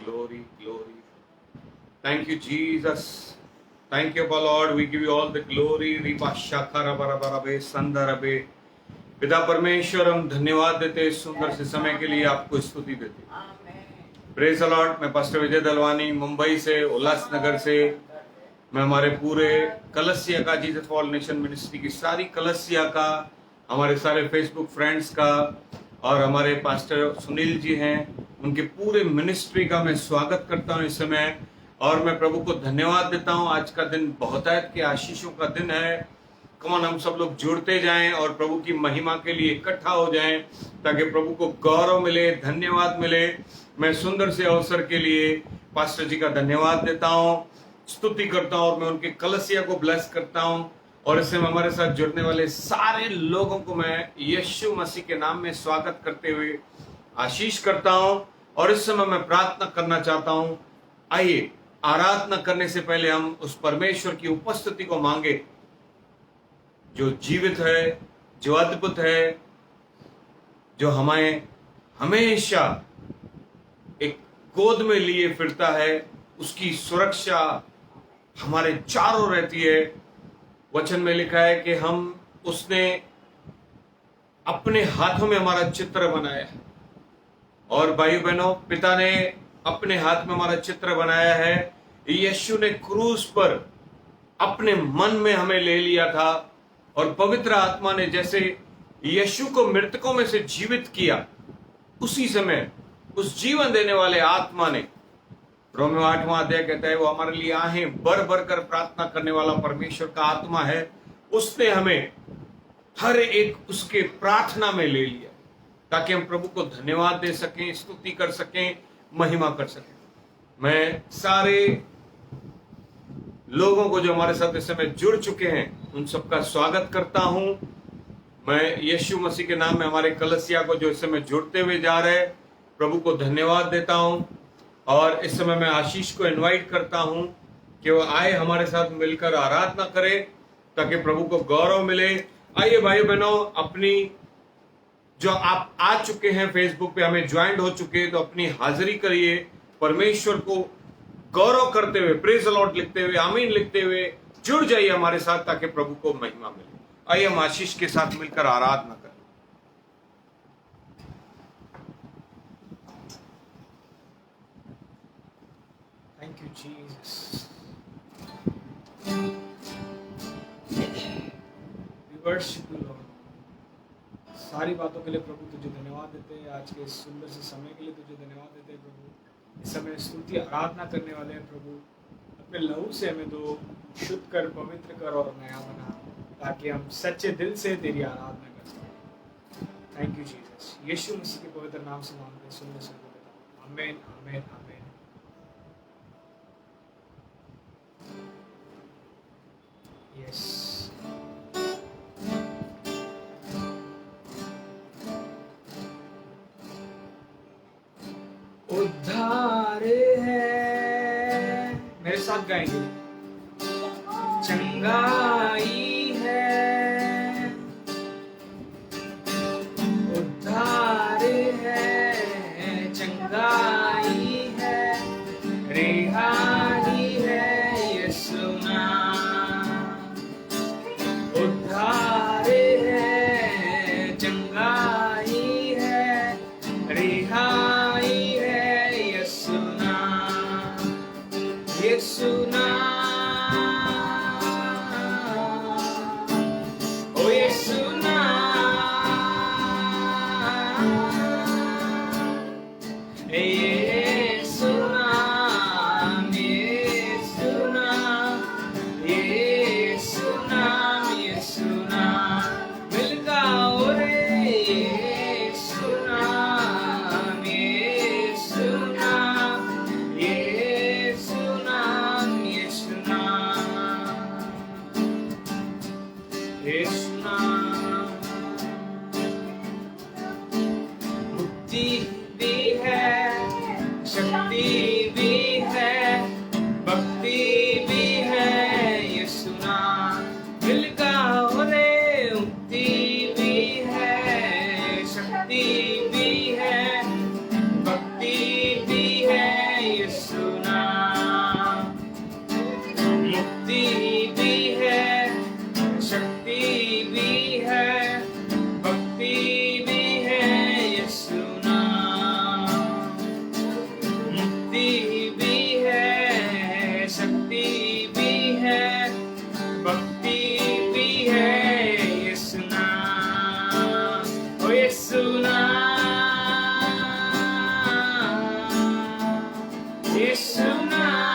glory, glory. Thank you, Jesus. Thank you, Lord. We give you all the glory. रिपा शाखा बराबराबे संदरबे। पिता परमेश्वर, हम धन्यवाद देते इस सुंदर से समय के लिए, आपको स्तुति देते। Praise the Lord. मैं पास्टर विजय दलवानी मुंबई से, उल्लासनगर से। मैं हमारे पूरे कलसिया का, जीसस फॉर नेशन मिनिस्ट्री की सारी कलसिया का, हमारे सारे फेसबुक फ्रेंड्स का और हमारे पास्टर सुनील जी हैं, उनके पूरे मिनिस्ट्री का मैं स्वागत करता हूं इस समय। और मैं प्रभु को धन्यवाद देता हूं। आज का दिन बहुतायत के आशीषों का दिन है। कौन हम सब लोग जुड़ते जाएं और प्रभु की महिमा के लिए इकट्ठा हो जाएं, ताकि प्रभु को गौरव मिले, धन्यवाद मिले। मैं सुंदर से अवसर के लिए पास्टर जी का धन्यवाद देता हूं, स्तुति करता हूं और मैं उनके कलसिया को ब्लेस करता हूं। और इससे हमारे साथ जुड़ने वाले सारे लोगों को मैं यीशु मसीह के नाम में स्वागत करते हुए आशीष करता हूं। और इस समय मैं प्रार्थना करना चाहता हूं। आइए, आराधना करने से पहले हम उस परमेश्वर की उपस्थिति को मांगे, जो जीवित है, जो अद्भुत है, जो हमें हमेशा एक गोद में लिए फिरता है। उसकी सुरक्षा हमारे चारों रहती है। वचन में लिखा है कि उसने अपने हाथों में हमारा चित्र बनाया है। और भाई बहनों, पिता ने अपने हाथ में हमारा चित्र बनाया है। यीशु ने क्रूस पर अपने मन में हमें ले लिया था, और पवित्र आत्मा ने जैसे यीशु को मृतकों में से जीवित किया, उसी समय उस जीवन देने वाले आत्मा ने, रोमियो 8वां अध्याय कहता है, वो हमारे लिए आहें भर भर कर प्रार्थना करने वाला परमेश्वर का आत्मा है। उसने हमें हर एक उसके प्रार्थना में ले लिया, ताकि हम प्रभु को धन्यवाद दे सकें, स्तुति कर सकें, महिमा कर सकें। मैं सारे लोगों को जो हमारे साथ इस समय जुड़ चुके हैं, उन सबका स्वागत करता हूं। मैं यीशु मसीह के नाम में हमारे कलसिया को जो इस समय जुड़ते हुए जा रहे हैं, प्रभु को धन्यवाद देता हूं। और इस समय मैं आशीष को इनवाइट करता हूं कि वो आए, हमारे साथ मिलकर आराधना करे, ताकि प्रभु को गौरव मिले। आइए भाई बहनों, अपनी जो आप आ चुके हैं फेसबुक पे, हमें ज्वाइंट हो चुके हैं, तो अपनी हाजिरी करिए, परमेश्वर को गौरव करते हुए, प्रेज द लॉर्ड लिखते हुए, आमीन लिखते हुए जुड़ जाइए हमारे साथ, ताकि प्रभु को महिमा मिले। आइए हम आशीष के साथ मिलकर आराधना करें। Thank you Jesus. We worship you Lord. सारी बातों के लिए प्रभु तुझे धन्यवाद देते हैं। आज के इस सुंदर से समय के लिए तुझे धन्यवाद देते हैं प्रभु। इस समय स्तुति आराधना करने वाले हैं प्रभु। अपने लहू से हमें दो, शुद्ध कर, पवित्र कर और नया बना, ताकि हम सच्चे दिल से तेरी आराधना कर सकें। Thank you Jesus. यीशु मसीह के पवित्र नाम से मांगते हैं, सुंदर से आमीन, आमीन, आमीन। यस, उद्धार है, मेरे साथ गाएंगे। चंगाई है, उद्धार है, चंगाई है, रिहाई है यीशु नाम। उद्धार है, चंगाई है, रिहाई यीशु नाम, ओ यीशु नाम, यीशु नाम, यीशु नाम, यीशु नाम, यीशु नाम, मिल गाओ रे यीशु नाम, यीशु नाम, मुक्ति भी है, शक्ति भी है, भक्ति भी है यीशु नाम। मिल गाओ रे, मुक्ति भी है, शक्ति भी है, भक्ति भी है भक्ति भी है, शक्ति भी है, भक्ति भी है, यीशु नाम, ओ यीशु नाम, यीशु नाम,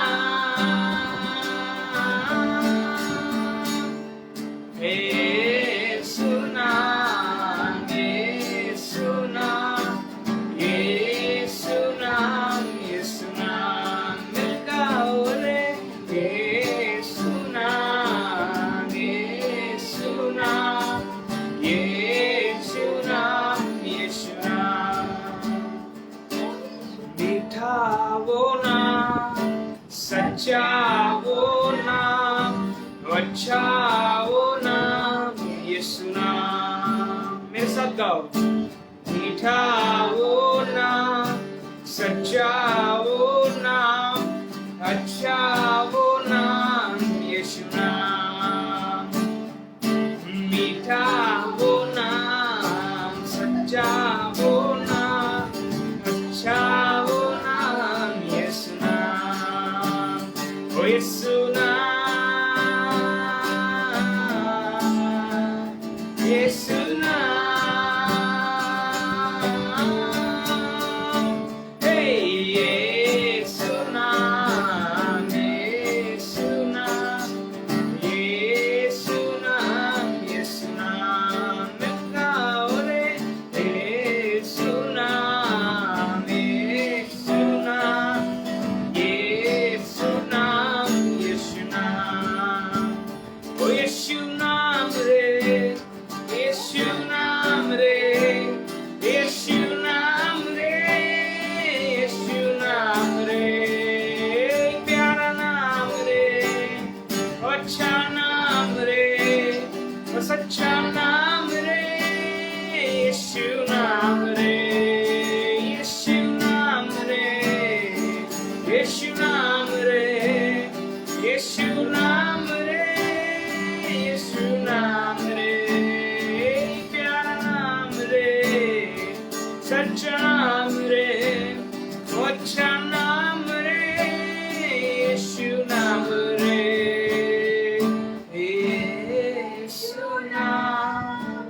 यीशु नाम, यीशु नाम, यीशु नाम, यीशु नाम मिलका ओरे, यीशु नाम, यीशु नाम, यीशु नाम, यीशु नाम, मीठा वो नाम, सच्चा वो नाम, अच्छा वो नाम, यीशु नाम, मेरे साथ गाओ, मीठा वो नाम, सच्चा वो नाम, अच्छा वो नाम, यीशु नाम, मीठा वो नाम, सच्चा वो नाम, अच्छा वो नाम, यीशु नाम, ओ यीशु नाम, यीशु नाम, हे यीशु नाम, यीशु नाम, यीशु नाम, यीशु नाम मिलका ओरे, यीशु नाम, यीशु नाम, यीशु नाम, यीशु नाम, ओ यीशु नाम रे, यीशु नाम रे, यीशु नाम रे, यीशु नाम रे, प्यारा नाम रे, अच्छा नाम रे, सच्चा नाम रे, यीशु नाम रे, यीशु नाम रे, यीशु नाम रे, यीशु नाम रे, यीशु नाम रे, प्यारा नाम रे, सच्चा नाम रे, अच्छा नाम रे, यीशु नाम रे, यीशु नाम,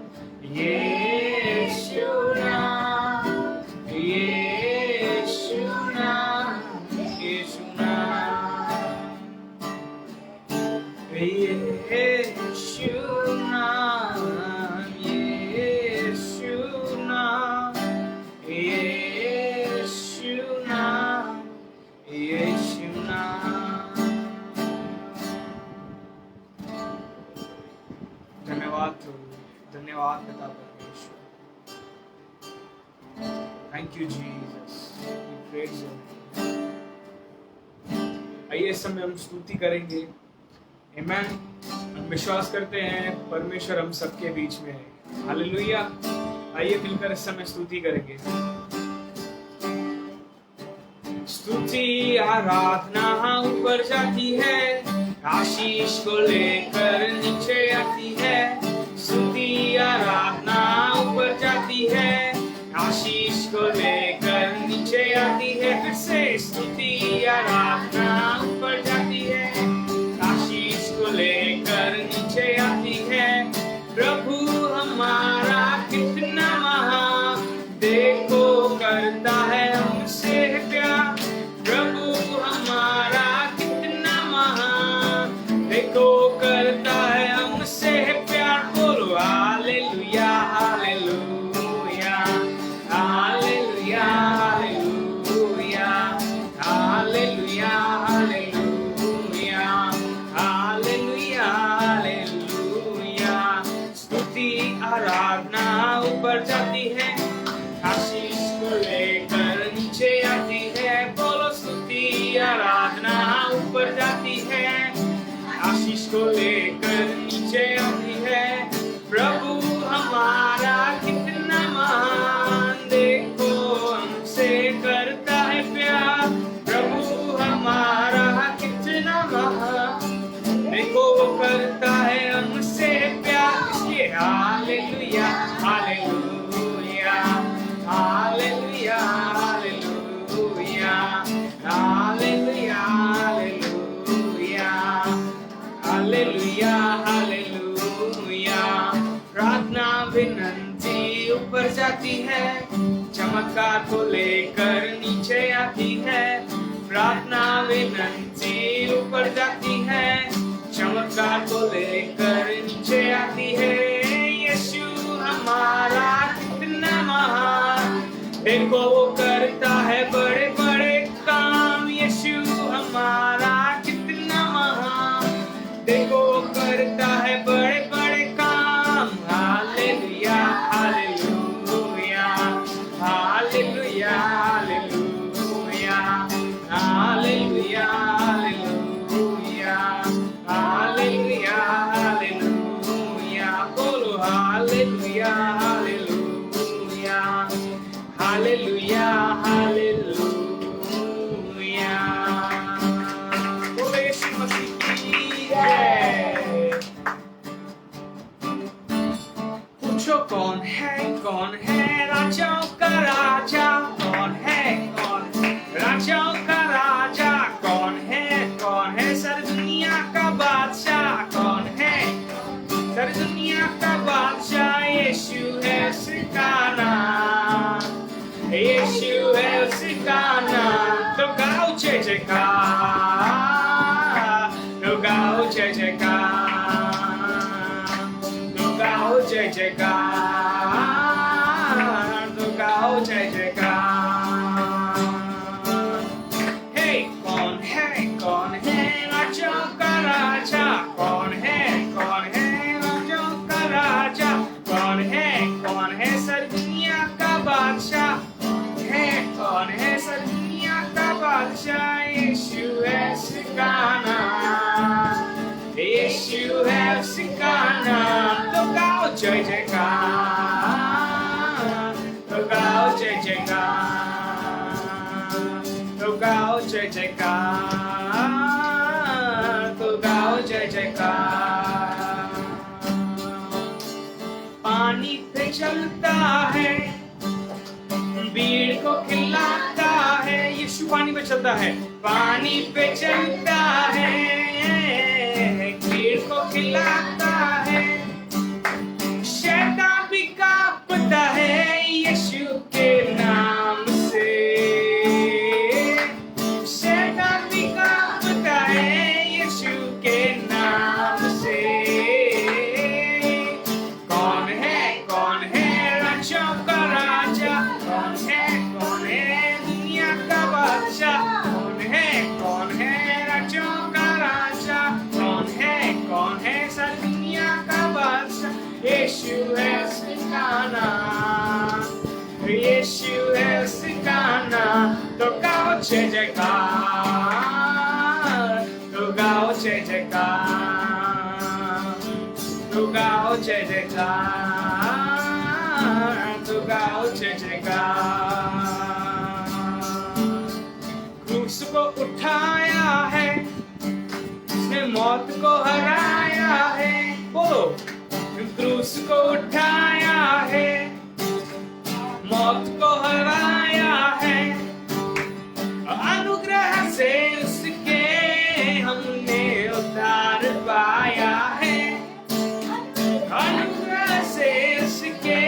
यीशु नाम, यीशु नाम, यीशु नाम, यीशु नाम, यीशु नाम, यीशु नाम, यीशु नाम। धन्यवाद प्रभु, धन्यवाद पिता परमेश्वर, thank you Jesus, we praise your name. आइए इस समय हम स्तुति करेंगे, आमेन। हम विश्वास करते हैं परमेश्वर हम सबके बीच में है, हालेलुया। आइए मिलकर इस समय स्तुति करेंगे। स्तुति आराधना ऊपर जाती है, आशीष को लेकर नीचे आती है। स्तुति आराधना ऊपर जाती है, आशीष को लेकर नीचे आती है। फिर से स्तुति आराधना ऊपर जाती है, आशीष को लेकर नीचे आती है। प्रभु हमारा कितना महान, देखो करता है हमसे प्यार। प्रभु हमारा कितना महान, देखो करता है हमसे प्यार। बोलो hallelujah hallelujah hallelujah hallelujah hallelujah hallelujah. जाती है, चमत्कार को लेकर नीचे आती है, प्रार्थना विनती ऊपर जाती है, चमत्कार को लेकर नीचे आती है। यीशु हमारा कितना महान, देखो वो करता है बड़े बड़े काम। यीशु हमारा कितना महान, देखो वो करता है बड़े बड़े काम। Hallelujah hallelujah hallelujah hallelujah hallelujah hallelujah hallelujah hallelujah, बोलो हालेलुया हालेलुया हालेलुया हालेलुया। बोलो यीशु मसीह की जय। पूछो कौन है राजाओं का राजा, कौन है राजाओं का राजा, कौन है सर दुनिया का बादशाह, कौन है सर दुनिया का बादशाह। यीशु है उसका नाम, यीशु है उसका नाम। तो गाओ जय जयकार, तो गाओ जय जयकार, तो गाओ जय जयकार, तो गाओ जय जयकार। हे कौन है राजा का राजा, कौन है राजा का राजा, कौन है सर दुनिया का बादशाह, कौन है सर दुनिया का बादशाह। यीशु है उसका नाम, यीशु है उसका नाम। तो गाओ जय जयकार, तो गाओ जय जयकार, तो गाओ जय जयकार, तो गाओ जय जयकार। पानी पे चलता है, भीड़ को खिलाता है। यीशु पानी पे चलता है, पानी पे चलता है, भीड़ को खिलाता है। शैतान भी कांपता है यीशु के नाम से, शैतान भी कांपता है यीशु के नाम से। कौन है राजा का राजा, कौन है दुनिया का बादशाह, कौन है राजा का राजा, कौन है सर दुनिया का बादशाह। यीशु है उसका नाम, यीशु है उसका नाम। तो गाओ जय जयकार, तो गाओ जय जयकार, तो गाओ जय जयकार, तो गाओ जय जयकार। क्रूस को उठाया है, उसने मौत को हराया है। बोलो, क्रूस को उठाया है, मौत को हराया है। अनुग्रह से उसके हमने उद्धार पाया है, अनुग्रह से उसके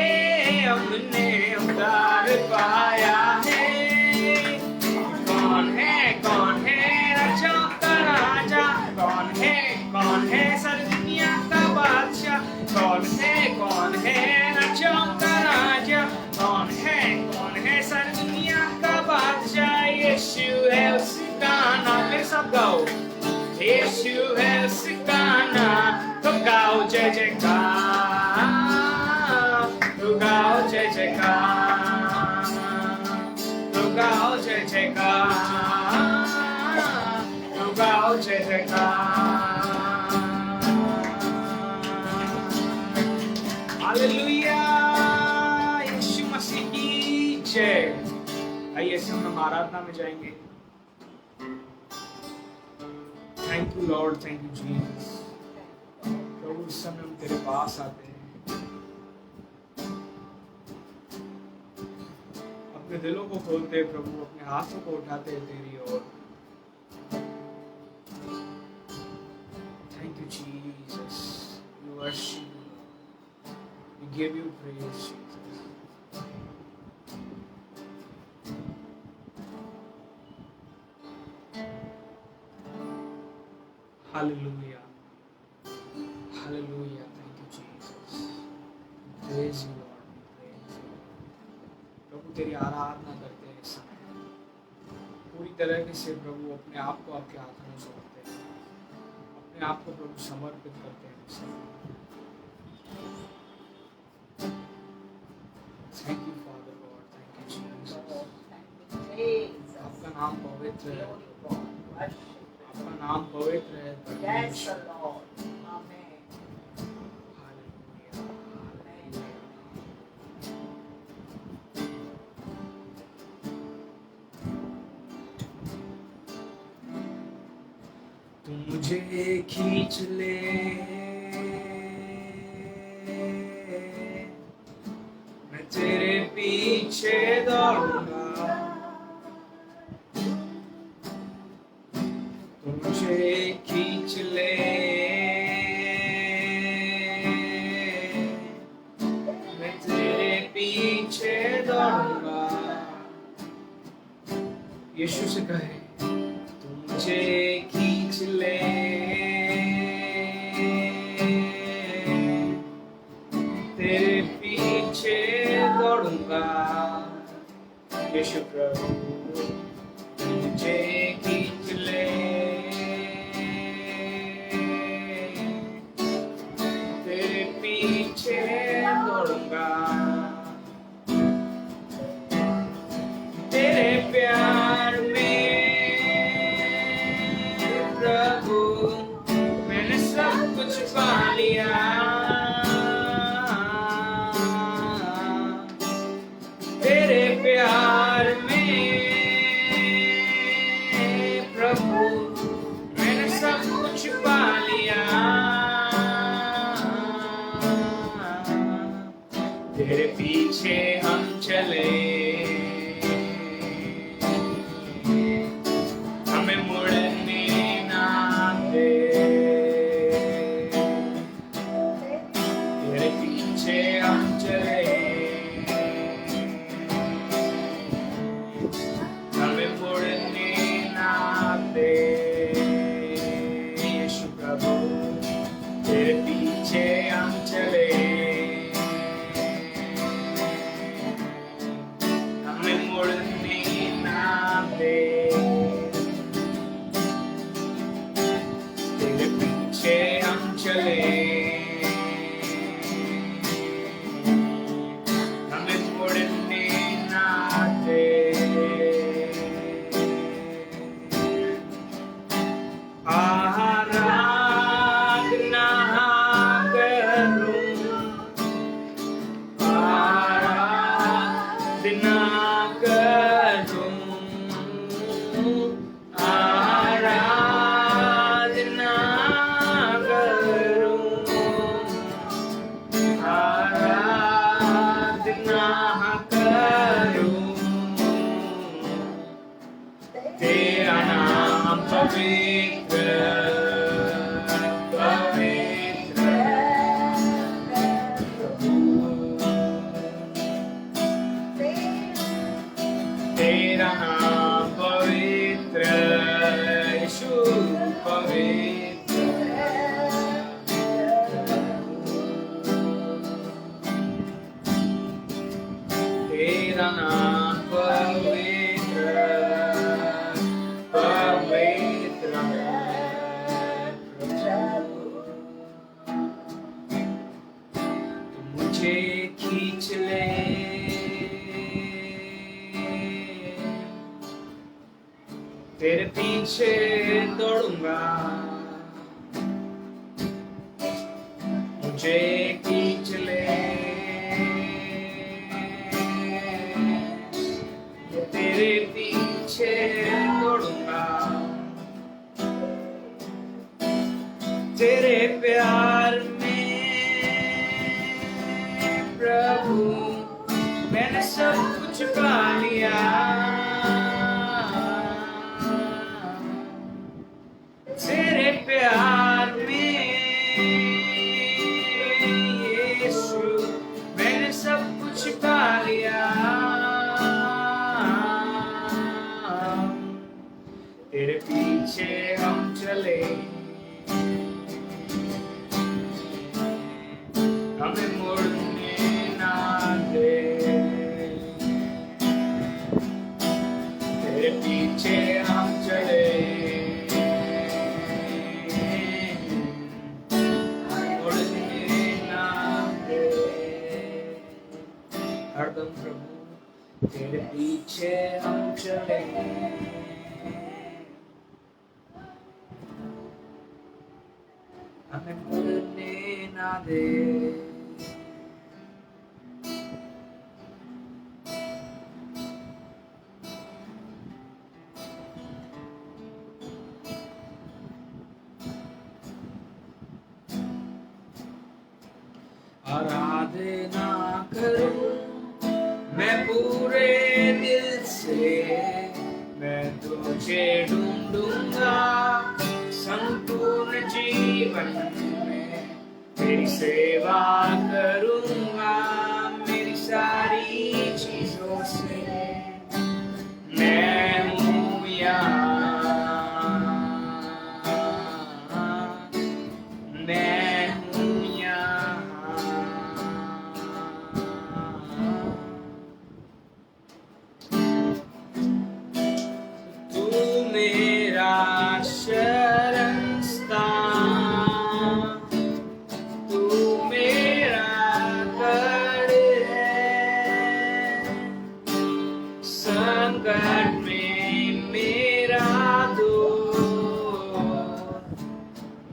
हमने उद्धार पाया है। कौन है राजा का राजा, कौन है सर दुनिया का बादशाह, कौन है राजा का राजा, कौन है सर दुनिया का बादशाह। यीशु है उसका नाम, मेरे साथ गाओ, यीशु है उसका नाम। तो गाओ जय जयकार, तो गाओ जय जयकार, तो गाओ जय जयकार, तो गाओ जय जयकार। हालेलुया, यीशु मसीह की जय। आइए हम आराधना में जाएंगे। Thank you Lord, thank you Jesus. प्रभु इस समय हम तेरे पास आते हैं, अपने दिलों को खोलते हैं प्रभु, अपने हाथों को उठाते हैं तेरी ओर। Thank you Jesus, we worship you, we give you praise Jesus. Hallelujah. Hallelujah. Thank you, Jesus. Praise you, Lord. Praise you. प्रभु तेरी आराधना करते हैं इस समय पूरी तरह से प्रभु अपने आप को आपके हाथों में सौंपते हैं, अपने आप को प्रभु समर्पित करते हैं इस समय। Thank you, Father Lord. Thank you, Jesus. आपका नाम पवित्र है, आपका नाम पवित्र है परमेश्वर। तू मुझे खींच ले, मैं तेरे पीछे दौड़ूंगा। तू मुझे खींच ले, मैं तेरे पीछे दौड़ूंगा। यीशु से कहे, तू मुझे खींच ले, तेरे पीछे दौड़ूंगा। यीशु प्रभु, तू मुझे खींच ले, तेरे पीछे दौड़ूंगा। तेरे प्यार में प्रभु मैंने सब कुछ पा लिया। तेरे प्यार में प्रभु मैंने सब कुछ पा लिया। तेरे पीछे हम चले, हमें मुड़ने ना दे। तेरे पीछे हम चले, हमें मुड़ने ना दे। यीशु प्रभु, तेरे पीछे हम चले, हमें मुड़ने ना दे। तेरे पीछे हम चले, हमें मुड़ने ना दे। आराधना करूं, आराधना करूं, आराधना करूं, आराधना करूं। तेरा नाम पवित्र पवित्र तेरा नाम पवित्र यीशु पवित्र। तेरा नाम पवित्र पवित्र तू मुझे खींच ले, तेरे पीछे दौड़ूंगा। मुझे खींच ले, तेरे पीछे दौड़ूंगा। तेरे प्यार में प्रभु मैंने सब कुछ पा लिया। तेरे प्यार में यीशु मैंने सब कुछ पा लिया। तेरे पीछे हम चले, हमें मुड़ने ना दे, तेरे पीछे हम चले, मुड़ने ना दे, हरदम प्रभु तेरे पीछे हम चले, हमें मुड़ने ना दे। आराधना करूं मैं पूरे दिल से, मैं तुझे ढूंढूंगा संपूर्ण जीवन में, तेरी सेवा करूंगा मेरी सारी चीजों से, मैं हूँ यहाँ, मैं हूँ यहाँ, तू मेरा शरण स्थान, तू मेरा गढ़ है, संकट में मेरा दोस्त,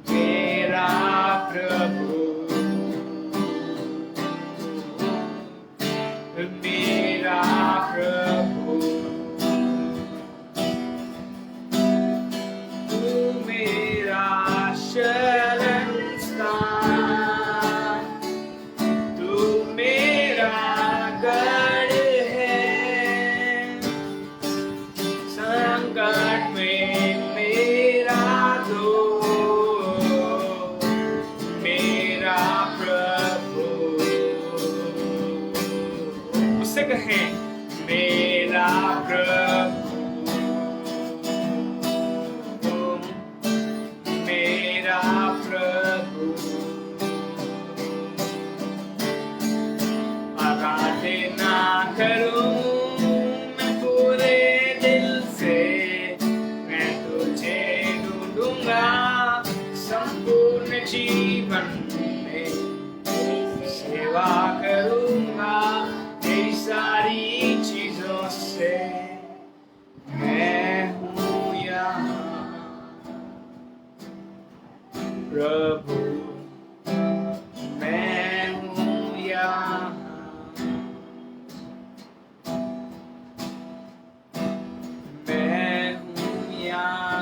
मेरा प्रभु, मेरा प्रभु, तू मेरा शरण स्थान, तू मेरा गढ़ है, संकट में मेरा दोस्त, मेरा प्रभु, उससे कहें मेरा प्रभु, मेरा प्रभु, आराधना करूं मैं पूरे दिल से, मैं तुझे ढूंढूंगा संपूर्ण जीवन में, सेवा करूंगा तेरी सारी चीजों से, मैं हूँ यहाँ प्रभु, मैं हूँ यहाँ, मैं हूँ यहाँ,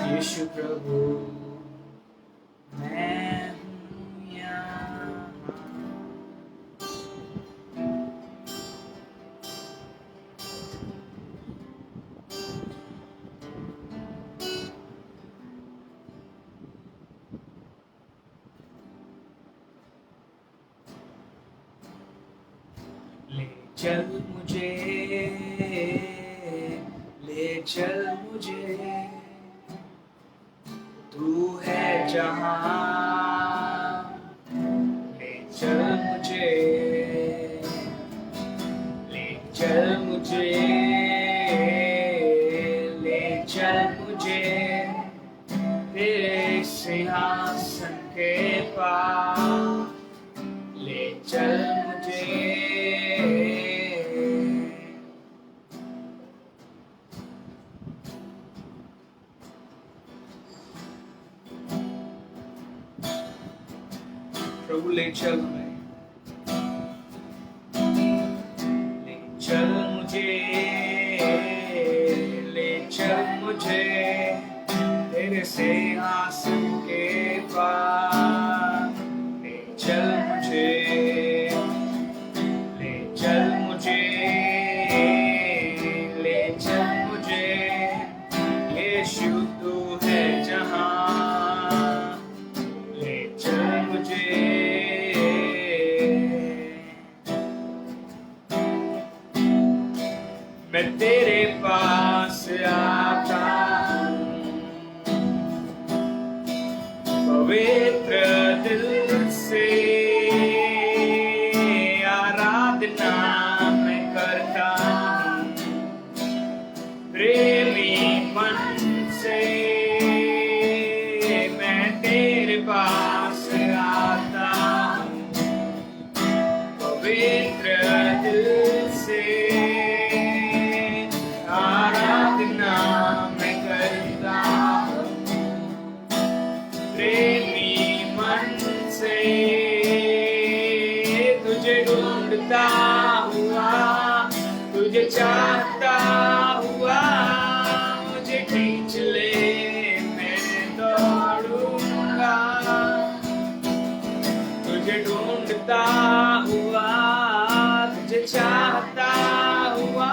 यीशु प्रभु, मैं हूँ यहाँ। ले चल मुझे, ले चल मुझे, तू है जहाँ, ले चल मुझे, ले चल मुझे, ले चल मुझे, तेरे सिंहासन के पास, ले चल मुझे, प्रभु ले चल हमें, ले चल मुझे, ले चल मुझे, तेरे सिंहासन के पास, ले चल मुझे, ले चल मुझे, ले चल मुझे, यीशु तू है जहाँ, ले चल मुझे, मैं तेरे पास आता हूँ, प्रेमी मन से मैं तेरे पास आता हूँ, पवित्र दिल से आराधना मैं करता हूँ। प्रेमी मन से तुझे ढूंढता हुआ, तुझे चाहता हुआ, मुझे खींच ले मैं दौड़ूंगा। तुझे ढूंढता हुआ, तुझे चाहता हुआ,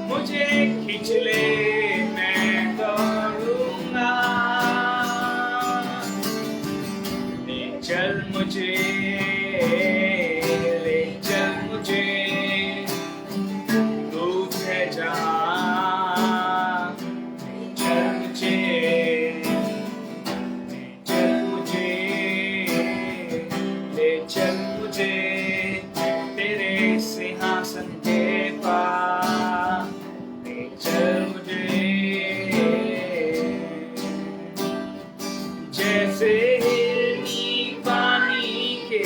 मुझे खींच ले मैं दौड़ूंगा। ले चल मुझे, ले चल मुझे, तू है जहाँ। ले चल मुझे, ले चल मुझे, ले चल मुझे तेरे सिंहासन के पास। ले चल मुझे, जैसे हिरनी पानी के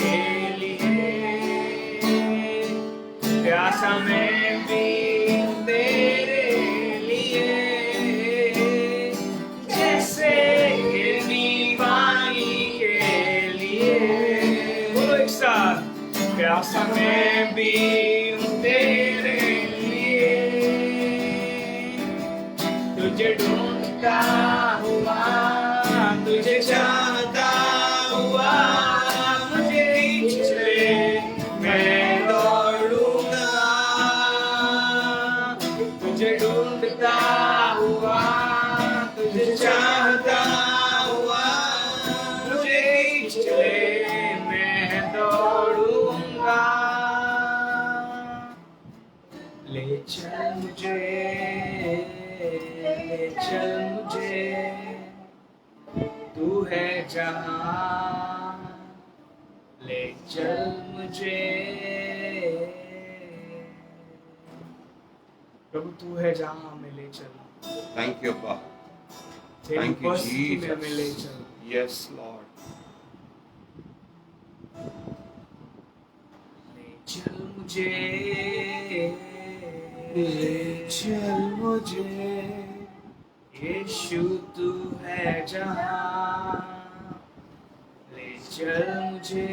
लिए प्यासा मैं भी तेरे लिए। जैसे हिरनी पानी के लिए, बोलो एक साथ, प्यासा मैं भी तेरे लिए। तुझे ढूंढता हुआ, तुझे चाहता हुआ, मुझे खींच ले मैं दौड़ूंगा। तुझे ढूंढता हुआ, तुझे चाहता हुआ, मुझे खींच ले मैं दौड़ूंगा। ले चल मुझे, ले चल मुझे, तू है जहाँ। ले चल मुझे, प्रभु तू है जहाँ हमें ले चल। थैंक यू अब्बा, तेरी थैंक यू उपस्थिति में हमें ले जीसस। चल। Yes Lord. ले चल मुझे, ले चल मुझे, यीशु तू है जहाँ। ले चल मुझे,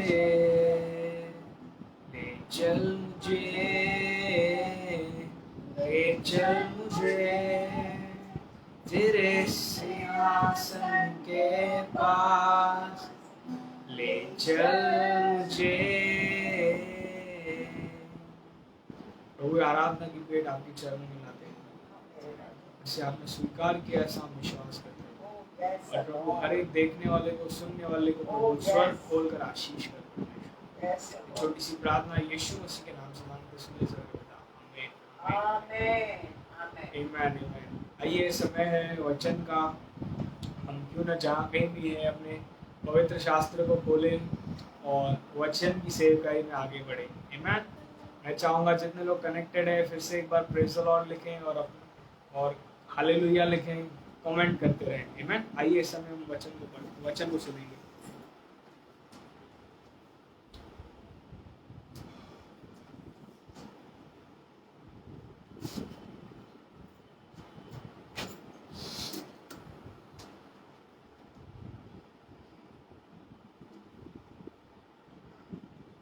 ले चल मुझे, ले चल मुझे तेरे सिंहासन के पास। ले चल मुझे। प्रभु आराधना की भेंट आपके चरणों में लाते हैं, इसे आपने स्वीकार किया, ऐसा हम विश्वास करते हैं। और प्रभु हर एक देखने वाले को, सुनने वाले को प्रभु स्वर खोलकर आशीष करते हैं। छोटी सी प्रार्थना यीशु मसीह के नाम से मांगते सुने सर्वदा, आमीन आमीन आमीन। आइए, समय है वचन का। हम क्यों न जहाँ कहीं भी है अपने पवित्र शास्त्र को खोलें और वचन की सेवकाई में आगे बढ़े। आमीन। मैं चाहूँगा जितने लोग कनेक्टेड है फिर से एक बार प्रेज द लॉर्ड लिखें और हालेलुया लिखें, कमेंट करते रहें। आमीन। आइए इस समय हम वचन को सुनेंगे।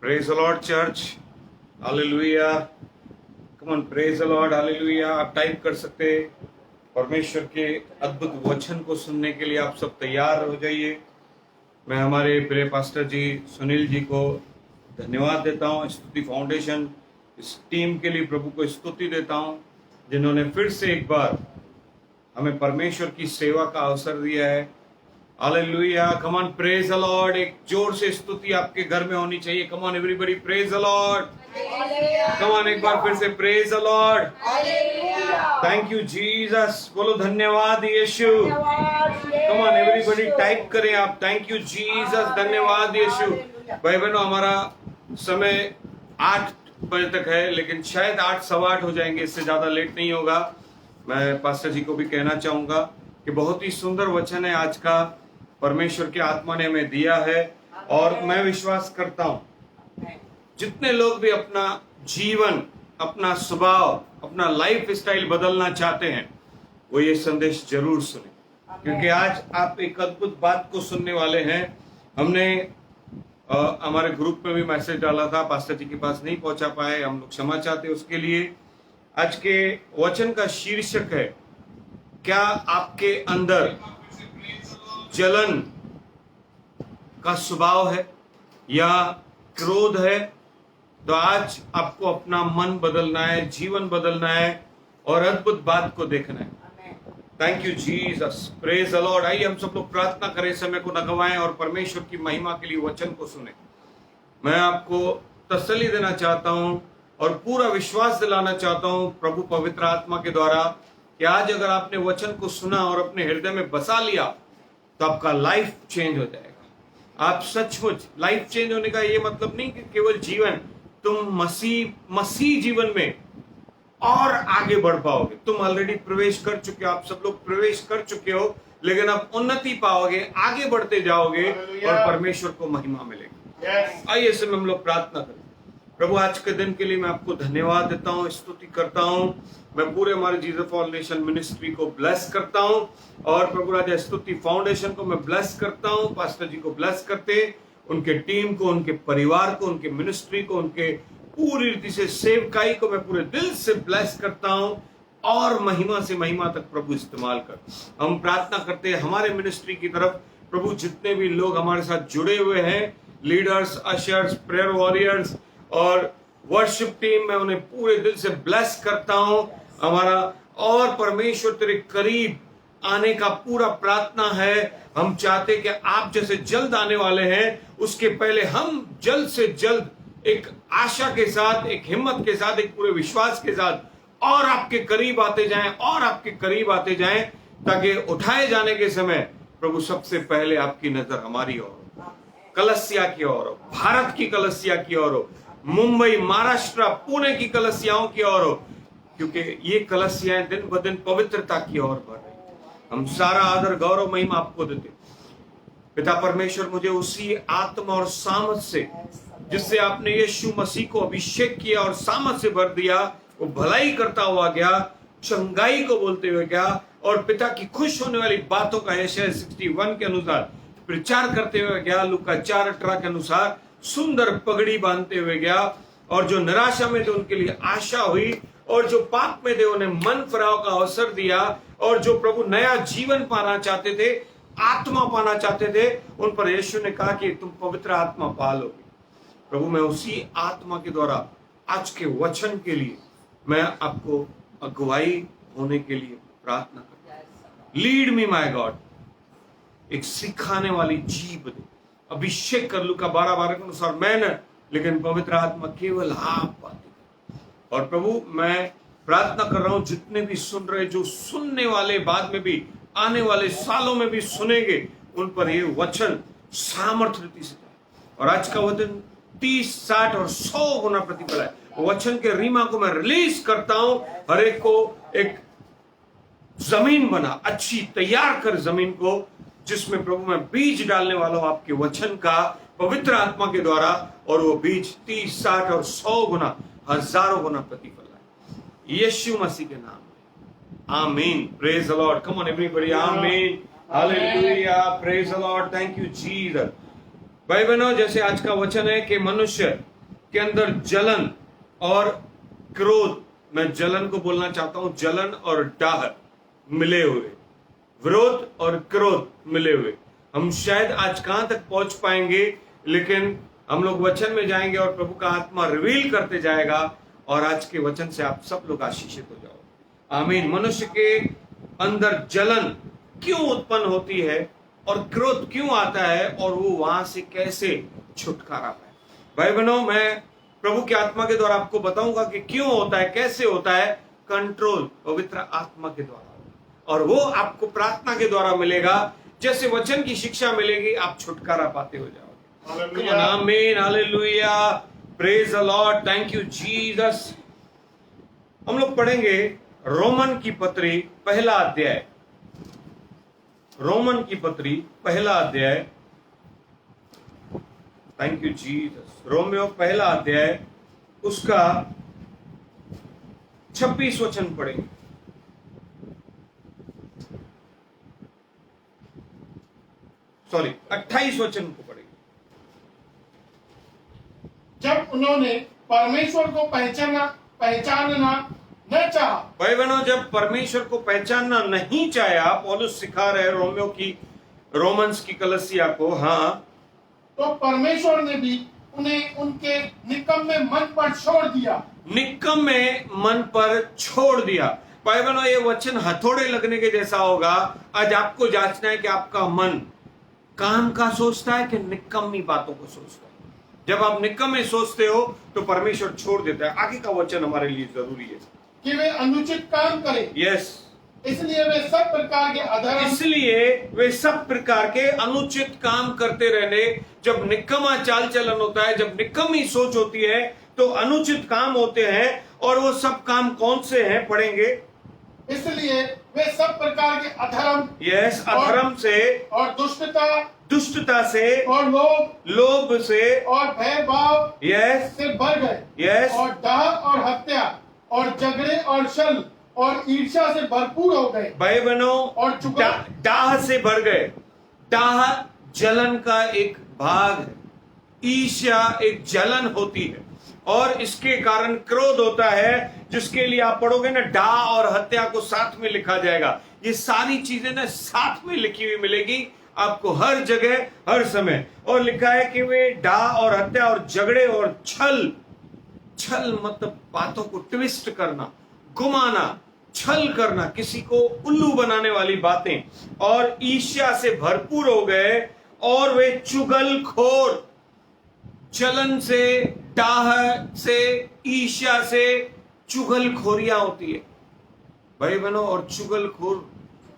Praise the Lord church. Hallelujah. Come on, praise the Lord. Hallelujah. आप टाइप कर सकते हैं। परमेश्वर के अद्भुत वचन को सुनने के लिए आप सब तैयार हो जाइए। मैं हमारे प्रिय पास्टर जी सुनील जी को धन्यवाद देता हूँ, स्तुति फाउंडेशन इस टीम के लिए प्रभु को स्तुति देता हूँ, जिन्होंने फिर से एक बार हमें परमेश्वर की सेवा का अवसर दिया है। Hallelujah. Come on, praise the Lord. एक जोर से स्तुति आपके घर में होनी चाहिए। कम on everybody, praise the Lord. Come on, एक बार फिर से praise the Lord. Thank you Jesus. बोलो धन्यवाद यीशु। कम ऑन एवरीबॉडी, टाइप करें आप, थैंक यू जीसस, धन्यवाद यीशु। भाई बहनों, हमारा समय 8 बजे तक है, लेकिन शायद 8, सवा 8 हो जाएंगे, इससे ज्यादा लेट नहीं होगा। मैं पास्टर जी को भी कहना चाहूंगा कि बहुत ही सुंदर वचन है आज का, परमेश्वर की आत्मा ने हमें दिया है। और मैं विश्वास करता हूं जितने लोग भी अपना जीवन, अपना स्वभाव, अपना लाइफ स्टाइल बदलना चाहते हैं वो ये संदेश जरूर सुने, क्योंकि आज आप एक अद्भुत बात को सुनने वाले हैं। हमने हमारे ग्रुप में भी मैसेज डाला था, पास्टर जी के पास नहीं पहुंचा पाए, हम लोग क्षमा चाहते हैं उसके लिए। आज के वचन का शीर्षक है, क्या आपके अंदर जलन का स्वभाव है या क्रोध है? तो आज आपको अपना मन बदलना है, जीवन बदलना है और अद्भुत बात को देखना है। Thank you Jesus, praise the Lord. आइए हम सब लोग प्रार्थना करें, समय को न गवाएं और परमेश्वर की महिमा के लिए वचन को सुने। मैं आपको तसल्ली देना चाहता हूं और पूरा विश्वास दिलाना चाहता हूं प्रभु पवित्र आत्मा के द्वारा कि आज अगर आपने वचन को सुना और अपने हृदय में बसा लिया तो आपका लाइफ चेंज हो जाएगा। आप सचमुच, लाइफ चेंज होने का ये मतलब नहीं कि केवल जीवन, तुम मसीह जीवन में और आगे बढ़ पाओगे। तुम ऑलरेडी प्रवेश कर चुके हो, आप सब लोग प्रवेश कर चुके हो, लेकिन अब उन्नति पाओगे, आगे बढ़ते जाओगे और परमेश्वर को महिमा मिलेगी। आइए इस समय हम लोग प्रार्थना करें। प्रभु आज के दिन के लिए मैं आपको धन्यवाद देता हूँ, स्तुति करता हूँ। मैं पूरे हमारे जीसस फाउंडेशन मिनिस्ट्री को ब्लेस करता हूँ और प्रभु राजा स्तुति फाउंडेशन को मैं ब्लेस करता हूँ। पास्टर जी को ब्लेस करते, उनके टीम को, उनके परिवार को, उनके मिनिस्ट्री को, उनके पूरी रीति से सेवकाई को मैं पूरे दिल से ब्लेस करता हूं और महिमा से महिमा तक प्रभु इस्तेमाल कर। हम प्रार्थना करते हैं हमारे मिनिस्ट्री की तरफ प्रभु, जितने भी लोग हमारे साथ जुड़े हुए हैं, लीडर्स, अशर्स, प्रेयर वॉरियर्स और वर्शिप टीम, मैं उन्हें पूरे दिल से ब्लेस करता हूं। हमारा और परमेश्वर तेरे करीब आने का पूरा प्रार्थना है। हम चाहते कि आप जैसे जल्द आने वाले हैं, उसके पहले हम जल्द से जल्द एक आशा के साथ, एक हिम्मत के साथ, एक पूरे विश्वास के साथ और आपके करीब आते जाएं और आपके करीब आते जाएं, ताकि उठाए जाने के समय प्रभु सबसे पहले आपकी नजर हमारी ओर हो, कलसिया की ओर हो, भारत की कलसिया की ओर हो, मुंबई, महाराष्ट्र, पुणे की कलसियाओं की ओर हो, क्योंकि ये कलसियाएं दिन ब दिन पवित्रता की ओर बढ़ रही। हम सारा आदर, गौरव, महिमा आपको देते। पिता परमेश्वर, मुझे उसी आत्मा और सामर्थ से जिससे आपने यीशु मसीह को अभिषेक किया और सामर्थ से भर दिया, वो भलाई करता हुआ गया, चंगाई को बोलते हुए गया और पिता की खुश होने वाली बातों का यशायाह 61 के अनुसार प्रचार करते हुए गया, लूका 4:18 के अनुसार सुंदर पगड़ी बांधते हुए गया। और जो निराशा में थे उनके लिए आशा हुई, और जो पाप में थे उन्हें मन फिराव का अवसर दिया, और जो प्रभु नया जीवन पाना चाहते थे, आत्मा पाना चाहते थे, उन पर यीशु ने कहा कि तुम पवित्र आत्मा पालोगे। प्रभु, मैं उसी आत्मा के द्वारा आज के वचन के लिए मैं आपको अगुवाई होने के लिए प्रार्थना करता हूं। लीड मी माय गॉड, एक सिखाने वाली जीभ दे, अभिषेक कर। लूका 12:12 के अनुसार मैं न, लेकिन पवित्र आत्मा केवल आप पाते। और प्रभु, मैं प्रार्थना कर रहा हूं जितने भी सुन रहे, जो सुनने वाले बाद में भी, आने वाले सालों में भी सुनेंगे, उन पर ये वचन सामर्थ्य रीति से जाए। और आज का वचन 30, 60 और 100 गुना प्रतिफल है। वचन के रीमा को मैं रिलीज करता हूं, हर एक को एक जमीन बना, अच्छी तैयार कर जमीन को, जिसमें प्रभु मैं बीज डालने वाला हूं आपके वचन का, पवित्र आत्मा के द्वारा, और वो बीज 30, 60 और 100 गुना, हजारों गुना प्रतिफल है, यीशु मसीह के नाम में, आमीन। Praise the Lord, come on everybody, amen, hallelujah, praise the Lord, thank you Jesus. भाई बहनों, जैसे आज का वचन है कि मनुष्य के अंदर जलन और क्रोध, मैं जलन को बोलना चाहता हूं, जलन और डाह मिले हुए, विरोध और क्रोध मिले हुए। हम शायद आज कहां तक पहुंच पाएंगे, लेकिन हम लोग वचन में जाएंगे और प्रभु का आत्मा रिवील करते जाएगा, और आज के वचन से आप सब लोग आशीषित हो जाओ, आमीन। मनुष्य के अंदर जलन क्यों उत्पन्न होती है और क्रोध क्यों आता है, और वो वहां से कैसे छुटकारा पाए। भाई बहनों, मैं प्रभु की आत्मा के द्वारा आपको बताऊंगा कि क्यों होता है, कैसे होता है। कंट्रोल पवित्र आत्मा के द्वारा, और वो आपको प्रार्थना के द्वारा मिलेगा। जैसे वचन की शिक्षा मिलेगी, आप छुटकारा पाते हो जाओगे। आमीन, hallelujah, praise the Lord, thank you Jesus. हम लोग पढ़ेंगे रोमन की पत्री पहला अध्याय, रोमन की पत्री पहला अध्याय, थैंक यू जीसस, रोमियो पहला अध्याय उसका 26 वचन पढ़ेंगे। सॉरी 28 वचन को पढ़ेंगे। जब उन्होंने परमेश्वर को पहचानना न चाहा, भाई बहनों, जब परमेश्वर को पहचानना नहीं चाहा, पौलुस सिखा रहे रोमन्स की कलीसिया को, हाँ, तो परमेश्वर ने भी उन्हें उनके निकम्मे मन पर छोड़ दिया। निकम्मे मन पर छोड़ दिया। भाई बहनों, ये वचन हथौड़े लगने के जैसा होगा। आज आपको जांचना है कि आपका मन काम का सोचता है कि निकम्मी बातों को सोचता है। जब आप निकम्मे सोचते हो तो परमेश्वर छोड़ देता है। आगे का वचन हमारे लिए जरूरी है कि वे अनुचित काम करें, यस, इसलिए वे सब प्रकार के अधर्म, इसलिए वे सब प्रकार के अनुचित काम करते रहने। जब निकम्मा चाल चलन होता है, जब निकम्मी सोच होती है, तो अनुचित काम होते हैं। और वो सब काम कौन से हैं, पढ़ेंगे। इसलिए वे सब प्रकार के अधर्म, यस, अधर्म से, और दुष्टता से, और लोभ से, और भयभाव यस, से भर गए, यस, और डाह और हत्या और झगड़े और छल और ईर्ष्या से भरपूर हो गए। भाई बहनों, और चुगल, डाह से भर गए। डाह जलन का एक भाग है। ईर्ष्या एक जलन होती है और इसके कारण क्रोध होता है, जिसके लिए आप पढ़ोगे ना, डाह और हत्या को साथ में लिखा जाएगा। ये सारी चीजें ना साथ में लिखी हुई मिलेगी आपको हर जगह, हर समय। और लिखा है कि वे डाह और हत्या और झगड़े और छल मतलब बातों को ट्विस्ट करना, घुमाना, छल करना, किसी को उल्लू बनाने वाली बातें, और ईर्ष्या से भरपूर हो गए। और वे चुगलखोर, जलन से, डाह से, ईर्ष्या से चुगलखोरियां होती है भाई बहनों। और चुगलखोर,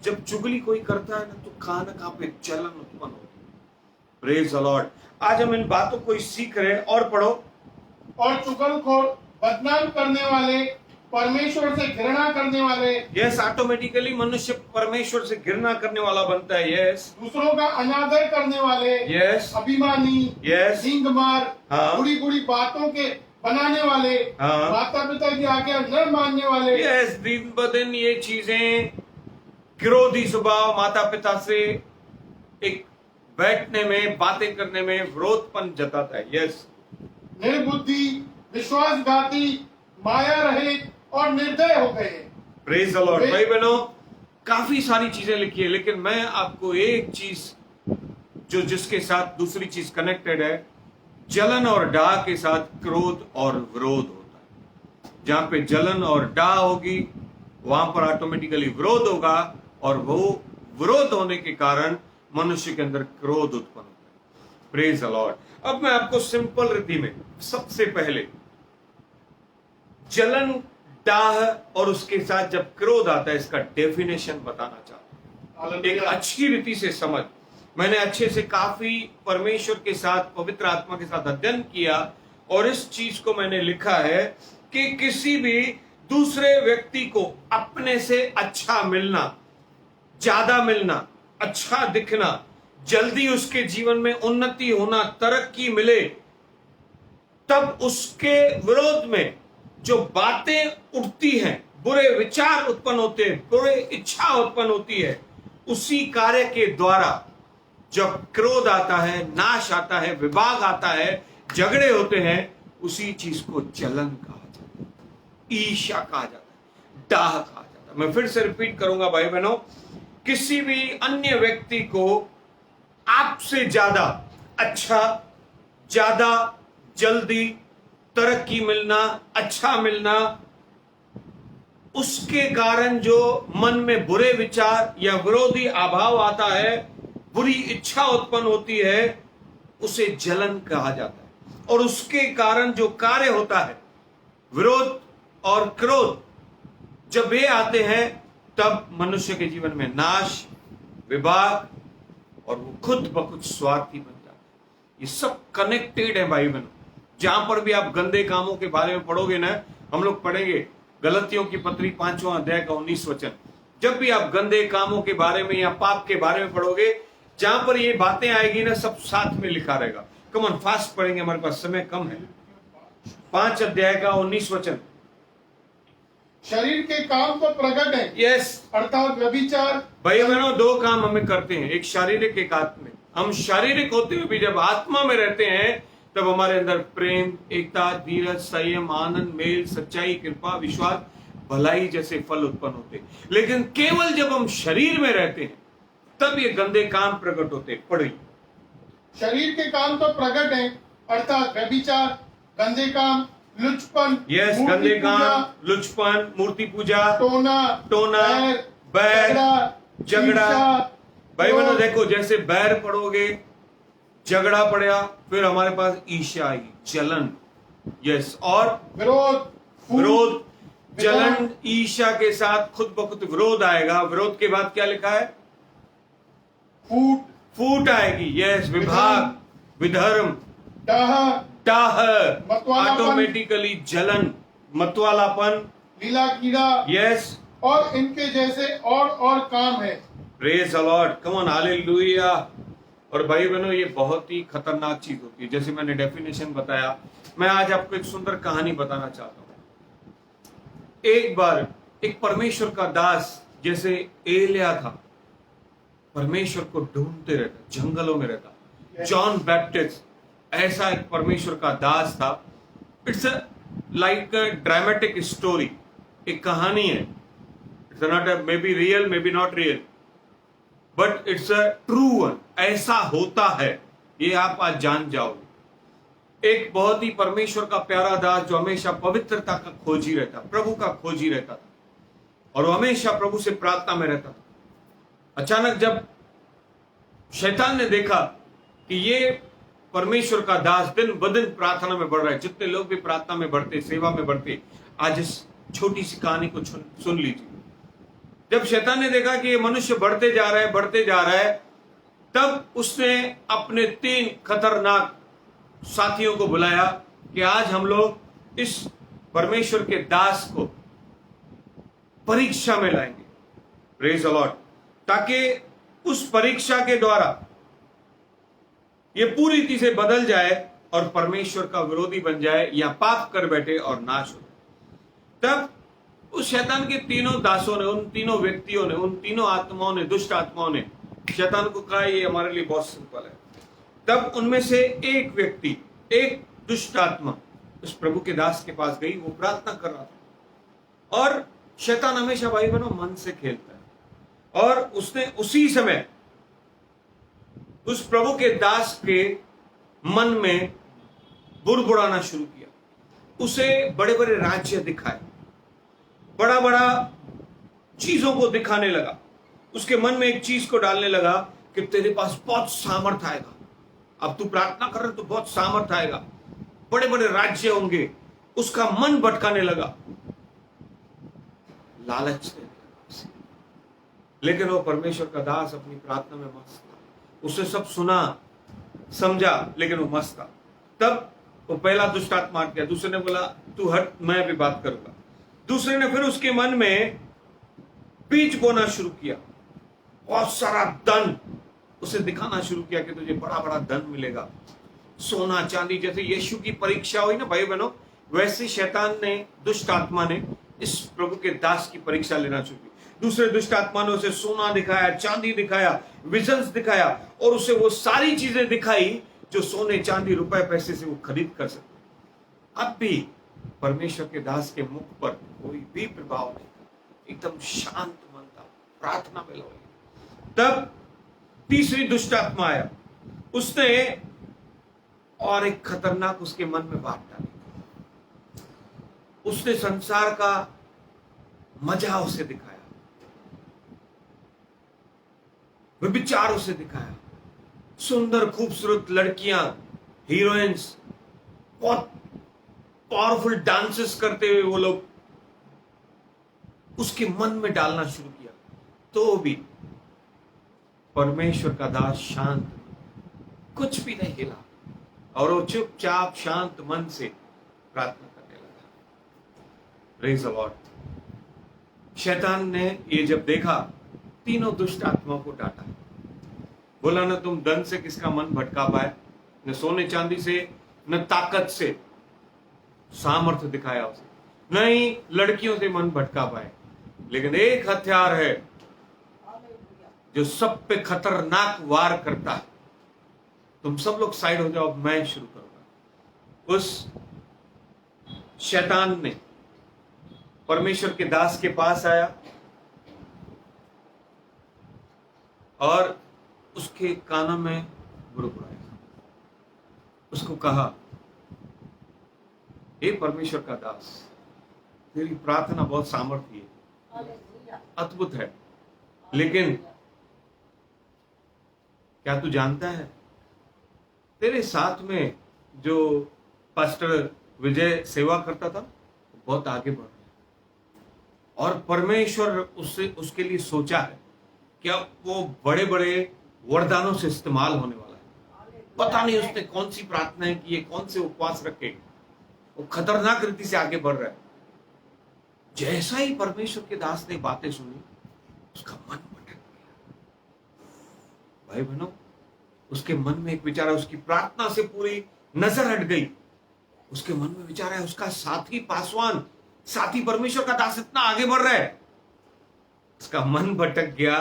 जब चुगली कोई करता है ना, तो कहां ना कहां पे जलन उत्पन्न होती है। Praise the Lord. आज हम इन बातों को सीख रहे हैं। और पढ़ो। और चुगलखोर, बदनाम करने वाले, परमेश्वर से घृणा करने वाले, यस, ऑटोमेटिकली मनुष्य परमेश्वर से घृणा करने वाला बनता है। यस, दूसरों का अनादर करने वाले, यस, अभिमानी, यस, ढींगमार, हाँ, बुरी बुरी बातों के बनाने वाले, हाँ, माता पिता की आज्ञा न मानने वाले, यस, दिन ब दिन ये चीजें, क्रोधी स्वभाव, माता पिता से एक बैठने में, बातें करने में विरोधपन जताता है। यस, निर्बुद्धि, विश्वासघाती, माया रहित और निर्दय हो गए। Praise the Lord. भाई बहनों, काफी सारी चीजें लिखी है, लेकिन मैं आपको एक चीज जो जिसके साथ दूसरी चीज कनेक्टेड है, जलन और डाह के साथ क्रोध और विरोध होता है। जहां पे जलन और डाह होगी, वहां पर ऑटोमेटिकली विरोध होगा, और वो विरोध होने के कारण मनुष्य के अंदर क्रोध उत्पन्न होता है। Praise the Lord. अब मैं आपको सिंपल रीति में सबसे पहले जलन, डाह और उसके साथ जब क्रोध आता है, इसका डेफिनेशन बताना चाहता हूं। एक अच्छी रीति से समझ। मैंने अच्छे से काफी परमेश्वर के साथ, पवित्र आत्मा के साथ अध्ययन किया, और इस चीज को मैंने लिखा है कि किसी भी दूसरे व्यक्ति को अपने से अच्छा मिलना, ज्यादा मिलना, अच्छा दिखना, जल्दी उसके जीवन में उन्नति होना, तरक्की मिले, तब उसके विरोध में जो बातें उठती हैं, बुरे विचार उत्पन्न होते हैं, बुरे इच्छा उत्पन्न होती है, उसी कार्य के द्वारा जब क्रोध आता है, नाश आता है, विभाग आता है, झगड़े होते हैं, उसी चीज को जलन कहा जाता है, ईर्ष्या कहा जाता है, डाह कहा जाता है। मैं फिर से रिपीट करूंगा भाई बहनों, किसी भी अन्य व्यक्ति को आपसे ज्यादा अच्छा, ज्यादा जल्दी तरक्की मिलना, अच्छा मिलना, उसके कारण जो मन में बुरे विचार या विरोधी अभाव आता है, बुरी इच्छा उत्पन्न होती है, उसे जलन कहा जाता है। और उसके कारण जो कार्य होता है, विरोध और क्रोध, जब ये आते हैं, तब मनुष्य के जीवन में नाश, विभाग, और वो खुद ब खुद स्वार्थी बन जाता है। ये सब कनेक्टेड है भाई बहनों। जहां पर भी आप गंदे कामों के बारे में पढ़ोगे ना, हम लोग पढ़ेंगे गलतियों की पत्री 5वां अध्याय का 19 वचन। जब भी आप गंदे कामों के बारे में या पाप के बारे में पढ़ोगे, जहां पर ये बातें आएगी ना, सब साथ में लिखा रहेगा। कम ऑन, फास्ट पढ़ेंगे, हमारे पास समय कम है। 5 अध्याय का 19 वचन। शरीर के काम तो प्रकट है, यस, अर्थात व्यभिचार। भाई बहनों, दो काम हमें करते हैं, एक शारीरिक एक आत्मिक। हम शारीरिक होते हुए भी जब आत्मा में रहते हैं, तब हमारे अंदर प्रेम, एकता, धीरज, संयम, आनंद, मेल, सच्चाई, कृपा, विश्वास, भलाई जैसे फल उत्पन्न होते। लेकिन केवल जब हम शरीर में रहते हैं, तब ये गंदे काम प्रकट होते। पढ़िए। शरीर के काम तो प्रकट है, अर्थात व्यभिचार, गंदे काम, लुचपन, यस, मूर्ति गंदे काम, पूजा, लुचपन, मूर्ति पूजा, टोना, बैर, झगड़ा। ईर्ष्या, भाई बहनों क्रोध, देखो, जैसे बैर पढ़ोगे, झगड़ा पढ़ा, फिर हमारे पास ईर्ष्या आई, जलन, यस, और विरोध, फूट, विरोध, जलन, विधान, ईर्ष्या के साथ खुद ब खुद विरोध आएगा। विरोध के बाद क्या लिखा है? फूट, फूट आएगी, यस, विभाग, विधर्म, डाह, टाह, मतवालापन, ऑटोमेटिकली जलन, मतवालापन, लीला कीड़ा, यस, और इनके जैसे और काम है। Praise the Lord, come on, hallelujah. और भाई बहनों, ये बहुत ही खतरनाक चीज होती है। जैसे मैंने डेफिनेशन बताया, मैं आज आपको एक सुंदर कहानी बताना चाहता हूं। एक बार एक परमेश्वर का दास, जैसे एलिया था, परमेश्वर को ढूंढते रहता, जंगलों में रहता। जॉन बैप्टिस्ट ऐसा एक परमेश्वर का दास था। It's like a dramatic story, एक कहानी है। It's not may be real, may be not real, but it's a true one. ऐसा होता है, ये आप आज जान जाओगे। एक बहुत ही परमेश्वर का प्यारा दास, जो हमेशा पवित्रता का खोजी रहता, प्रभु का खोजी रहता था, और वो हमेशा प्रभु से प्रार्थना में रहता था। अचानक जब शैतान ने देखा कि ये परमेश्वर का दास दिन ब दिन प्रार्थना में बढ़ रहा है, जितने लोग भी प्रार्थना में बढ़ते, सेवा में बढ़ते, आज इस छोटी सी कहानी को सुन लीजिए। जब शैतान ने देखा कि ये मनुष्य बढ़ते जा रहा है, बढ़ते जा रहा है, तब उसने अपने 3 खतरनाक साथियों को बुलाया कि आज हम लोग इस परमेश्वर के दास को परीक्षा में लाएंगे। Praise the Lord. ताकि उस परीक्षा के द्वारा ये पूरी रीति से बदल जाए और परमेश्वर का विरोधी बन जाए, या पाप कर बैठे और नाश हो। तब उस शैतान के तीनों दासों ने, उन तीनों व्यक्तियों ने, उन तीनों आत्माओं ने, दुष्ट आत्माओं ने शैतान को कहा, ये हमारे लिए बहुत सिंपल है। तब उनमें से एक व्यक्ति, एक दुष्ट आत्मा उस प्रभु के दास के पास गई। वो प्रार्थना कर रहा था, और शैतान हमेशा भाई बहनों मन से खेलता है, और उसने उसी समय उस प्रभु के दास के मन में बुड़बुड़ाना शुरू किया। उसे बड़े बड़े राज्य दिखाए, बड़ा बड़ा चीजों को दिखाने लगा। उसके मन में एक चीज को डालने लगा कि तेरे पास बहुत सामर्थ्य आएगा, अब तू प्रार्थना कर रहे तो बहुत सामर्थ्य आएगा, बड़े बड़े राज्य होंगे। उसका मन भटकाने लगा, लालच ने। लेकिन वो परमेश्वर का दास अपनी प्रार्थना में मस्त था। उसने सब सुना, समझा, लेकिन वो मस्त था। तब वो पहला दुष्ट आत्मा हट गया। दूसरे ने बोला तू हट, मैं अभी बात करूंगा। दूसरे ने फिर उसके मन में बीज बोना शुरू किया, बहुत सारा धन उसे दिखाना शुरू किया कि तुझे बड़ा बड़ा धन मिलेगा, सोना चांदी। जैसे यीशु की परीक्षा हुई ना भाई बहनों, वैसे शैतान ने, दुष्ट आत्मा ने इस प्रभु के दास की परीक्षा लेना शुरू की। दूसरे दुष्ट आत्मा ने उसे सोना दिखाया, चांदी दिखाया, विजन्स दिखाया, और उसे वो सारी चीजें दिखाई जो सोने चांदी रुपए पैसे से वो खरीद कर सकते। अब भी परमेश्वर के दास के मुख पर कोई भी प्रभाव नहीं, एकदम शांत मन था, प्रार्थना में लगे। तब तीसरी दुष्ट आत्मा आया, उसने और एक खतरनाक उसके मन में बात डाली। उसने संसार का मजा उसे दिखाया, व्यभिचार उसे दिखाया, सुंदर खूबसूरत लड़कियां, हीरोइंस, बहुत पावरफुल डांसेस करते हुए वो लोग उसके मन में डालना शुरू किया। तो भी परमेश्वर का दास शांत, कुछ भी नहीं हिला, और वो चुपचाप शांत मन से प्रार्थना करने लगा। Praise the Lord. शैतान ने ये जब देखा, तीनों दुष्ट आत्माओं को डांटा। बोला न तुम धन से किसका मन भटका पाए, न सोने चांदी से, न ताकत से सामर्थ्य दिखाया उसे, न ही लड़कियों से मन भटका पाए, लेकिन एक हथियार है जो सब पे खतरनाक वार करता है। तुम सब लोग साइड हो जाओ, मैं शुरू करूंगा। उस शैतान ने परमेश्वर के दास के पास आया और उसके कानों में बुड़बुड़ाया। उसको कहा, हे परमेश्वर का दास, तेरी प्रार्थना बहुत सामर्थ्य है, अद्भुत है, लेकिन क्या तू जानता है तेरे साथ में जो पास्टर विजय सेवा करता था बहुत आगे बढ़ रहा है, और परमेश्वर उसके लिए सोचा है कि अब वो बड़े बड़े वरदानों से इस्तेमाल होने वाला है। पता नहीं उसने कौन सी प्रार्थनाएं की है, कौन से उपवास रखे, वो खतरनाक रीति से आगे बढ़ रहा है। जैसा ही परमेश्वर के दास ने बातें सुनी, उसका मन भटक गया। भाई बहनों, उसके मन में एक विचार है, उसकी प्रार्थना से पूरी नजर हट गई। उसके मन में विचार है, उसका साथी पासवान, साथी परमेश्वर का दास इतना आगे बढ़ रहा है। उसका मन भटक गया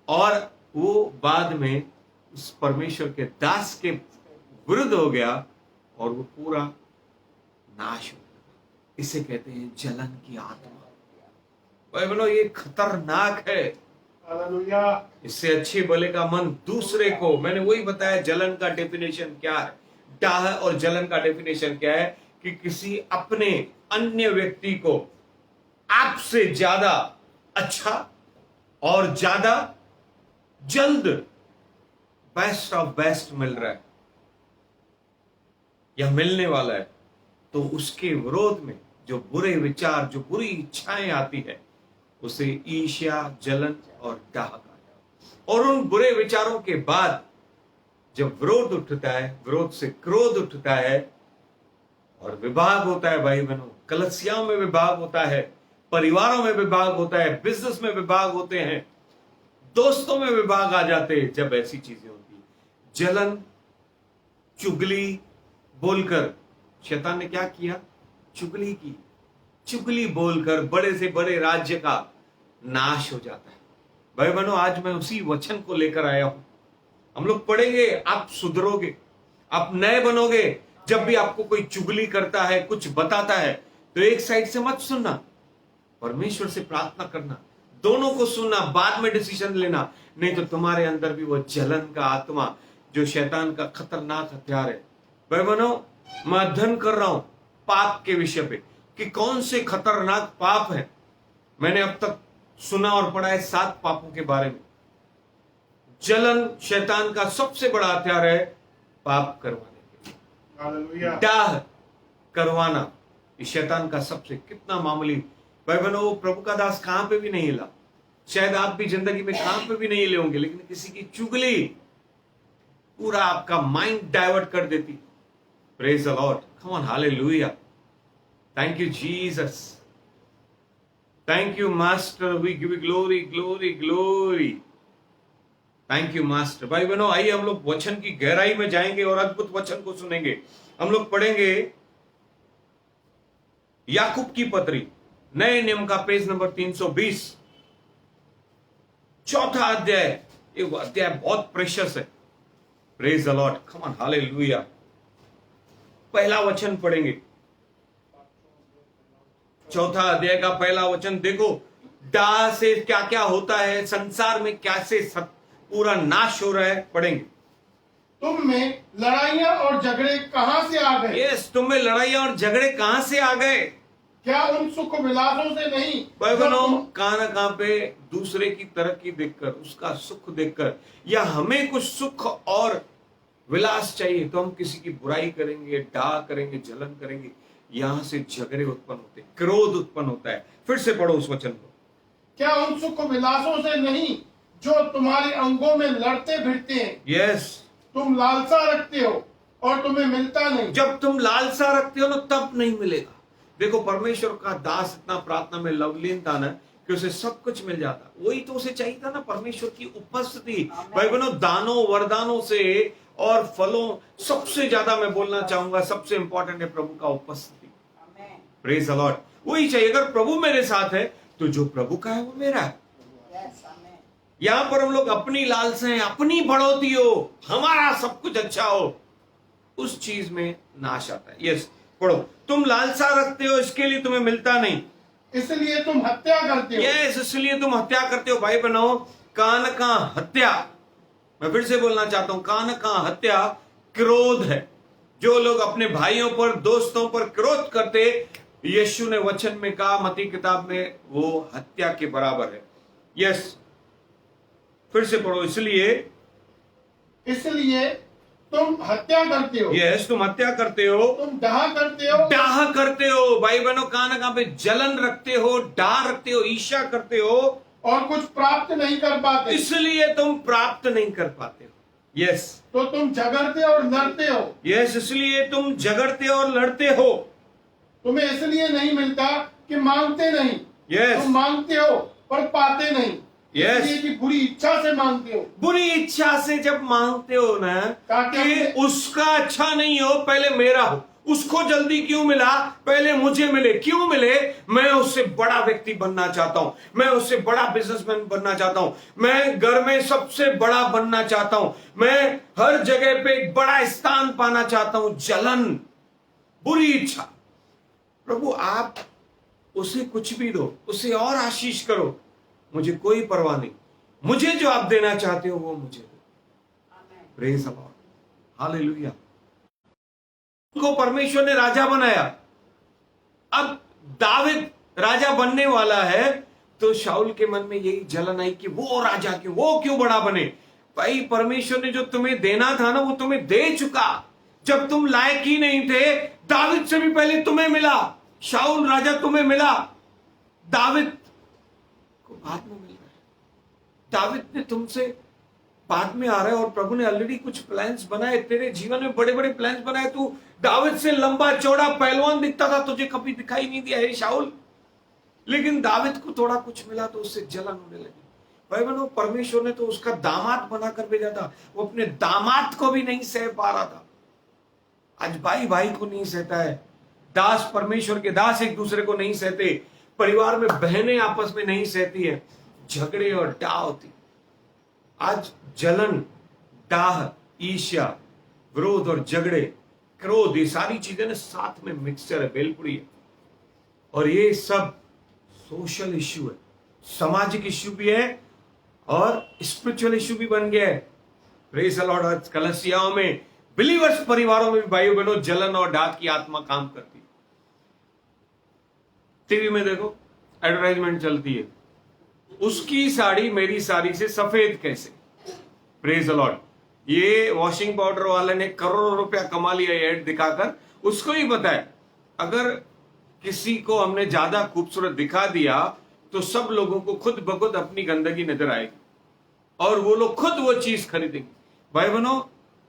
और वो बाद में उस परमेश्वर के दास के विरुद्ध हो गया और वो पूरा नाश हो गया। इसे कहते हैं जलन की आत्मा। भाई बहनों, ये खतरनाक है। हालेलुया। इससे अच्छे भले का मन दूसरे को, मैंने वही बताया जलन का डेफिनेशन क्या है, डाह और जलन का डेफिनेशन क्या है कि किसी अपने अन्य व्यक्ति को आपसे ज्यादा अच्छा और ज्यादा जल्द बेस्ट ऑफ बेस्ट मिल रहा है या मिलने वाला है, तो उसके विरोध में जो बुरे विचार, जो बुरी इच्छाएं आती है, उसे ईर्ष्या, जलन और डाह कहा जाता है। और उन बुरे विचारों के बाद जब विरोध उठता है, विरोध से क्रोध उठता है और विभाग होता है। भाई बहनों, कलीसियाओं में विभाग होता है, परिवारों में विभाग होता है, बिजनेस में विभाग होते हैं, दोस्तों में विभाग आ जाते हैं। जब ऐसी चीजें होती है, जलन, चुगली बोलकर, शैतान ने क्या किया, चुगली की। चुगली बोलकर बड़े से बड़े राज्य का नाश हो जाता है। भाई बहनों, आज मैं उसी वचन को लेकर आया हूं। हम लोग पढ़ेंगे, आप सुधरोगे, आप नए बनोगे। जब भी आपको कोई चुगली करता है, कुछ बताता है, तो एक साइड से मत सुनना, परमेश्वर से प्रार्थना करना, दोनों को सुनना, बाद में डिसीजन लेना। नहीं तो तुम्हारे अंदर भी वो जलन का आत्मा, जो शैतान का खतरनाक हथियार है। भाई बहनों, मैं अध्ययन कर रहा हूं पाप के विषय पे कि कौन से खतरनाक पाप है। मैंने अब तक सुना और पढ़ा है 7 पापों के बारे में। जलन शैतान का सबसे बड़ा हथियार है पाप करवाने के लिए। हालेलुया। डाह करवाना, ये शैतान का सबसे कितना मामूली। भाई बहनों, वो प्रभु का दास कहां पे भी नहीं हिला, शायद आप भी जिंदगी में कहां पे भी नहीं हिले होंगे, लेकिन किसी की चुगली पूरा आपका माइंड डाइवर्ट कर देती। Praise the Lord, come on, hallelujah, thank you Jesus, thank you master, we give you glory glory glory, thank you master. भाई बहनों, आइए हम लोग वचन की गहराई में जाएंगे और अद्भुत वचन को सुनेंगे। हम लोग पढ़ेंगे याकूब की पत्री, नए नियम का पेज नंबर 320, चौथा अध्याय। ये अध्याय बहुत प्रेशियस है। Praise the Lord, come on, hallelujah. पहला वचन पढ़ेंगे, चौथा अध्याय का पहला वचन। देखो डाह से क्या क्या होता है, संसार में कैसे पूरा नाश हो रहा है। पढ़ेंगे, तुम में लड़ाइयां और झगड़े कहां से आ गए? यस, तुम में लड़ाइयां और झगड़े कहां से आ गए? क्या उन सुख विलासों से नहीं? भाई बहनों, कहां ना कहां पे दूसरे की तरक्की देखकर, उसका सुख देखकर, या हमें कुछ सुख और विलास चाहिए तो हम किसी की बुराई करेंगे, डाह करेंगे, जलन करेंगे। यहां से झगड़े उत्पन्न होते, क्रोध उत्पन्न होता है। फिर से पढ़ो उस वचन को। क्या उन सुख विलासों से नहीं जो तुम्हारे अंगों में लड़ते भिड़ते हैं? यस, तुम लालसा रखते हो और तुम्हें मिलता नहीं। जब तुम लालसा रखते हो ना, तब नहीं मिलेगा। देखो, परमेश्वर का दास इतना प्रार्थना में लवलीन था ना कि उसे सब कुछ मिल जाता। वही तो उसे चाहिए था ना, परमेश्वर की उपस्थिति। भाई बहनों, दानों वरदानों से और फलों, सबसे ज्यादा मैं बोलना चाहूंगा, सबसे इंपॉर्टेंट है प्रभु का उपस्थिति। Praise the Lord. वही चाहिए। अगर प्रभु मेरे साथ है तो जो प्रभु का है वो मेरा है। यहां पर हम लोग अपनी लालसाएं, अपनी बढ़ोतरी हो, हमारा सब कुछ अच्छा हो, उस चीज में नाश आता है। यस, पढ़ो। तुम लालसा रखते हो, इसके लिए तुम्हें मिलता नहीं, इसलिए तुम हत्या करते हो। यस, इसलिए तुम हत्या करते हो। भाई बहनों, कान का हत्या, मैं फिर से बोलना चाहता हूं, कान का हत्या क्रोध है। जो लोग अपने भाइयों पर, दोस्तों पर क्रोध करते, यीशु ने वचन में कहा, मत्ती किताब में, वो हत्या के बराबर है। यस, फिर से पढ़ो। इसलिए तुम हत्या करते हो। यस, तुम हत्या करते हो, तुम डाह करते हो। डाह करते हो। भाई बहनों, कहां ना पे जलन रखते हो, डाह रखते हो, ईर्ष्या करते हो, और कुछ प्राप्त नहीं कर पाते, इसलिए तुम प्राप्त नहीं कर पाते हो। यस, तो तुम झगड़ते और लड़ते हो। यस, इसलिए तुम झगड़ते और लड़ते हो। तुम्हें इसलिए नहीं मिलता कि मांगते नहीं। यस, तुम मांगते हो पर पाते नहीं, Yes. इसलिए कि बुरी इच्छा से मांगते हो। बुरी इच्छा से जब मांगते हो ना, ताकि कि उसका अच्छा नहीं हो, पहले मेरा हो। उसको जल्दी क्यों मिला, पहले मुझे मिले। क्यों मिले? मैं उससे बड़ा व्यक्ति बनना चाहता हूं, मैं उससे बड़ा बिजनेसमैन बनना चाहता हूं, मैं घर में सबसे बड़ा बनना चाहता हूं, मैं हर जगह पे एक बड़ा स्थान पाना चाहता हूं। जलन, बुरी इच्छा। प्रभु, आप उसे कुछ भी दो, उसे और आशीष करो, मुझे कोई परवाह नहीं। मुझे जो आप देना चाहते हो वो मुझे दो। Praise the Lord, hallelujah. को परमेश्वर ने राजा बनाया। अब दाविद राजा बनने वाला है, तो शाऊल के मन में यही जलन आई कि वो राजा क्यों, वो क्यों बड़ा बने। भाई, परमेश्वर ने जो तुम्हें देना था ना, वो तुम्हें दे चुका। जब तुम लायक ही नहीं थे, दाविद से भी पहले तुम्हें मिला। शाऊल राजा तुम्हें मिला, दाविद को बाद में मिल रहा है। दाविद ने तुमसे बाद में आ रहा है, और प्रभु ने ऑलरेडी कुछ प्लान्स बनाए तेरे जीवन में, बड़े बड़े प्लान्स बनाए। तू दाविद से लंबा चौड़ा पहलवान दिखता था, तुझे कभी दिखाई नहीं दिया है शाऊल। लेकिन दाविद को थोड़ा कुछ मिला तो उससे जलन होने लगी। भाई बहनों, परमेश्वर ने तो उसका दामाद बनाकर भेजा था, वो अपने दामाद को भी नहीं सह पा रहा था। आज भाई भाई को नहीं सहता है, दास परमेश्वर के दास एक दूसरे को नहीं सहते, परिवार में बहनें आपस में नहीं सहती है, झगड़े और डाह होती। आज जलन, डाह, ईर्ष्या, विरोध और झगड़े, क्रोध, ये सारी चीजें ना साथ में मिक्सचर है, बेलपुरी है। और ये सब सोशल इश्यू है, सामाजिक इश्यू भी है और स्पिरिचुअल इश्यू भी बन गया है। Praise the Lord. आज कलीसियाओं में, बिलीवर्स परिवारों में भी भाइयों बहनों, जलन और डाह की आत्मा काम करती है। टीवी में देखो, एडवर्टाइजमेंट चलती है, उसकी साड़ी मेरी साड़ी से सफेद कैसे। Praise the Lord. ये वॉशिंग पाउडर वाले ने करोड़ों रुपया कमा लिया एड दिखाकर। उसको ही पता है, अगर किसी को हमने ज्यादा खूबसूरत दिखा दिया तो सब लोगों को खुद ब खुद अपनी गंदगी नजर आएगी और वो लोग खुद वो चीज खरीदेंगे। भाई बहनों,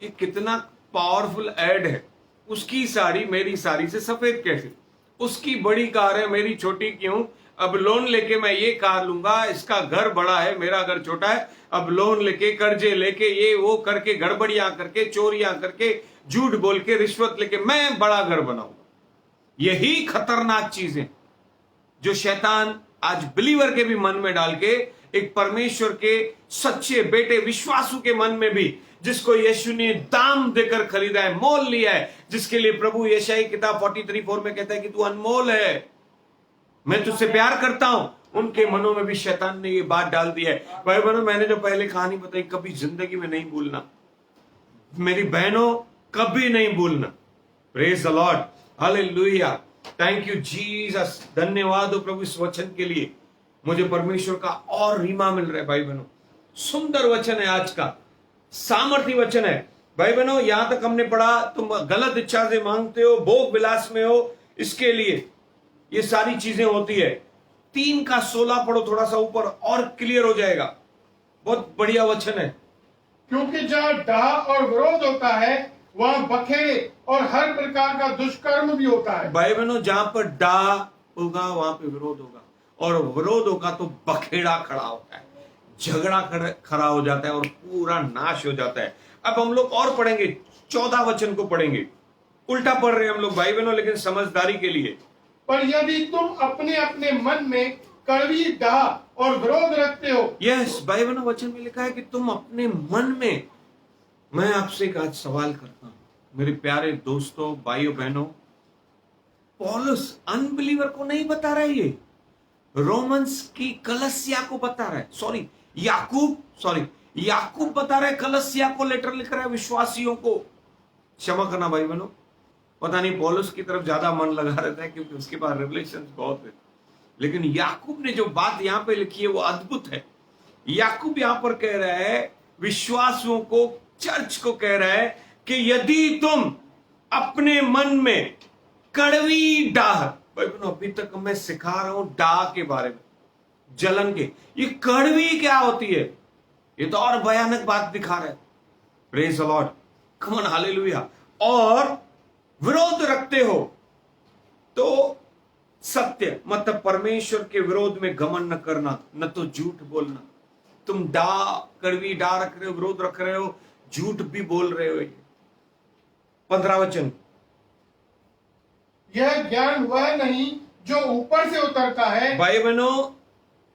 ये कितना पावरफुल एड है। उसकी साड़ी मेरी साड़ी से सफेद कैसे, उसकी बड़ी कार है, मेरी छोटी क्यों, अब लोन लेके मैं ये कार लूंगा, इसका घर बड़ा है, मेरा घर छोटा है, अब लोन लेके, कर्जे लेके, ये वो करके, गड़बड़ियां करके, चोरियां करके, झूठ बोल के, रिश्वत लेके मैं बड़ा घर बनाऊंगा। यही खतरनाक चीजें जो शैतान आज बिलीवर के भी मन में डाल के, एक परमेश्वर के सच्चे बेटे विश्वासु के मन में भी, जिसको यीशु ने दाम देकर खरीदा है, मोल लिया है, जिसके लिए प्रभु यशायाह किताब 43:4 में कहता है कि तू अनमोल है, मैं तुझसे प्यार करता हूं, उनके मनों में भी शैतान ने ये बात डाल दी है। भाई बहनों, मैंने जो पहले कहानी बताई, कभी जिंदगी में नहीं भूलना, मेरी बहनों, कभी नहीं भूलना। Praise the Lord, hallelujah, thank you Jesus. धन्यवाद हो प्रभु इस वचन के लिए, मुझे परमेश्वर का और रीमा मिल रहा है। भाई बहनों, सुंदर वचन है आज का, सामर्थी वचन है। भाई बहनों, यहां तक हमने पढ़ा, तुम गलत इच्छा से मांगते हो, भोग विलास में हो, इसके लिए ये सारी चीजें होती है। 3:16 पढ़ो, थोड़ा सा ऊपर, और क्लियर हो जाएगा। बहुत बढ़िया वचन है। क्योंकि जहाँ डाह और विरोध होता है, वहाँ बखेड़े और हर प्रकार का दुष्कर्म भी होता है। भाई बहनों, जहां पर डाह होगा वहां पे विरोध होगा और विरोध होगा तो बखेड़ा खड़ा होता है, झगड़ा खड़ा हो जाता है और पूरा नाश हो जाता है। अब हम लोग और पढ़ेंगे, 14 वचन को पढ़ेंगे, उल्टा पढ़ रहे हैं हम लोग भाई बहनों, लेकिन समझदारी के लिए। पर यदि तुम अपने अपने मन में कड़वी डाह और विरोध रखते हो। यस भाई बहनों, वचन में लिखा है कि तुम अपने मन में। मैं आपसे एक आज सवाल करता हूं मेरे प्यारे दोस्तों, भाइयों बहनों, पौलुस अनबिलीवर को नहीं बता रहा है, ये रोमन्स की कलसिया को बता रहा है। याकूब बता रहा है, कलसिया को लेटर लिख रहा है, विश्वासियों को। क्षमा करना भाई बहनों, पता नहीं पौलुस की तरफ ज्यादा मन लगा रहता है क्योंकि उसके पास रिवलेशन बहुत है, लेकिन याकूब ने जो बात यहां पे लिखी है वो अद्भुत है। याकूब यहां पर कह रहा है विश्वासियों को, चर्च को कह रहा है कि यदि तुम अपने मन में कड़वी डाह, भाई बहनों अभी तक मैं सिखा रहा हूं डाह के बारे में, जलन के, ये कड़वी क्या होती है, ये तो और भयानक बात दिखा रहा है। Praise the Lord, come on, hallelujah. और विरोध रखते हो तो सत्य, मतलब परमेश्वर के विरोध में घमंड न करना, न तो झूठ बोलना। तुम कड़वी डा रख रहे हो, विरोध रख रहे हो, झूठ भी बोल रहे हो। 15 वचन, यह ज्ञान वह नहीं जो ऊपर से उतरता है। भाई बहनों,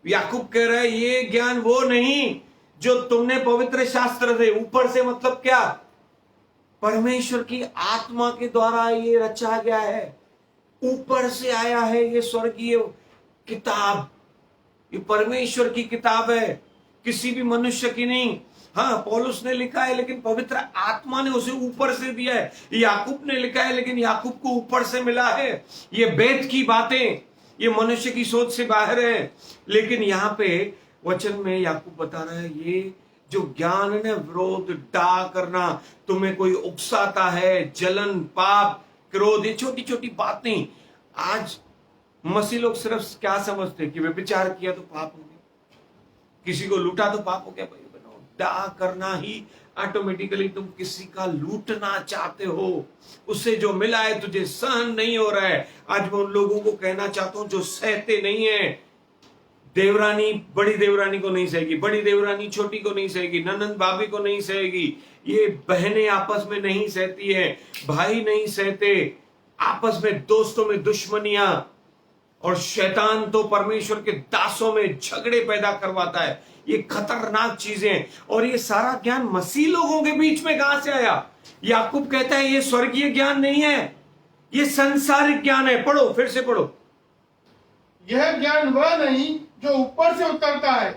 याकूब कह रहा है ये ज्ञान वो नहीं जो तुमने पवित्र शास्त्र से, ऊपर से मतलब क्या, परमेश्वर की आत्मा के द्वारा ये रचा गया है, ऊपर से आया है ये स्वर्गीय किताब, ये परमेश्वर की किताब है, किसी भी मनुष्य की नहीं। हाँ, पौलुस ने लिखा है लेकिन पवित्र आत्मा ने उसे ऊपर से दिया है। याकूब ने लिखा है लेकिन याकूब को ऊपर से मिला है। ये वेद की बातें, ये मनुष्य की सोच से बाहर है। लेकिन यहाँ पे वचन में याकूब बता रहा है ये जो ज्ञान है, विरोध डा करना, तुम्हें कोई उकसाता है, जलन, पाप, क्रोध, ये छोटी छोटी बातें। आज मसीह लोग सिर्फ क्या समझते कि व्यभिचार किया तो पाप हो गया, किसी को लूटा तो पाप हो गया। भाई बनो, डा करना ही ऑटोमेटिकली तुम किसी का लूटना चाहते हो, उससे जो मिला है तुझे सहन नहीं हो रहा है। आज मैं उन लोगों को कहना चाहता हूं जो सहते नहीं है। देवरानी बड़ी देवरानी को नहीं सहेगी, बड़ी देवरानी छोटी को नहीं सहेगी, ननंद भाभी को नहीं सहेगी, ये बहनें आपस में नहीं सहती है, भाई नहीं सहते, आपस में दोस्तों में दुश्मनियां, और शैतान तो परमेश्वर के दासों में झगड़े पैदा करवाता है। ये खतरनाक चीजें, और ये सारा ज्ञान मसीह लोगों के बीच में कहां से आया? याकूब कहता है ये स्वर्गीय ज्ञान नहीं है, ये संसारिक ज्ञान है। पढ़ो, फिर से पढ़ो। यह ज्ञान वह नहीं जो ऊपर से उतरता है,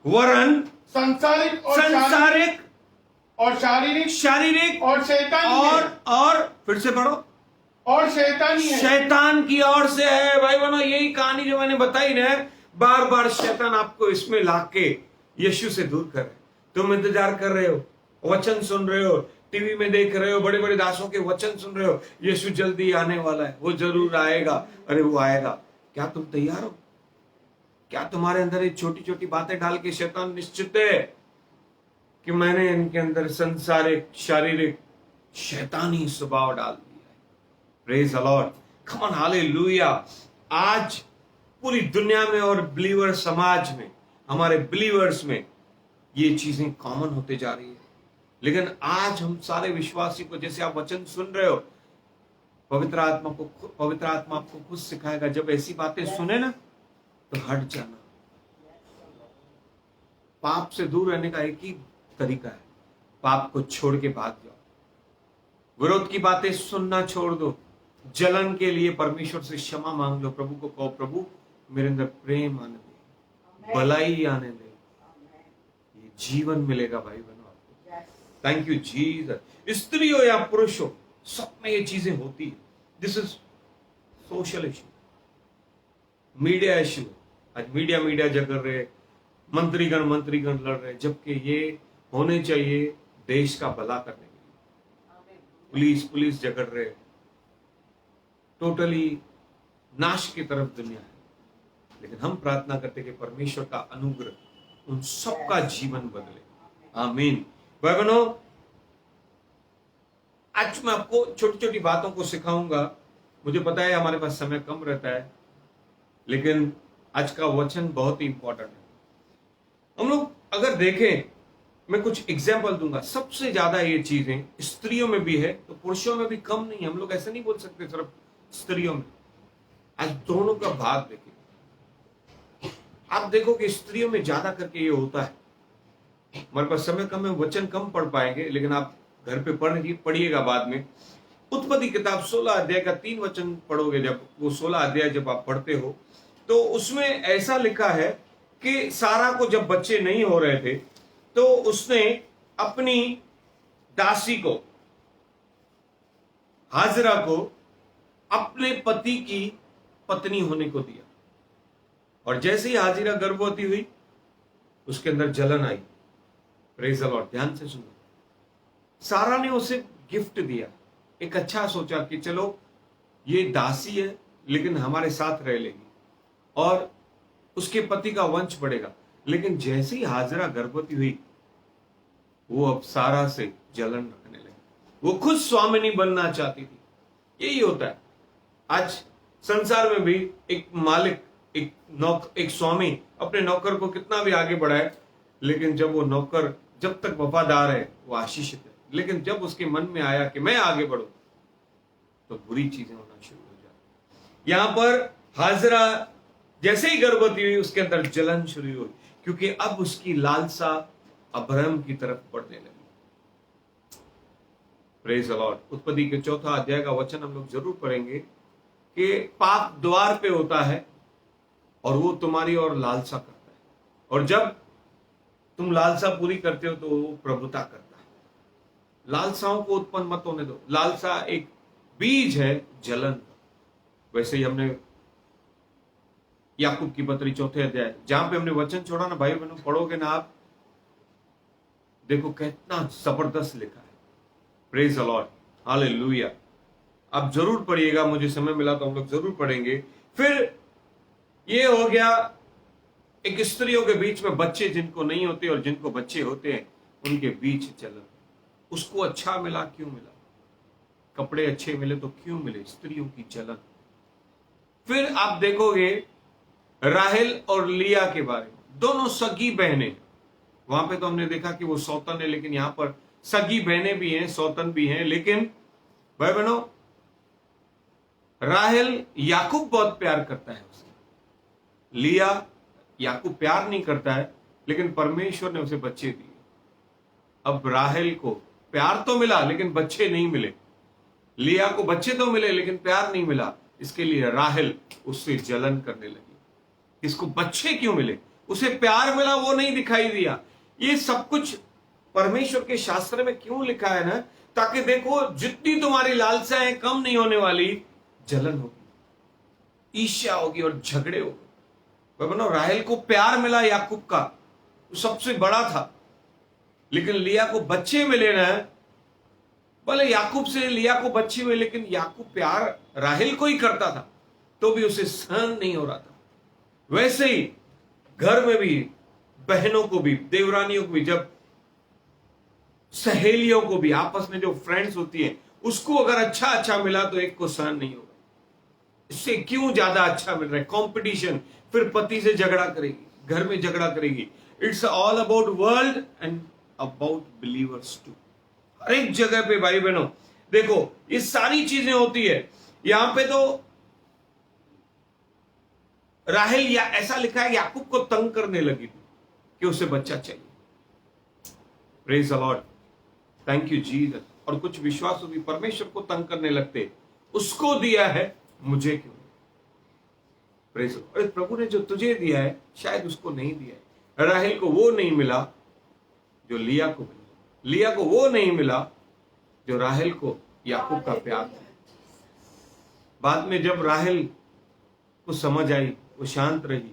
वरन संसारिक और शारीरिक और शैतानी और फिर से पढ़ो, और शैतानी है, शैतान की ओर से है। भाई बहनों, यही कहानी जो मैंने बताई ना, बार बार शैतान आपको इसमें लाके यीशु से दूर कर रहे। तुम इंतजार कर रहे हो, वचन सुन रहे हो, टीवी में देख रहे हो, बड़े बड़े दासों के वचन सुन रहे हो, यीशु जल्दी आने वाला है, वो जरूर आएगा। अरे वो आएगा, क्या तुम तैयार हो? क्या तुम्हारे अंदर ये छोटी छोटी बातें डाल के शैतान निश्चित है कि मैंने इनके अंदर संसारिक, शारीरिक, शैतानी स्वभाव डाल दिया है? Praise the Lord, come on, hallelujah. आज पूरी दुनिया में और बिलीवर समाज में, हमारे बिलीवर्स में ये चीजें कॉमन होते जा रही है। लेकिन आज हम सारे विश्वासी को, जैसे आप वचन सुन रहे हो, पवित्र आत्मा आपको खुद सिखाएगा। जब ऐसी बातें सुने ना तो हट जाना। पाप से दूर रहने का एक ही तरीका है, पाप को छोड़ के भाग जाओ। विरोध की बातें सुनना छोड़ दो। जलन के लिए परमेश्वर से क्षमा मांग लो। प्रभु को कहो, प्रभु मेरे अंदर प्रेम आने दे, भलाई आने दे, ये जीवन मिलेगा भाई बहनों आपको। Thank you Jesus. स्त्री हो या पुरुष हो, सब में ये चीजें होती है। This is social issue, media issue. आज मीडिया जग रहे, मंत्रीगण लड़ रहे, जबकि ये होने चाहिए देश का भला करने के लिए। पुलिस झगड़ रहे, टोटली नाश की तरफ दुनिया है। लेकिन हम प्रार्थना करते कि परमेश्वर का अनुग्रह उन सबका जीवन बदले। आमीन। भाई बहनों, आज मैं आपको छोटी छोटी बातों को सिखाऊंगा। मुझे पता है हमारे पास समय कम रहता है, लेकिन आज का वचन बहुत ही इंपॉर्टेंट है। हम लोग अगर देखें, मैं कुछ एग्जाम्पल दूंगा। सबसे ज्यादा ये चीजें स्त्रियों में भी है तो पुरुषों में भी कम नहीं है। हम लोग ऐसे नहीं बोल सकते सिर्फ स्त्रियों में, आज दोनों का भाग देखिए। आप देखो कि स्त्रियों में ज्यादा करके ये होता है। हमारे पास समय कम है, वचन कम पढ़ पाएंगे, लेकिन आप घर पे पढ़िएगा बाद में। उत्पत्ति किताब 16 अध्याय का 3 वचन पढ़ोगे, जब वो 16 अध्याय जब आप पढ़ते हो तो उसमें ऐसा लिखा है कि सारा को जब बच्चे नहीं हो रहे थे तो उसने अपनी दासी को, हाजरा को, अपने पति की पत्नी होने को दिया। और जैसे ही हाजिरा गर्भवती हुई उसके अंदर जलन आई। Praise the Lord. ध्यान से सुनो, सारा ने उसे गिफ्ट दिया। एक अच्छा सोचा कि चलो ये दासी है लेकिन हमारे साथ रह लेगी और उसके पति का वंश बढ़ेगा। लेकिन जैसे ही हाजरा गर्भवती हुई वो अब सारा से जलन रखने लगी। वो खुद स्वामिनी बनना चाहती थी। यही होता है आज संसार में भी। एक मालिक, एक स्वामी अपने नौकर को कितना भी आगे बढ़ाए, लेकिन जब वो नौकर जब तक वफादार है वो आशीषित है। लेकिन जब उसके मन में आया कि मैं आगे बढ़ूं तो बुरी चीजें होना शुरू हो जाती। यहां पर हाजरा जैसे ही गर्भवती हुई उसके अंदर जलन शुरू हुई, क्योंकि अब उसकी लालसा अब्राहम की तरफ बढ़ने लगी। Praise the Lord. उत्पत्ति के 4 अध्याय का वचन हम लोग जरूर पढ़ेंगे कि पाप द्वार पे होता है और वो तुम्हारी ओर लालसा करता है, और जब तुम लालसा पूरी करते हो तो वो प्रभुता करता है। लालसाओं को उत्पन्न मत होने दो। लालसा एक बीज है जलन। वैसे ही हमने याकूब की पत्री 4 अध्याय जहां पे हमने वचन छोड़ा ना, भाई बहनों पढ़ोगे ना आप, देखो कितना जबरदस्त लिखा है। Praise the Lord, hallelujah. आप जरूर पढ़िएगा, मुझे समय मिला तो हम लोग जरूर पढ़ेंगे। फिर ये हो गया एक स्त्रियों के बीच में बच्चे जिनको नहीं होते और जिनको बच्चे होते हैं उनके बीच जलन। उसको अच्छा मिला, क्यों मिला? कपड़े अच्छे मिले तो क्यों मिले? स्त्रियों की जलन। फिर आप देखोगे राहेल और लिया के बारे में, दोनों सगी बहनें। वहां पे तो हमने देखा कि वो सौतन है, लेकिन यहां पर सगी बहनें भी हैं, सौतन भी हैं। लेकिन भाई बहनों, राहेल याकूब बहुत प्यार करता है उसे। लिया याकूब प्यार नहीं करता है, लेकिन परमेश्वर ने उसे बच्चे दिए। अब राहेल को प्यार तो मिला लेकिन बच्चे नहीं मिले। लिया को बच्चे तो मिले लेकिन प्यार नहीं मिला। इसके लिए राहेल उससे जलन करने लगी। इसको बच्चे क्यों मिले, उसे प्यार मिला, वो नहीं दिखाई दिया। ये सब कुछ परमेश्वर के शास्त्र में क्यों लिखा है ना, ताकि देखो जितनी तुम्हारी लालसाएं कम नहीं होने वाली, जलन होगी, ईर्ष्या होगी और झगड़े होंगे। बनो, राहेल को प्यार मिला याकूब का, वो सबसे बड़ा था। लेकिन लिया को बच्चे मिले ना, भले याकूब से लिया को बच्चे हुए, लेकिन याकूब प्यार राहेल को ही करता था तो भी उसे सहन नहीं हो रहा था। वैसे ही घर में भी, बहनों को भी, देवरानियों को भी, जब सहेलियों को भी, आपस में जो फ्रेंड्स होती है, उसको अगर अच्छा मिला तो एक को सहन नहीं होगा। इससे क्यों ज्यादा अच्छा मिल रहा है, कंपटीशन। फिर पति से झगड़ा करेगी, घर में झगड़ा करेगी। It's all about world and about believers too. हर एक जगह पे भाई बहनों देखो ये सारी चीजें होती है। यहां पे तो राहेल या ऐसा लिखा है याकूब को तंग करने लगी थी कि उसे बच्चा चाहिए। Praise the Lord, thank you Jesus. और कुछ विश्वास भी परमेश्वर को तंग करने लगते, उसको दिया है मुझे क्यों? Praise the Lord. प्रभु ने जो तुझे दिया है शायद उसको नहीं दिया है। राहेल को वो नहीं मिला जो लिया को मिला, लिया को वो नहीं मिला जो राहेल को याकूब का प्यार था। बाद में जब राहेल को समझ आई, वो शांत रही,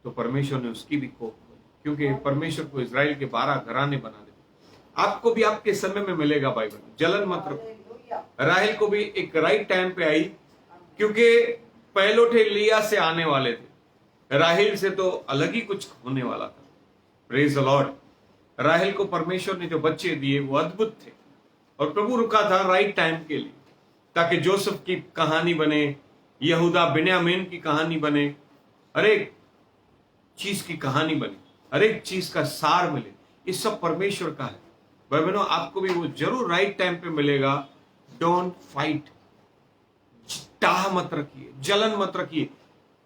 तो परमेश्वर ने उसकी भी कोप की, क्योंकि परमेश्वर को इजराइल के 12 घराने बना दे। आपको भी आपके समय में मिलेगा भाई बहन, जलन मत रखो। राहेल को भी एक राइट टाइम पे आई, क्योंकि पहलोठे लिया से आने वाले थे, राहेल से तो अलग ही कुछ होने वाला था। Praise the Lord. राहेल को परमेश्वर ने जो बच्चे दिए वो अद्भुत थे, और प्रभु रुका था राइट टाइम के लिए, ताकि जोसेफ की कहानी बने, यहूदा बिन्यामीन की कहानी बने, हर एक चीज की कहानी बने, हर एक चीज का सार मिले, ये सब परमेश्वर का है। भाई बहनों, आपको भी वो जरूर राइट टाइम पे मिलेगा। डोंट फाइट, टाह मत रखिए, जलन मत रखिए,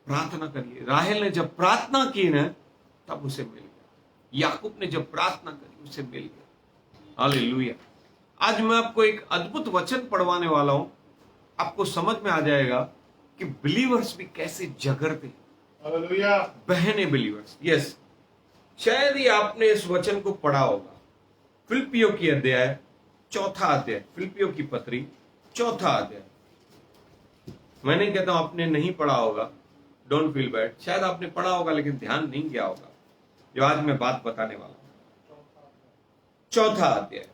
प्रार्थना करिए। राहेल ने जब प्रार्थना की ना तब उसे मिल गया, याकूब ने जब प्रार्थना करी उसे मिल गया। हालेलुया। आज मैं आपको एक अद्भुत वचन पढ़वाने वाला हूं, आपको समझ में आ जाएगा कि बिलीवर्स भी कैसे झगड़ते। हालेलुया। बहने बिलीवर्स, यस, शायद ही आपने इस वचन को पढ़ा होगा। फिलिपियों की अध्याय 4 अध्याय, फिलिपियों की पत्री 4 अध्याय। मैं नहीं कहता हूं आपने नहीं पढ़ा होगा, डोंट फील बैड, शायद आपने पढ़ा होगा लेकिन ध्यान नहीं किया होगा जो आज मैं बात बताने वाला हूं। 4 अध्याय,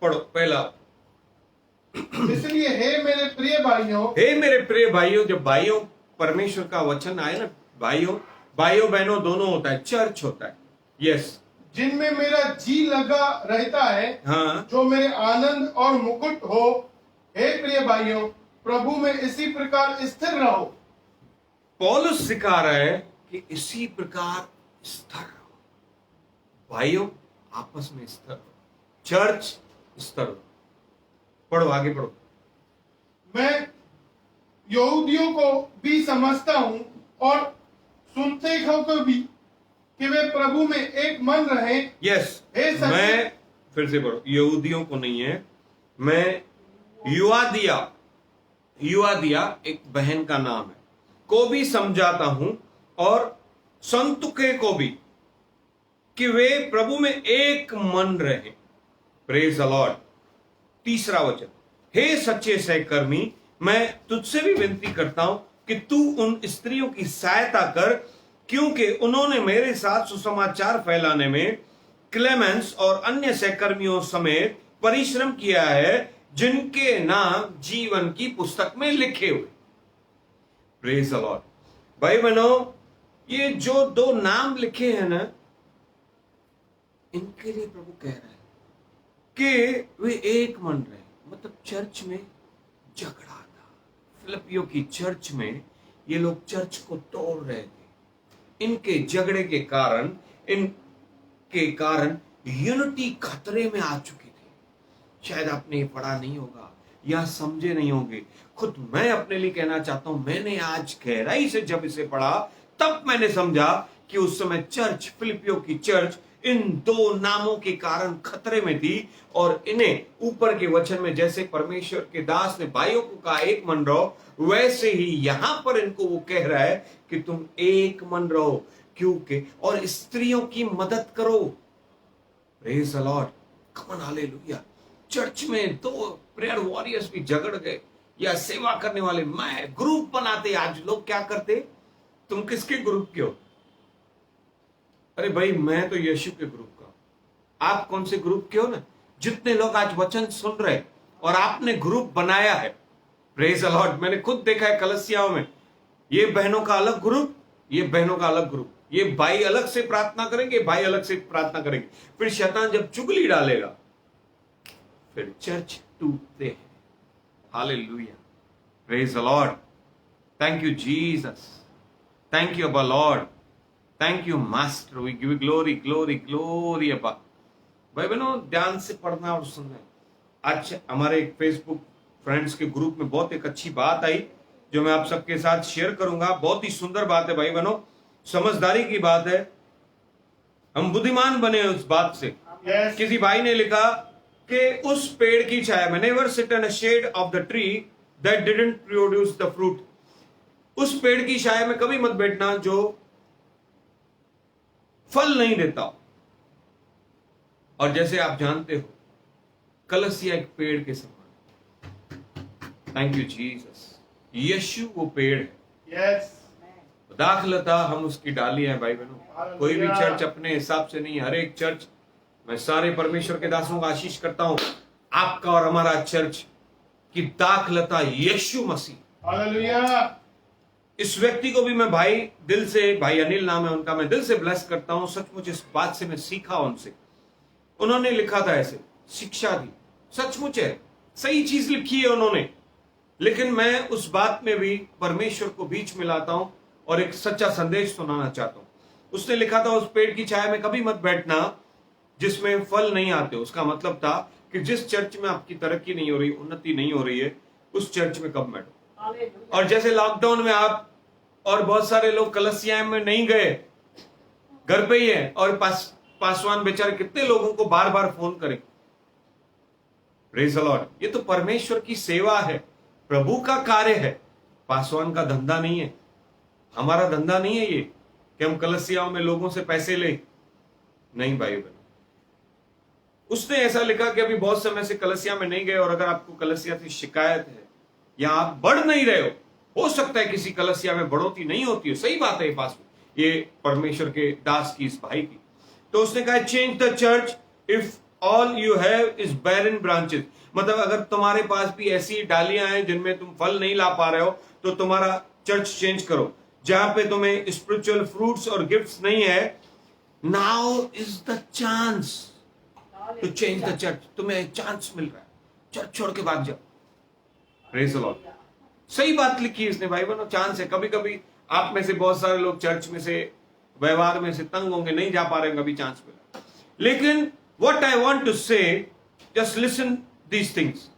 पढ़ो पहला। इसलिए हे मेरे प्रिय भाइयों, हे मेरे प्रिय भाइयों, जब भाइयों परमेश्वर का वचन आए ना, भाइयों भाइयों बहनों दोनों होता है, चर्च होता है, यस, जिनमें मेरा जी लगा रहता है, हाँ, जो मेरे आनंद और मुकुट हो, हे प्रिय भाइयों, प्रभु में इसी प्रकार स्थिर रहो। पौलुस सिखा रहा है कि इसी प्रकार स्थिर रहो। भाइयों आपस में स्थिर रहो, चर्च स्थिर रहो। पढ़ो, आगे पढ़ो। मैं यहूदियों को भी समझता हूं और सुनते हो भी कि वे प्रभु में एक मन रहे। यस, हे सच्चे- मैं फिर से पढ़ो, यहूदियों को नहीं है, मैं युआदिया एक बहन का नाम है, को भी समझाता हूं और संतुके को भी कि वे प्रभु में एक मन रहे। Praise the Lord. तीसरा वचन, हे सच्चे सहकर्मी, मैं तुझसे भी विनती करता हूं कि तू उन स्त्रियों की सहायता कर, क्योंकि उन्होंने मेरे साथ सुसमाचार फैलाने में क्लेमेंस और अन्य सहकर्मियों समेत परिश्रम किया है, जिनके नाम जीवन की पुस्तक में लिखे हुए। Praise the Lord. भाई बहनों, ये जो 2 नाम लिखे हैं ना, इनके लिए प्रभु कह रहा है कि वे एक मन रहे। मतलब चर्च में झगड़ा था, फिलिपियों की चर्च में ये लोग चर्च को तोड़ रहे थे। इनके झगड़े के कारण यूनिटी खतरे में आ चुकी थी। शायद आपने ये पढ़ा नहीं होगा या समझे नहीं होंगे। खुद मैं अपने लिए कहना चाहता हूं, मैंने आज गहराई से जब इसे पढ़ा तब मैंने समझा कि उस समय चर्च, फिलिपियों की चर्च इन 2 नामों के कारण खतरे में थी। और इन्हें ऊपर के वचन में जैसे परमेश्वर के दास ने भाइयों को कहा एक मन रहो, वैसे ही यहां पर इनको वो कह रहा है कि तुम एक मन रहो, क्योंकि और स्त्रियों की मदद करो। Praise the Lord, come on, hallelujah. Church में 2 प्रेयर वॉरियर्स भी झगड़ गए, या सेवा करने वाले, मैं ग्रुप बनाते। आज लोग क्या करते, तुम किसके ग्रुप के हो? अरे भाई, मैं तो यीशु के ग्रुप का। आप कौन से ग्रुप के हो ना? जितने लोग आज वचन सुन रहे और आपने ग्रुप बनाया है, प्रेज द लॉर्ड। मैंने खुद देखा है कलीसियाओं में, ये बहनों का अलग ग्रुप, ये बहनों का अलग ग्रुप, ये भाई अलग से प्रार्थना करेंगे, भाई अलग से प्रार्थना करेंगे। फिर शैतान जब चुगली डालेगा, फिर चर्च टूटते हैं। Hallelujah, praise the Lord. Thank you Jesus, thank you Abba Lord, thank you master, we give glory glory glory Abba. भाई बहनों, ध्यान से पढ़ना और सुनना। आज हमारे एक फेसबुक फ्रेंड्स के ग्रुप में बहुत एक अच्छी बात आई जो मैं आप सबके साथ शेयर करूंगा। बहुत ही सुंदर बात है भाई बहनों, समझदारी की बात है, हम बुद्धिमान बने उस बात से। Yes. किसी भाई ने लिखा कि उस पेड़ की छाया में, never sit in a shade of the tree that didn't produce the fruit. उस पेड़ की छाया में कभी मत बैठना जो फल नहीं देता। और जैसे आप जानते हो, कलसिया एक पेड़ के समान। थैंक यू जीसस, यीशु वो पेड़ है। यस, दाखलता हम उसकी डाली है। भाई बहनों, कोई भी चर्च अपने हिसाब से नहीं, हर एक चर्च, मैं सारे परमेश्वर के दासों का आशीष करता हूं, आपका और हमारा चर्च की दाखलता यीशु मसीह। हालेलुया। इस व्यक्ति को भी मैं भाई दिल से, भाई अनिल नाम है उनका, मैं दिल से ब्लेस करता हूं। सचमुच इस बात से मैं सीखा उनसे। उन्होंने लिखा था ऐसे, शिक्षा दी, सचमुच है, सही चीज लिखी है उन्होंने, लेकिन मैं उस बात में भी परमेश्वर को बीच में लाता हूं और एक सच्चा संदेश सुनाना चाहता हूं। उसने लिखा था, उस पेड़ की छाया में कभी मत बैठना जिसमें फल नहीं आते। उसका मतलब था कि जिस चर्च में आपकी तरक्की नहीं हो रही, उन्नति नहीं हो रही है, उस चर्च में कब बैठो। और जैसे लॉकडाउन में आप और बहुत सारे लोग कलसिया में नहीं गए, घर पे ही है, और पासवान बेचारे कितने लोगों को बार बार फोन करें। Praise the Lord. ये तो परमेश्वर की सेवा है, प्रभु का कार्य है, पासवान का धंधा नहीं है, हमारा धंधा नहीं है ये कि हम कलसियाओं में लोगों से पैसे ले। नहीं भाई बहन, उसने ऐसा लिखा कि अभी बहुत समय से कलसिया में नहीं गए, और अगर आपको कलसिया से शिकायत है या आप बढ़ नहीं रहे हो सकता है किसी कलसिया में बढ़ोतरी नहीं होती हो, सही बात है पास में, ये परमेश्वर के दास की, इस भाई की। तो उसने कहा, change the church if all you have is barren branches. मतलब अगर तुम्हारे पास भी ऐसी डालियां हैं जिनमें तुम फल नहीं ला पा रहे हो, तो तुम्हारा चर्च चेंज करो। जहां पे तुम्हें स्पिरिचुअल फ्रूट्स और गिफ्ट्स नहीं है, now is the chance to change the church. तुम्हें एक चांस मिल रहा है, चर्च छोड़ के भाग जाओ। Praise the Lord. सही बात लिखी है इसने भाई बहनों, चांस है। कभी कभी आप में से बहुत सारे लोग चर्च में से, व्यवहार में से तंग होंगे, नहीं जा पा रहे हैं, कभी चांस मिला। लेकिन what I want to say, just listen these things.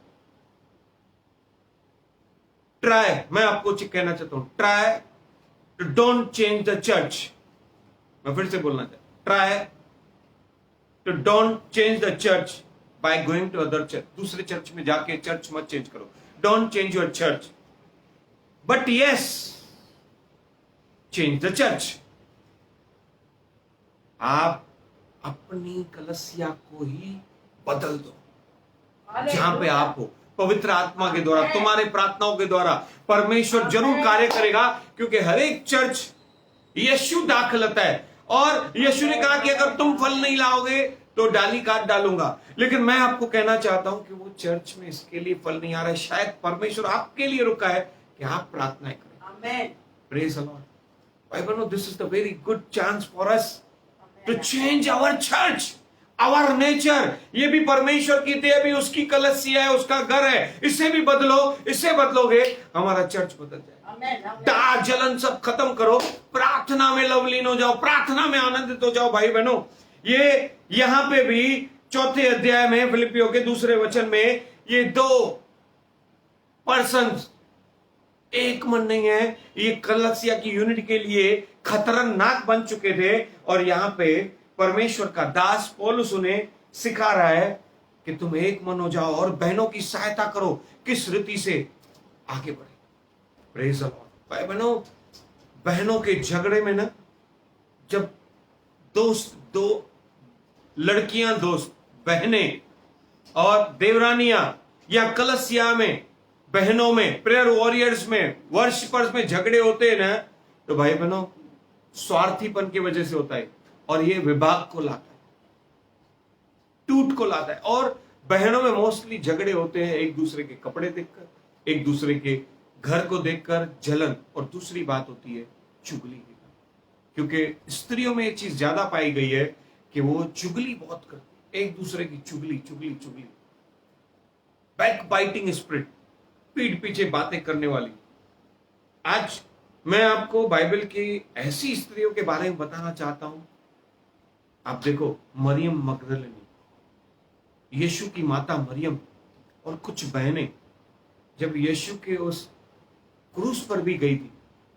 Try, मैं आपको कहना चाहता हूं, try to don't change the church. मैं फिर से बोलना चाहता हूं, try to don't change the church by going to other church. दूसरे चर्च में जाके चर्च मत चेंज करो। Don't change your church, but yes change the church. आप अपनी कलसिया को ही बदल दो जहां पे आप हो। पवित्र आत्मा के द्वारा, तुम्हारे प्रार्थनाओं के द्वारा परमेश्वर जरूर कार्य करेगा, क्योंकि हर एक चर्च यीशु दाखिलता है। और यीशु ने कहा कि अगर तुम फल नहीं लाओगे तो डाली काट डालूंगा। लेकिन मैं आपको कहना चाहता हूं कि वो चर्च में इसके लिए फल नहीं आ रहा है, शायद परमेश्वर आपके लिए रुका है कि आप प्रार्थनाएं करें। आमीन। Praise the Lord. भाई बहनों, this is the very good chance for us to change our church, our nature. ये भी परमेश्वर की देह, भी उसकी कलसिया है, उसका घर है। इसे भी बदलो, इससे बदलोगे हमारा चर्च बदल जाएगा। दाग जलन सब खत्म करो, प्रार्थना में लवलीन हो जाओ, प्रार्थना में आनंदित हो जाओ। भाई बहनों, ये यहां पे भी 4 अध्याय में, फिलिपियों के 2 वचन में, ये 2 पर्सन्स एक मन नहीं है। ये कलसिया की यूनिटी के लिए खतरनाक बन चुके थे, और यहां पे परमेश्वर का दास पौलुस उन्हें सिखा रहा है कि तुम एक मन हो जाओ और बहनों की सहायता करो किस रीति से आगे बढ़े। Praise the Lord. भाई बहनों, बहनों के झगड़े में ना, जब दो लड़कियां दोस्त, बहनें और देवरानियां, या कलसिया में बहनों में, प्रेयर वॉरियर्स में, वर्शिपर्स में झगड़े होते हैं ना, तो भाई बहनों स्वार्थीपन की वजह से होता है, और ये विभाग को लाता है, टूट को लाता है। और बहनों में मोस्टली झगड़े होते हैं एक दूसरे के कपड़े देखकर, एक दूसरे के घर को देखकर जलन, और दूसरी बात होती है चुगली की बात। क्योंकि स्त्रियों में एक चीज ज्यादा पाई गई है कि वो चुगली बहुत करती, एक दूसरे की चुगली चुगली चुगली, बैक बाइटिंग स्पिरिट, पीठ पीछे बातें करने वाली। आज मैं आपको बाइबल की ऐसी स्त्रियों के बारे में बताना चाहता हूं। आप देखो, मरियम मगदलिनी, यीशु की माता मरियम, और कुछ बहनें जब यीशु के उस क्रूस पर भी गई थी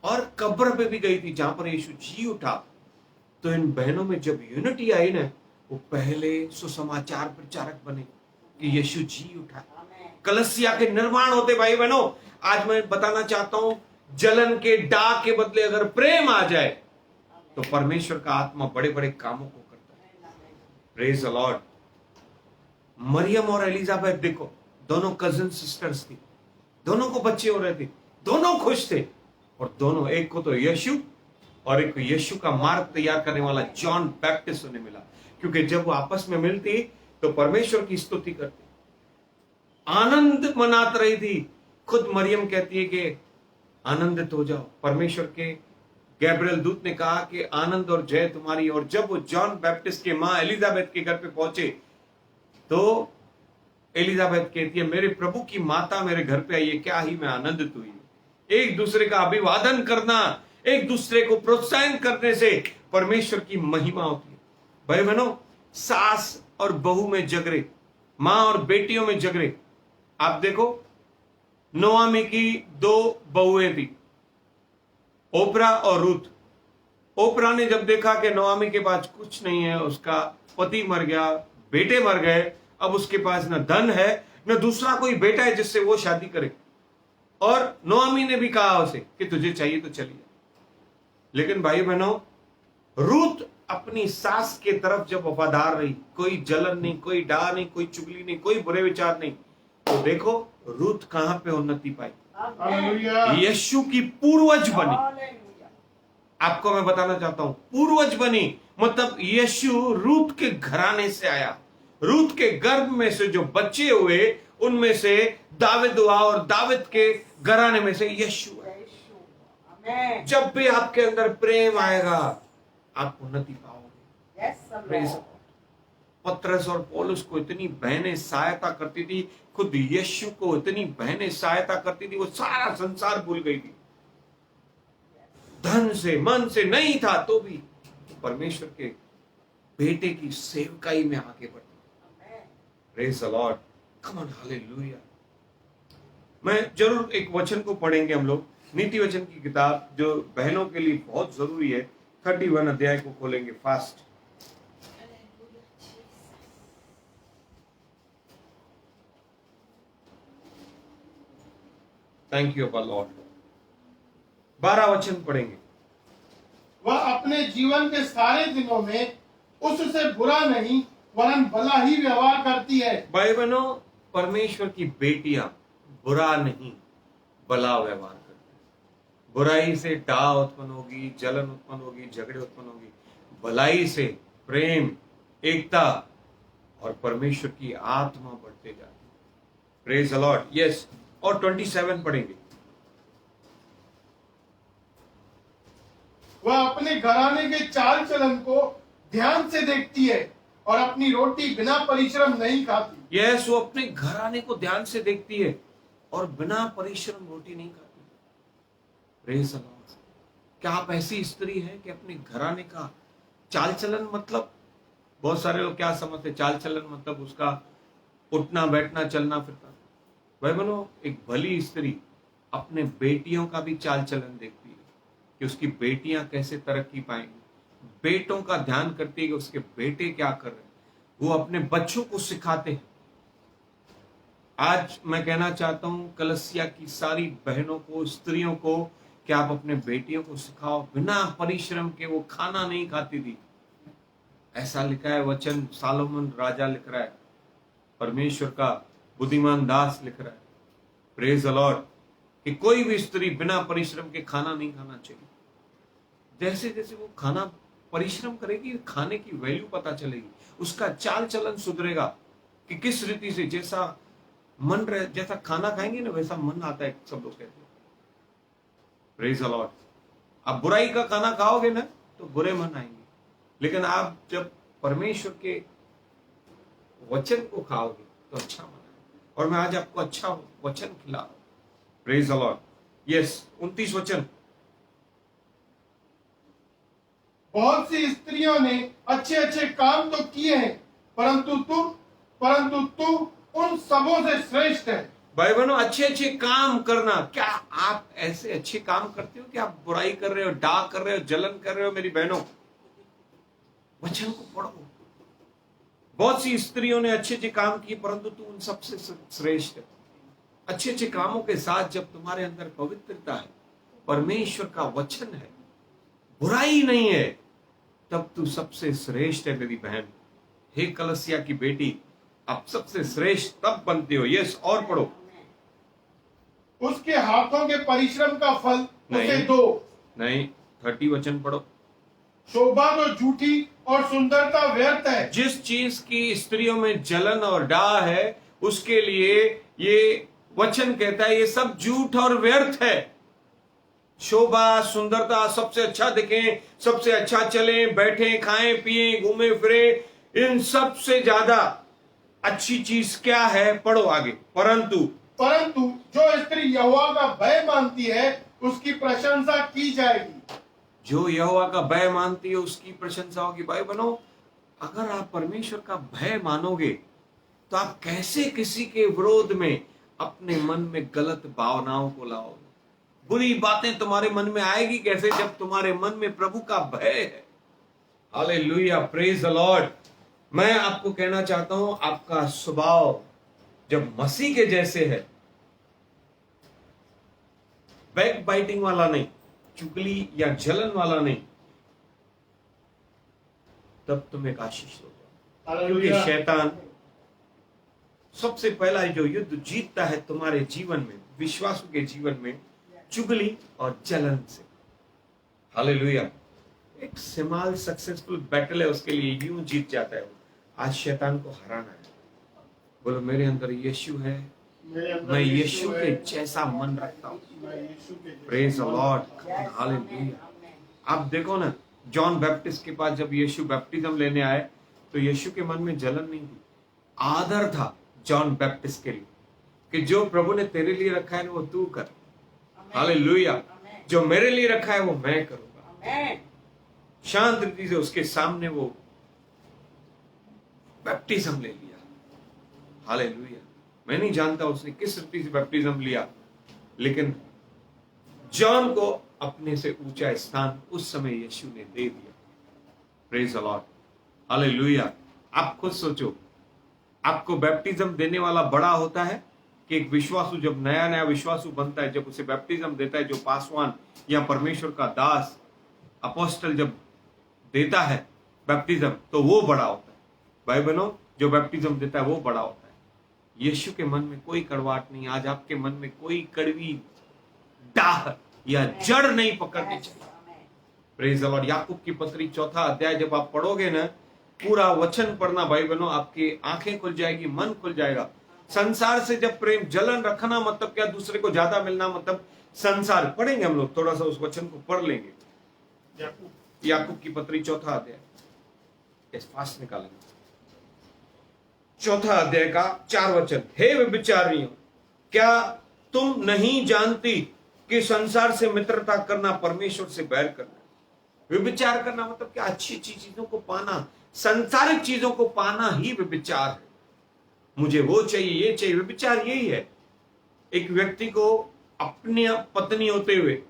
और कब्र पे भी गई थी जहां पर यीशु जी उठा, तो इन बहनों में जब यूनिटी आई ना, वो पहले सुसमाचार प्रचारक बने कि यीशु जी उठा। कलसिया के निर्माण होते। भाई बहनों, आज मैं बताना चाहता हूं, जलन के डाक के बदले अगर प्रेम आ जाए तो परमेश्वर का आत्मा बड़े बड़े कामों को करता है। Praise the Lord. मरियम और एलिजाबेथ देखो, दोनों कजिन सिस्टर्स थी, दोनों को बच्चे हो रहे थे, दोनों खुश थे, और दोनों, एक को तो यीशु और एक को यीशु का मार्ग तैयार करने वाला जॉन बैप्टिस्ट उन्हें मिला। क्योंकि जब वो आपस में मिलती तो परमेश्वर की स्तुति करती, आनंद मनात रही थी। खुद मरियम कहती है कि आनंदित हो जाओ। परमेश्वर के गैब्रियल दूत ने कहा कि आनंद और जय तुम्हारी। और जब वो जॉन बैप्टिस्ट के मां एलिजाबेथ के घर पे पहुंचे, तो एलिजाबेथ कहती है, मेरे प्रभु की माता मेरे घर पे आई है, क्या ही मैं आनंदित हुई। एक दूसरे का अभिवादन करना, एक दूसरे को प्रोत्साहन करने से परमेश्वर की महिमा होती है। भाई बहनों, सास और बहू में झगड़े, मां और बेटियों में झगड़े। आप देखो, नोआमी की 2 बहुएं थी, ओप्रा और रूथ। ओप्रा ने जब देखा कि नोआमी के पास कुछ नहीं है, उसका पति मर गया, बेटे मर गए, अब उसके पास न धन है न दूसरा कोई बेटा है जिससे वो शादी करे, और नोआमी ने भी कहा उसे कि तुझे चाहिए तो चलिए। लेकिन भाई बहनों, रूथ अपनी सास के तरफ जब वफादार रही, कोई जलन नहीं, कोई डा नहीं, कोई चुगली नहीं, कोई बुरे विचार नहीं, तो देखो रूथ कहां पे उन्नति पाई। हालेलुया। यीशु की पूर्वज बनी। आपको मैं बताना चाहता हूं, पूर्वज बनी मतलब यीशु रूथ के घराने से आया। रूथ के गर्भ में से जो बच्चे हुए उनमें से दाविद हुआ, और दाविद के घराने में से यीशु आया। जब भी आपके अंदर प्रेम आएगा आप उन्नति पाओगे। Praise the Lord। पतरस और पौलुस को इतनी बहनें सहायता करती थी, खुद यीशु को इतनी बहनें सहायता करती थी, वो सारा संसार भूल गई थी। धन से मन से नहीं था तो भी परमेश्वर के बेटे की सेवकाई में आगे बढ़ी। Praise the Lord। Come on, hallelujah। मैं जरूर एक वचन को पढ़ेंगे हम लोग, नीति वचन की किताब जो बहनों के लिए बहुत जरूरी है। 31 अध्याय को खोलेंगे फास्ट। Thank you Lord. 12 वचन पढ़ेंगे। वह अपने जीवन के सारे दिनों में उससे बुरा नहीं वरन भला ही व्यवहार करती है। भाई बहनों, परमेश्वर की बेटियां बुरा नहीं भला व्यवहार करती है। बुराई से डा उत्पन्न होगी, जलन उत्पन्न होगी, झगड़े उत्पन्न होगी। भलाई से प्रेम, एकता और परमेश्वर की आत्मा बढ़ते जाती है। Praise the Lord. यस, और 27 पढ़ेंगे। वह अपने घराने के चाल चलन को ध्यान से देखती है और अपनी रोटी बिना परिश्रम नहीं खाती। यस, वो अपने घराने को ध्यान से देखती है और बिना परिश्रम रोटी नहीं खाती। Praise the Lord. क्या आप ऐसी स्त्री हैं कि अपने घराने का चाल चलन, मतलब बहुत सारे लोग क्या समझते, चाल चलन मतलब उसका उठना बैठना चलना फिरना। भाई बहनों, एक भली स्त्री अपने बेटियों का भी चाल चलन देखती है कि उसकी बेटियां कैसे तरक्की पाएंगी, बेटों का ध्यान करती है कि उसके बेटे क्या कर रहे हैं, वो अपने बच्चों को सिखाते हैं। आज मैं कहना चाहता हूं कलसिया की सारी बहनों को, स्त्रियों को, कि आप अपने बेटियों को सिखाओ। बिना परिश्रम के वो खाना नहीं खाती थी, ऐसा लिखा है वचन। सालोमन राजा लिख रहा है, परमेश्वर का बुद्धिमान दास लिख रहा है। Praise the Lord. कि कोई भी स्त्री बिना परिश्रम के खाना नहीं खाना चाहिए। जैसे जैसे वो खाना परिश्रम करेगी, खाने की वैल्यू पता चलेगी, उसका चाल चलन सुधरेगा कि किस रीति से जैसा मन रहे, जैसा खाना खाएंगे ना वैसा मन आता है, सब लोग कहते हैं। Praise the Lord. आप बुराई का खाना खाओगे ना तो बुरे मन आएंगे, लेकिन आप जब परमेश्वर के वचन को खाओगे तो अच्छा मन आएगा। और मैं आज आपको अच्छा वचन खिला रहा हूं। Praise the Lord. यस, 29 वचन। बहुत सी स्त्रियों ने अच्छे अच्छे काम तो किए हैं, परंतु तू उन सबों से श्रेष्ठ है। भाई बहनों, अच्छे अच्छे काम करना, क्या आप ऐसे अच्छे काम करते हो कि आप बुराई कर रहे हो, डाक कर रहे हो, जलन कर रहे हो? मेरी बहनों, वचन को पढ़ो। बहुत सी स्त्रियों ने अच्छे अच्छे काम किए, परंतु तू उन सबसे श्रेष्ठ है। अच्छे अच्छे कामों के साथ जब तुम्हारे अंदर पवित्रता है, परमेश्वर का वचन है, बुराई नहीं है, तब तू सबसे श्रेष्ठ है मेरी बहन। हे कलसिया की बेटी, आप सबसे श्रेष्ठ तब बनते हो। यस, और पढ़ो। उसके हाथों के परिश्रम का फल उसे दो। नहीं, 30 वचन पढ़ो। शोभा तो झूठी और सुंदरता व्यर्थ है। जिस चीज की स्त्रियों में जलन और डाह है, उसके लिए ये वचन कहता है ये सब झूठ और व्यर्थ है। शोभा, सुंदरता, सबसे अच्छा दिखें, सबसे अच्छा चलें, बैठें, खाएं, पिएं, घूमें फिरें, इन सब से ज्यादा अच्छी चीज क्या है, पढ़ो आगे। परंतु जो स्त्री यहोवा का भय मानती है उसकी प्रशंसा की जाएगी। जो यहोवा का भय मानती है उसकी प्रशंसा होगी। भाई बनो, अगर आप परमेश्वर का भय मानोगे तो आप कैसे किसी के विरोध में अपने मन में गलत भावनाओं को लाओगे? बुरी बातें तुम्हारे मन में आएगी कैसे, जब तुम्हारे मन में प्रभु का भय है। Hallelujah, praise the Lord. मैं आपको कहना चाहता हूं, आपका स्वभाव जब मसीह के जैसे है, बैक बाइटिंग वाला नहीं, चुगली या जलन वाला नहीं, तब तुम एक आशीष हो जाओ। क्योंकि शैतान सबसे पहला जो युद्ध जीतता है तुम्हारे जीवन में, विश्वासों के जीवन में, चुगली और जलन से। हालेलुया। एक स्मॉल सक्सेसफुल बैटल है, उसके लिए यूं जीत जाता है वो। आज शैतान को हराना है। बोलो, मेरे अंदर यीशु है, मैं यीशु के जैसा मन रखता हूं। Praise the Lord, hallelujah. आप देखो ना, जॉन बैप्टिस्ट के पास जब यीशु बैप्टिज्म लेने आए तो यीशु के मन में जलन नहीं थी, आदर था जॉन बैप्टिस्ट के लिए कि जो प्रभु ने तेरे लिए रखा है वो तू कर। हालेलुया। जो मेरे लिए रखा है वो मैं करूंगा। शांत रीति से उसके सामने वो बैप्टिज्म ले लिया। हालेलुया। मैं नहीं जानता उसने किस रीति से बैप्टिज्म लिया, लेकिन जॉन को अपने से ऊंचा स्थान उस समय यीशु ने दे दिया। Praise the Lord, hallelujah. आप खुद सोचो, आपको बैप्टिज्म देने वाला बड़ा होता है कि एक विश्वासु जब नया नया विश्वासु बनता है, जब उसे बैप्टिज्म देता है जो पासवान या परमेश्वर का दास अपोस्टल जब देता है बैप्टिज्म, तो वो बड़ा होता है। भाई बहनों, जो बैप्टिज्म देता है वो बड़ा होता है। यीशु के मन में कोई कड़वाहट नहीं। आज आपके मन में कोई कड़वी डाह या जड़ नहीं पकड़नी चाहिए। Praise the Lord. याकूब की पत्री 4 अध्याय जब आप पढ़ोगे ना, पूरा वचन पढ़ना भाई बहनों, आपकी आंखें खुल जाएगी, मन खुल जाएगा। संसार से जब प्रेम जलन रखना मतलब क्या, दूसरे को ज्यादा मिलना मतलब संसार। पढ़ेंगे हम लोग, थोड़ा सा उस वचन को पढ़ लेंगे। याकूब की पत्री 4 अध्याय, इस फास्ट निकालेंगे। 4 अध्याय का 4 वचन। हे व्यभिचारियों, क्या तुम नहीं जानती कि संसार से मित्रता करना परमेश्वर से बैर करना? व्यभिचार करना मतलब क्या? अच्छी अच्छी चीजों को पाना, संसारिक चीजों को पाना ही व्यभिचार है। मुझे वो चाहिए, ये चाहिए, व्यभिचार यही है। एक व्यक्ति को अपनी पत्नी होते हुए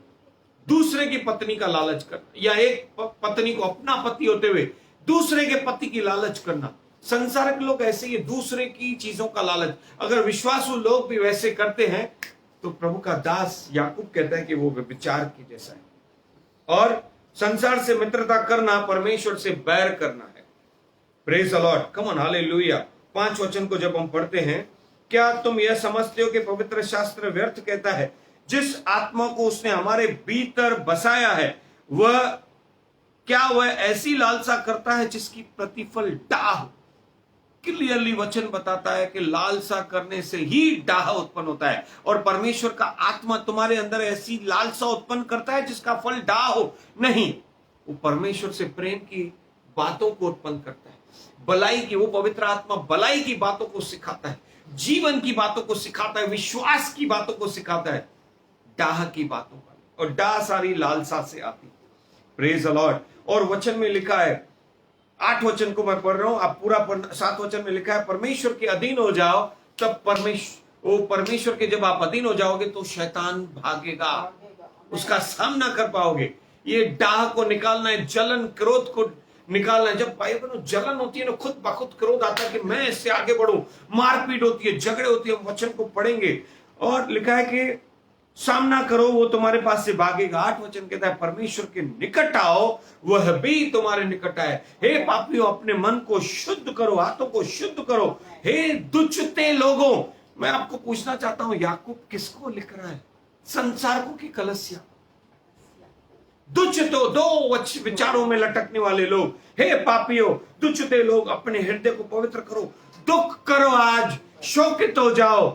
दूसरे की पत्नी का लालच करना, या एक पत्नी को अपना पति होते हुए दूसरे के पति की लालच करना। संसारिक लोग ऐसे ही, दूसरे की चीजों का लालच। अगर विश्वासु लोग भी वैसे करते हैं तो प्रभु का दास याकूब कहता है कि वो व्यभिचार के जैसा है। और संसार से मित्रता करना परमेश्वर से बैर करना है। Praise the Lord, come on, hallelujah. 5 वचन को जब हम पढ़ते हैं, क्या तुम यह समझते हो कि पवित्र शास्त्र व्यर्थ कहता है? जिस आत्मा को उसने हमारे भीतर बसाया है, वह ऐसी लालसा करता है जिसकी प्रतिफल डाह। क्लियरली वचन बताता है कि लालसा करने से ही डाह उत्पन्न होता है, और परमेश्वर का आत्मा तुम्हारे अंदर ऐसी लालसा उत्पन्न करता है जिसका फल डाह हो नहीं। वो परमेश्वर से प्रेम की बातों को उत्पन्न करता है, भलाई की। वो पवित्र आत्मा भलाई की बातों को सिखाता है, जीवन की बातों को सिखाता है, विश्वास की बातों को सिखाता है, डाह की बातों का। और डाह सारी लालसा से आती। Praise the Lord. और वचन में लिखा है, 8 वचन को मैं पढ़ रहा हूं, आप पूरा पढ़ना। 7 वचन में लिखा है, परमेश्वर के अधीन हो जाओ, तब परमेश्वर के जब आप अधीन हो जाओगे तो शैतान भागेगा, उसका सामना कर पाओगे। ये डाह को निकालना है, जलन क्रोध को निकालना है। जब भाई बहनों जलन होती है ना, खुद बखुद क्रोध आता है कि मैं इससे आगे बढ़ूं, मारपीट होती है, झगड़े होती है। वचन को पढ़ेंगे और लिखा है कि सामना करो, वो तुम्हारे पास से भागेगा। 8 वचन कहता है, परमेश्वर के निकट आओ, वह भी तुम्हारे निकट आए। हे पापियों, अपने मन को शुद्ध करो, हाथों को शुद्ध करो। हे दुष्टते लोगों, मैं आपको पूछना चाहता हूं, याकूब किसको लिख रहा है? संसारकों की कलसिया, दुष्टों, दो विचारों में लटकने वाले लोग। हे पापियों, दुष्टते लोग, अपने हृदय को पवित्र करो, दुख करो, आज शोकित हो जाओ,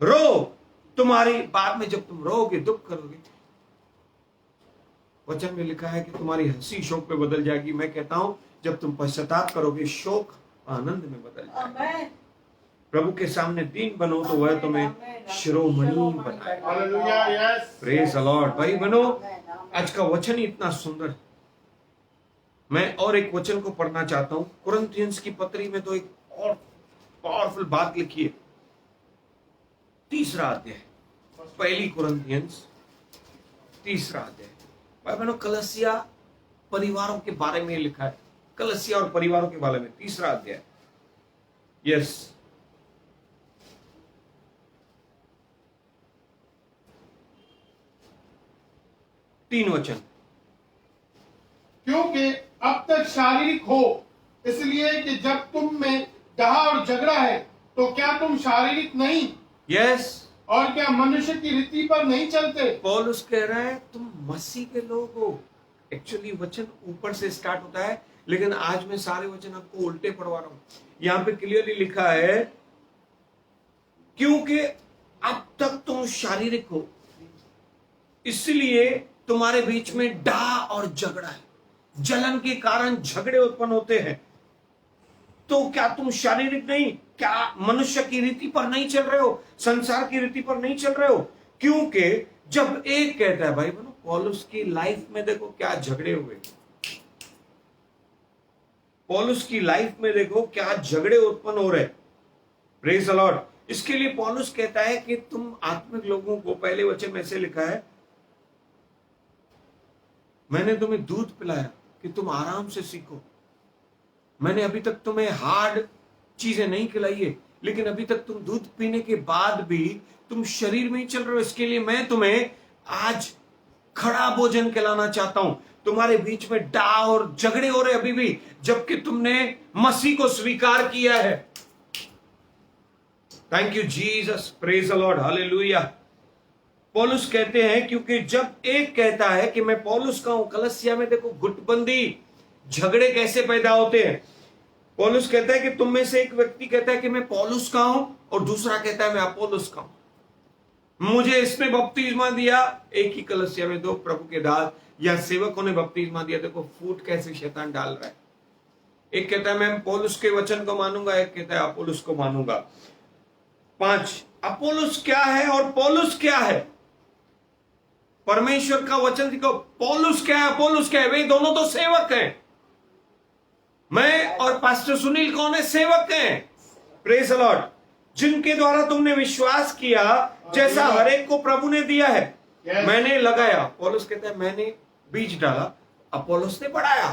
रो। तुम्हारी बाद में जब तुम रोगे, दुख करोगे, वचन में लिखा है कि तुम्हारी हंसी शोक पे बदल जाएगी। मैं कहता हूं, जब तुम पश्चाताप करोगे, शोक आनंद में बदल जाए। आमेन। प्रभु के सामने दीन बनो तो वह तुम्हें शिरोमणि बनाए। Hallelujah, yes. Praise the Lord. भाई बनो, आज का वचन ही इतना सुंदर है। मैं और एक वचन को पढ़ना चाहता हूं। कुरिन्थियंस की पत्री में तो एक और पावरफुल बात लिखी है। 3रा अध्याय, पहली कुरिन्थियंस 3रा अध्याय। भाई बहनों, कलसिया परिवारों के बारे में लिखा है। कलसिया और परिवारों के बारे में 3रा अध्याय। यस, तीन वचन। क्योंकि अब तक शारीरिक हो, इसलिए कि जब तुम में डाह और झगड़ा है तो क्या तुम शारीरिक नहीं यस, और क्या मनुष्य की रीति पर नहीं चलते? पौलुस कह रहा है तुम मसीह के लोग हो। एक्चुअली वचन ऊपर से स्टार्ट होता है, लेकिन आज मैं सारे वचन आपको उल्टे पढ़वा रहा हूं। यहां पे क्लियरली लिखा है क्योंकि अब तक तुम शारीरिक हो, इसलिए तुम्हारे बीच में डाह और झगड़ा है। जलन के कारण झगड़े उत्पन्न होते हैं। तो क्या तुम शारीरिक नहीं, क्या मनुष्य की रीति पर नहीं चल रहे हो, संसार की रीति पर नहीं चल रहे हो? क्योंकि जब एक कहता है, भाई बनो, पौलुस की लाइफ में देखो क्या झगड़े हुए। पौलुस की लाइफ में देखो क्या झगड़े उत्पन्न हो रहे। Praise the Lord. इसके लिए पौलुस कहता है कि तुम आत्मिक लोगों को, पहले वचन में से लिखा है, मैंने तुम्हें दूध पिलाया कि तुम आराम से सीखो। मैंने अभी तक तुम्हें हार्ड चीजें नहीं खिलाई है, लेकिन अभी तक तुम दूध पीने के बाद भी तुम शरीर में ही चल रहे हो। इसके लिए मैं तुम्हें आज खड़ा भोजन खिलाना चाहता हूं। तुम्हारे बीच में डाह और झगड़े हो रहे अभी भी, जबकि तुमने मसीह को स्वीकार किया है। Thank you Jesus, praise the Lord, hallelujah. पौलुस कहते हैं क्योंकि जब एक कहता है कि मैं पौलुस का हूं, कलसिया में देखो गुटबंदी, झगड़े कैसे पैदा होते हैं। पौलुस कहता है कि तुम में से एक व्यक्ति कहता है कि मैं पौलुस का हूं और दूसरा कहता है मैं अपोलोस का हूं। मुझे इसने बपतिस्मा दिया, एक ही कलसिया में दो प्रभु के दास या सेवकों ने बपतिस्मा दिया। देखो फूट कैसे शैतान डाल रहा है। एक कहता है मैं पौलुस के वचन को मानूंगा, एक कहता है अपोलोस को मानूंगा। 5, अपोलोस क्या है और पौलुस क्या है? परमेश्वर का वचन देखो, पौलुस क्या है, अपोलोस क्या है? वे दोनों तो सेवक हैं। मैं और पास्टर सुनील कौन है? सेवक हैं। Praise the Lord. जिनके द्वारा तुमने विश्वास किया, जैसा हर एक को प्रभु ने दिया है। मैंने लगाया, पौलुस कहता है मैंने बीज डाला, अपोलोस ने बढ़ाया।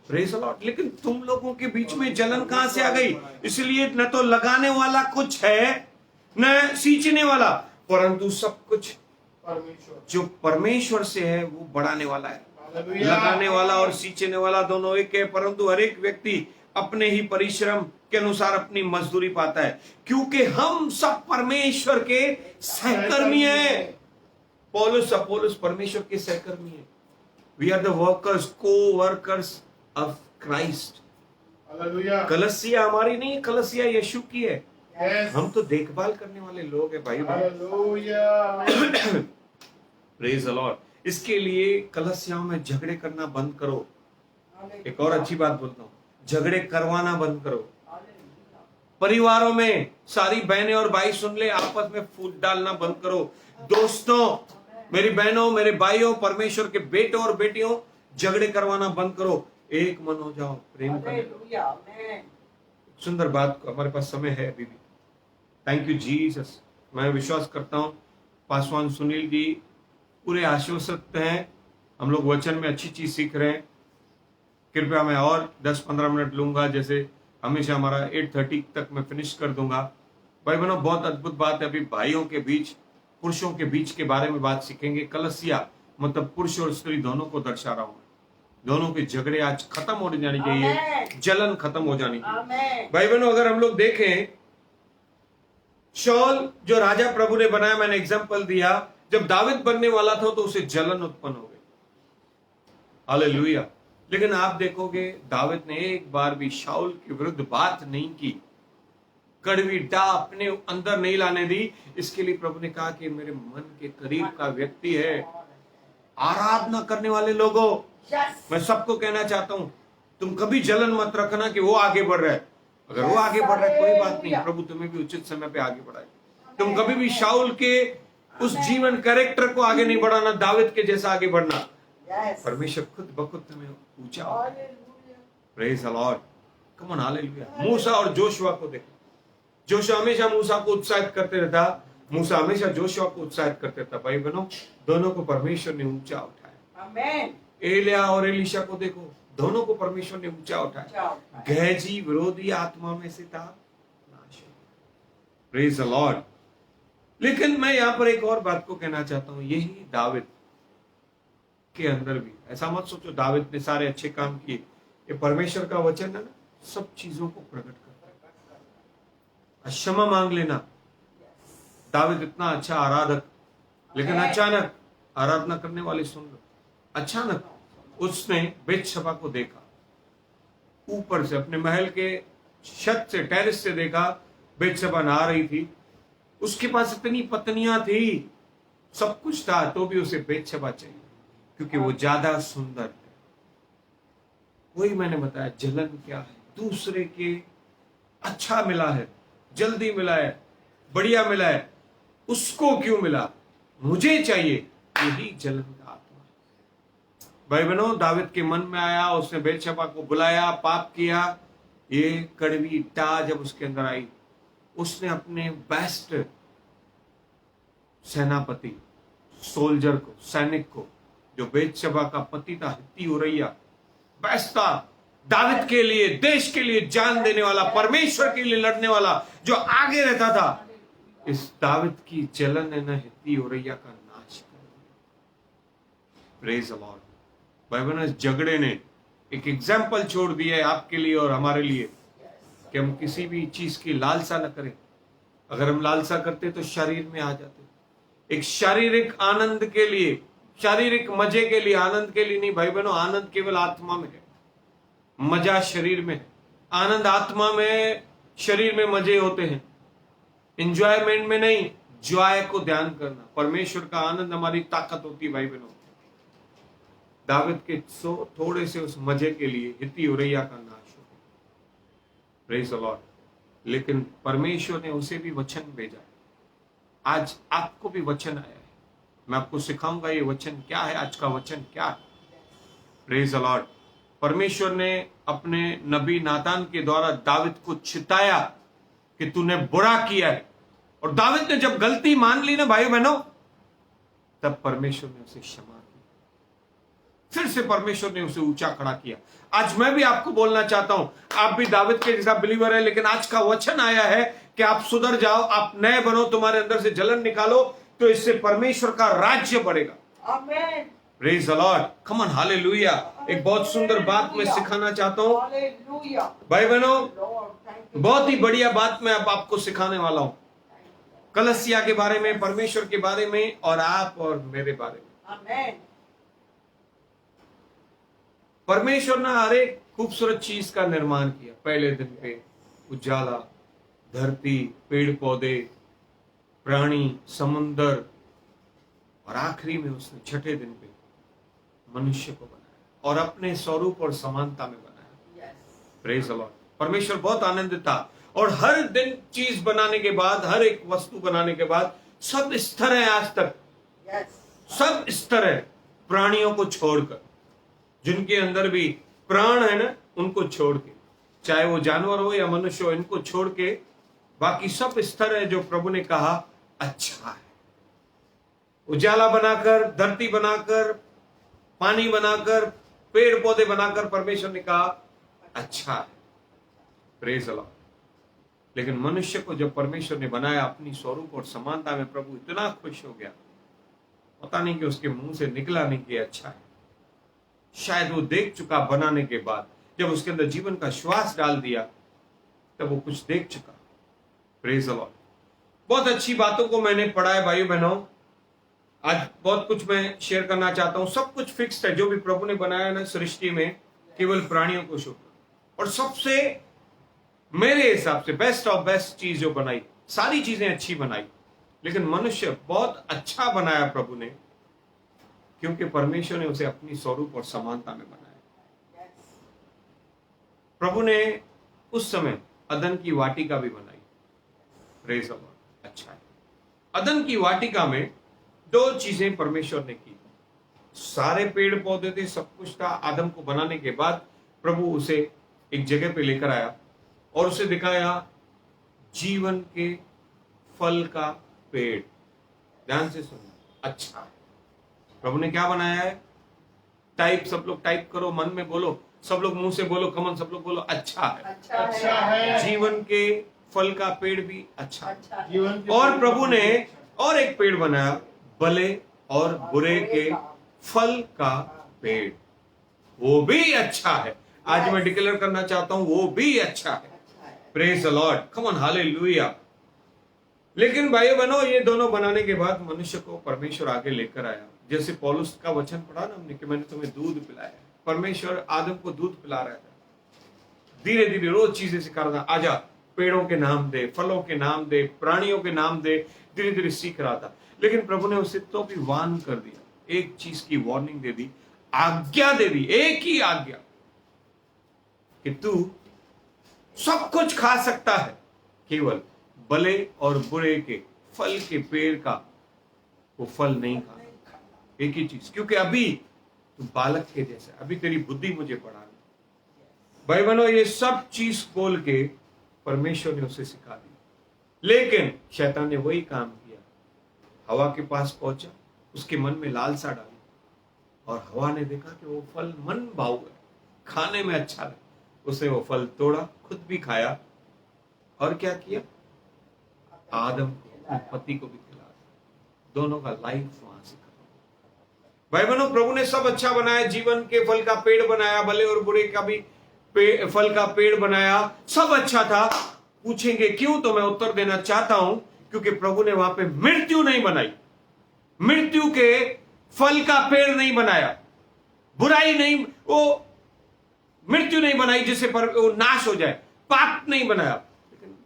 Praise the Lord. लेकिन तुम लोगों के बीच में जलन कहां से आ गई? इसलिए न तो लगाने वाला कुछ है न सींचने वाला, परंतु सब कुछ जो परमेश्वर से है वो बढ़ाने वाला है। लगाने वाला और सींचने वाला दोनों एक है, परंतु हर एक व्यक्ति अपने ही परिश्रम के अनुसार अपनी मजदूरी पाता है, क्योंकि हम सब परमेश्वर के सहकर्मी हैं। पौलुस अपोलोस परमेश्वर के सहकर्मी हैं। We are the workers, co-workers of Christ. कलसिया हमारी नहीं, कलसिया यीशु की है। हम तो देखभाल करने वाले लोग हैं भाई। Praise the Lord. इसके लिए कलसियाओं में झगड़े करना बंद करो। एक और अच्छी बात बोलता हूं, झगड़े करवाना बंद करो। परिवारों में सारी बहनें और भाई सुन ले, आपस में फूट डालना बंद करो। दोस्तों, मेरी बहनों, मेरे भाइयों, परमेश्वर के बेटों और बेटियों, झगड़े करवाना बंद करो। एक मन हो जाओ, प्रेम करो। सुंदर बात को, हमारे पास समय है अभी भी। Thank you Jesus. मैं विश्वास करता हूं पासवान सुनील जी पूरे आश्वस्त हैं। हम लोग वचन में अच्छी चीज सीख रहे हैं। कृपया मैं और 10-15 मिनट लूंगा, जैसे हमेशा हमारा 8:30 तक मैं फिनिश कर दूंगा। भाई बहनों, बहुत अद्भुत बात है। अभी भाइयों के बीच, पुरुषों के बीच के बारे में बात सीखेंगे। कलसिया मतलब पुरुष और स्त्री दोनों को दर्शा रहा हूं। दोनों के झगड़े आज खत्म हो जानी चाहिए, जलन खत्म हो जानी चाहिए। भाई बहनों, अगर हम लोग देखें, शौल जो राजा प्रभु ने बनाया, मैंने एग्जाम्पल दिया, जब दाविद बनने वाला था तो उसे जलन उत्पन्न हो गई। हालेलुया। लेकिन आप देखोगे दाविद ने एक बार भी शाऊल के विरुद्ध बात नहीं की, कड़वी डाह अपने अंदर नहीं लाने दी। इसके लिए प्रभु ने कहा कि मेरे मन के करीब का व्यक्ति है। आराधना करने वाले लोगों, मैं सबको कहना चाहता हूं, तुम कभी जलन मत रखना कि वो आगे बढ़ रहा है। अगर वो आगे बढ़ रहा है कोई बात नहीं, प्रभु तुम्हें भी उचित समय पे आगे बढ़ाएगा। तुम कभी भी शाऊल के उस जीवन कैरेक्टर को आगे नहीं बढ़ाना, दाऊद के जैसा आगे बढ़ना। परमेश्वर खुद ब खुद तुम्हें ऊंचा उठाएगा। Praise the Lord, come on, hallelujah. मूसा और जोशुआ को देखो, जोशुआ हमेशा मूसा को उत्साहित करते रहता, मूसा हमेशा जोशुआ को उत्साहित करते था। भाई बहनों, दोनों को परमेश्वर ने ऊंचा उठाया। आमीन। एलिया और एलीशा को देखो, दोनों को परमेश्वर ने ऊंचा उठाया। गहजी विरोधी आत्मा में से था नाश। Praise the Lord. लेकिन मैं यहां पर एक और बात को कहना चाहता हूं, यही दाऊद के अंदर भी, ऐसा मत सोचो दाऊद ने सारे अच्छे काम किए। ये परमेश्वर का वचन है ना, सब चीजों को प्रकट करता है। क्षमा मांग लेना। दाऊद इतना अच्छा आराधक, लेकिन अचानक आराधना करने वाले सुन लो, अचानक उसने बेतशबा को देखा, ऊपर से अपने महल के छत से, टेरेस से देखा, बेतशबा नहा रही थी। उसके पास इतनी पत्नियां थी, सब कुछ था, तो भी उसे बेतशबा चाहिए क्योंकि वो ज्यादा सुंदर थे। वही मैंने बताया, जलन क्या है, दूसरे के अच्छा मिला है, जल्दी मिला है, बढ़िया मिला है, उसको क्यों मिला, मुझे चाहिए, यही जलन का आत्मा है। भाई बहनों, दाऊद के मन में आया, उसने बेतशबा को बुलाया, पाप किया। ये कड़वी टा जब उसके अंदर आई, उसने अपने बेस्ट सेनापति, सोल्जर को, सैनिक को, जो बेतशबा का पति था, हित्ती उरैया, बेस्ट था, दाऊद के लिए, देश के लिए जान देने वाला, परमेश्वर के लिए लड़ने वाला, जो आगे रहता था, इस दाऊद की जलन ने न हित्ती उरैया का नाश कर दिया। Praise the Lord. भाई बहनों, इस झगड़े ने एक एग्जाम्पल छोड़ दिया है आपके लिए और हमारे लिए कि हम किसी भी चीज की लालसा न करें। अगर हम लालसा करते तो शरीर में आ जाते, एक शारीरिक आनंद के लिए, शारीरिक मजे के लिए, आनंद के लिए नहीं। भाई बहनों, आनंद केवल आत्मा में है, मजा शरीर में है। आनंद आत्मा में, शरीर में मजे होते हैं, एंजॉयमेंट में नहीं। जॉय को ध्यान करना, परमेश्वर का आनंद हमारी ताकत होती है। भाई बहनों, दाऊद के थोड़े से उस मजे के लिए हित्ती उरैया का नाश हो गया। Praise the Lord. लेकिन परमेश्वर ने उसे भी वचन भेजा। आज आपको भी वचन आया है, मैं आपको सिखाऊंगा ये वचन क्या है, आज का वचन क्या है। Praise the Lord. परमेश्वर ने अपने नबी नातान के द्वारा दाऊद को चिताया कि तूने बुरा किया है, और दाऊद ने जब गलती मान ली ना भाई बहनों, तब परमेश्वर ने उसे क्षमा की, फिर से परमेश्वर ने उसे ऊंचा खड़ा किया। आज मैं भी आपको बोलना चाहता हूं, आप भी दाऊद के जैसा बिलीवर है, लेकिन आज का वचन आया है कि आप सुधर जाओ, आप नए बनो, तुम्हारे अंदर से जलन निकालो, तो इससे परमेश्वर का राज्य बढ़ेगा। आमीन। Praise the Lord, come on, hallelujah. एक बहुत सुंदर बात मैं सिखाना चाहता हूं हालेलुया। भाई बहनों, लॉर्ड, थैंक यू। बहुत ही बढ़िया बात मैं अब आपको सिखाने वाला हूं, कलसिया के बारे में, परमेश्वर के बारे में, और आप और मेरे बारे में। आमीन। परमेश्वर ने हर एक खूबसूरत चीज का निर्माण किया। पहले दिन पे उजाला, धरती, पेड़ पौधे, प्राणी, समुंदर, और आखिरी में उसने छठे दिन पे मनुष्य को बनाया और अपने स्वरूप और समानता में बनाया। Praise the Lord. परमेश्वर बहुत आनंदित था, और हर दिन चीज बनाने के बाद, हर एक वस्तु बनाने के बाद, सब स्तर है आज तक, सब स्तर है, प्राणियों को छोड़कर, जिनके अंदर भी प्राण है ना, उनको छोड़ के, चाहे वो जानवर हो या मनुष्य हो, इनको छोड़ के बाकी सब स्तर है जो प्रभु ने कहा अच्छा है। उजाला बनाकर, धरती बनाकर, पानी बनाकर, पेड़ पौधे बनाकर परमेश्वर ने कहा अच्छा है। Praise the Lord. लेकिन मनुष्य को जब परमेश्वर ने बनाया अपनी स्वरूप और समानता में, प्रभु इतना खुश हो गया, पता नहीं कि उसके मुंह से निकला नहीं कि अच्छा है। शायद वो देख चुका बनाने के बाद, जब उसके अंदर जीवन का श्वास डाल दिया, तब वो कुछ देख चुका। Praise the Lord. बहुत अच्छी बातों को मैंने पढ़ा है भाइयों बहनों। आज बहुत कुछ मैं शेयर करना चाहता हूं। सब कुछ फिक्स्ड है, जो भी प्रभु ने बनाया ना सृष्टि में, केवल प्राणियों को छोड़कर। और सबसे मेरे हिसाब से बेस्ट ऑफ बेस्ट चीज जो बनाई, सारी चीजें अच्छी बनाई, लेकिन मनुष्य बहुत अच्छा बनाया प्रभु ने, क्योंकि परमेश्वर ने उसे अपनी स्वरूप और समानता में बनाया। प्रभु ने उस समय अदन की वाटिका भी बनाई। Praise the Lord. अच्छा है, अदन की वाटिका में 2 चीजें परमेश्वर ने की। सारे पेड़ पौधे थे, सब कुछ था। आदम को बनाने के बाद प्रभु उसे एक जगह पे लेकर आया और उसे दिखाया जीवन के फल का पेड़। ध्यान से सुनना, अच्छा है। प्रभु ने क्या बनाया है? सब लोग टाइप करो, मन में बोलो, सब लोग मुंह से बोलो, कमन सब लोग बोलो, अच्छा है। अच्छा है। जीवन के फल का पेड़ भी अच्छा है। जीवन के और प्रभु ने और एक पेड़ बनाया, भले और बुरे के फल का पेड़, वो भी अच्छा है। आज मैं डिक्लेयर करना चाहता हूं, वो भी अच्छा है। Praise the Lord, come on, hallelujah. लेकिन भाई बहनों, ये दोनों बनाने के बाद मनुष्य को परमेश्वर आगे लेकर आया। जैसे पौलुस का वचन पढ़ा ना हमने कि मैंने तुम्हें दूध पिलाया। परमेश्वर आदम को दूध पिला रहा था, धीरे धीरे रोज चीजें सिखा रहा था। आजा, पेड़ों के नाम दे, फलों के नाम दे, प्राणियों के नाम दे, धीरे धीरे सीख रहा था। लेकिन प्रभु ने उसे तो भी वार्न कर दिया, एक चीज की वार्निंग दे दी, आज्ञा दे दी, एक ही आज्ञा कि तू सब कुछ खा सकता है, केवल भले और बुरे के फल के पेड़ का वो फल नहीं खाना। एक ही चीज, क्योंकि अभी तू बालक के जैसा, अभी तेरी बुद्धि मुझे पढ़ा रही। भाई बहनों, ये सब चीज खोल के परमेश्वर ने उसे सिखा दी। लेकिन शैतान ने वही काम किया, हवा के पास पहुंचा, उसके मन में लालसा डाली और हवा ने देखा कि वो फल मन भाव है, खाने में अच्छा लगा। उसने वो फल तोड़ा, खुद भी खाया और क्या किया? आदम को, पति को भी खिला दिया। दोनों का लाइफ वहां से खत्म। भाई बहनों, प्रभु ने सब अच्छा बनाया, जीवन के फल का पेड़ बनाया, भले और बुरे का भी फल का पेड़ बनाया, सब अच्छा था। पूछेंगे क्यों? तो मैं उत्तर देना चाहता हूं, क्योंकि प्रभु ने वहां पे मृत्यु नहीं बनाई, मृत्यु के फल का पेड़ नहीं बनाया, बुराई नहीं, वो मृत्यु नहीं बनाई जिससे पर वो नाश हो जाए, पाप नहीं बनाया। लेकिन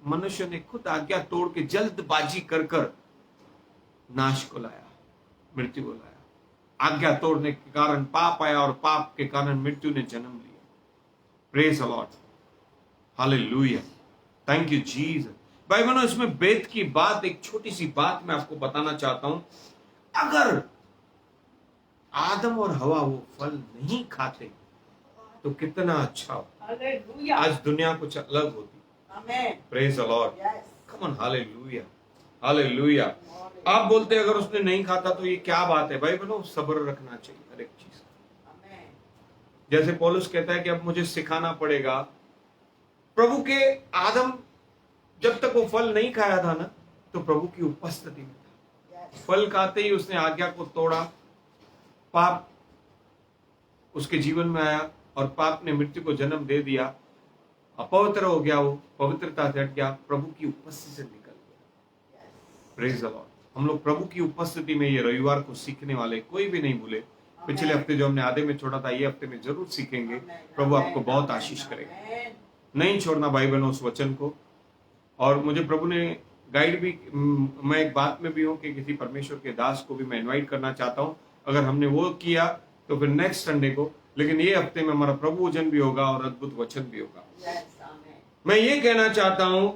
मनुष्य ने खुद आज्ञा तोड़ के जल्दबाजी कर कर नाश को लाया, मृत्यु को लाया। आज्ञा तोड़ने के कारण पाप आया और पाप के कारण मृत्यु ने जन्म लिया। Praise the Lord, hallelujah, thank you Jesus. भाई बहनों, इसमें वेद की बात, एक छोटी सी बात मैं आपको बताना चाहता हूं। अगर आदम और हवा वो फल नहीं खाते तो कितना अच्छा हो, आज दुनिया कुछ अलग होती। Praise the Lord, come on, hallelujah, hallelujah. आप बोलते अगर उसने नहीं खाता तो ये क्या बात है? भाई बहनों, सब्र रखना चाहिए हर एक चीज। जैसे पौलुस कहता है कि अब मुझे सिखाना पड़ेगा। प्रभु के आदम जब तक वो फल नहीं खाया था ना, तो प्रभु की उपस्थिति में था। फल खाते ही उसने आज्ञा को तोड़ा, पाप उसके जीवन में आया और पाप ने मृत्यु को जन्म दे दिया, अपवित्र हो गया, वो पवित्रता से हट गया, प्रभु की उपस्थिति से निकल गया। Praise the Lord. हम लोग प्रभु की उपस्थिति में ये रविवार को सीखने वाले, कोई भी नहीं भूले। पिछले हफ्ते जो हमने आधे में छोड़ा था, ये हफ्ते में जरूर सीखेंगे। प्रभु आपको बहुत आशीष करेगा। नहीं छोड़ना भाई बहनों उस वचन को। और मुझे प्रभु ने गाइड भी, मैं एक बात में भी हूं कि किसी परमेश्वर के दास को भी मैं इनवाइट करना चाहता हूं। अगर हमने वो किया तो फिर नेक्स्ट संडे को, लेकिन ये हफ्ते में हमारा प्रभु वचन भी होगा और अद्भुत वचन भी होगा। मैं ये कहना चाहता हूं,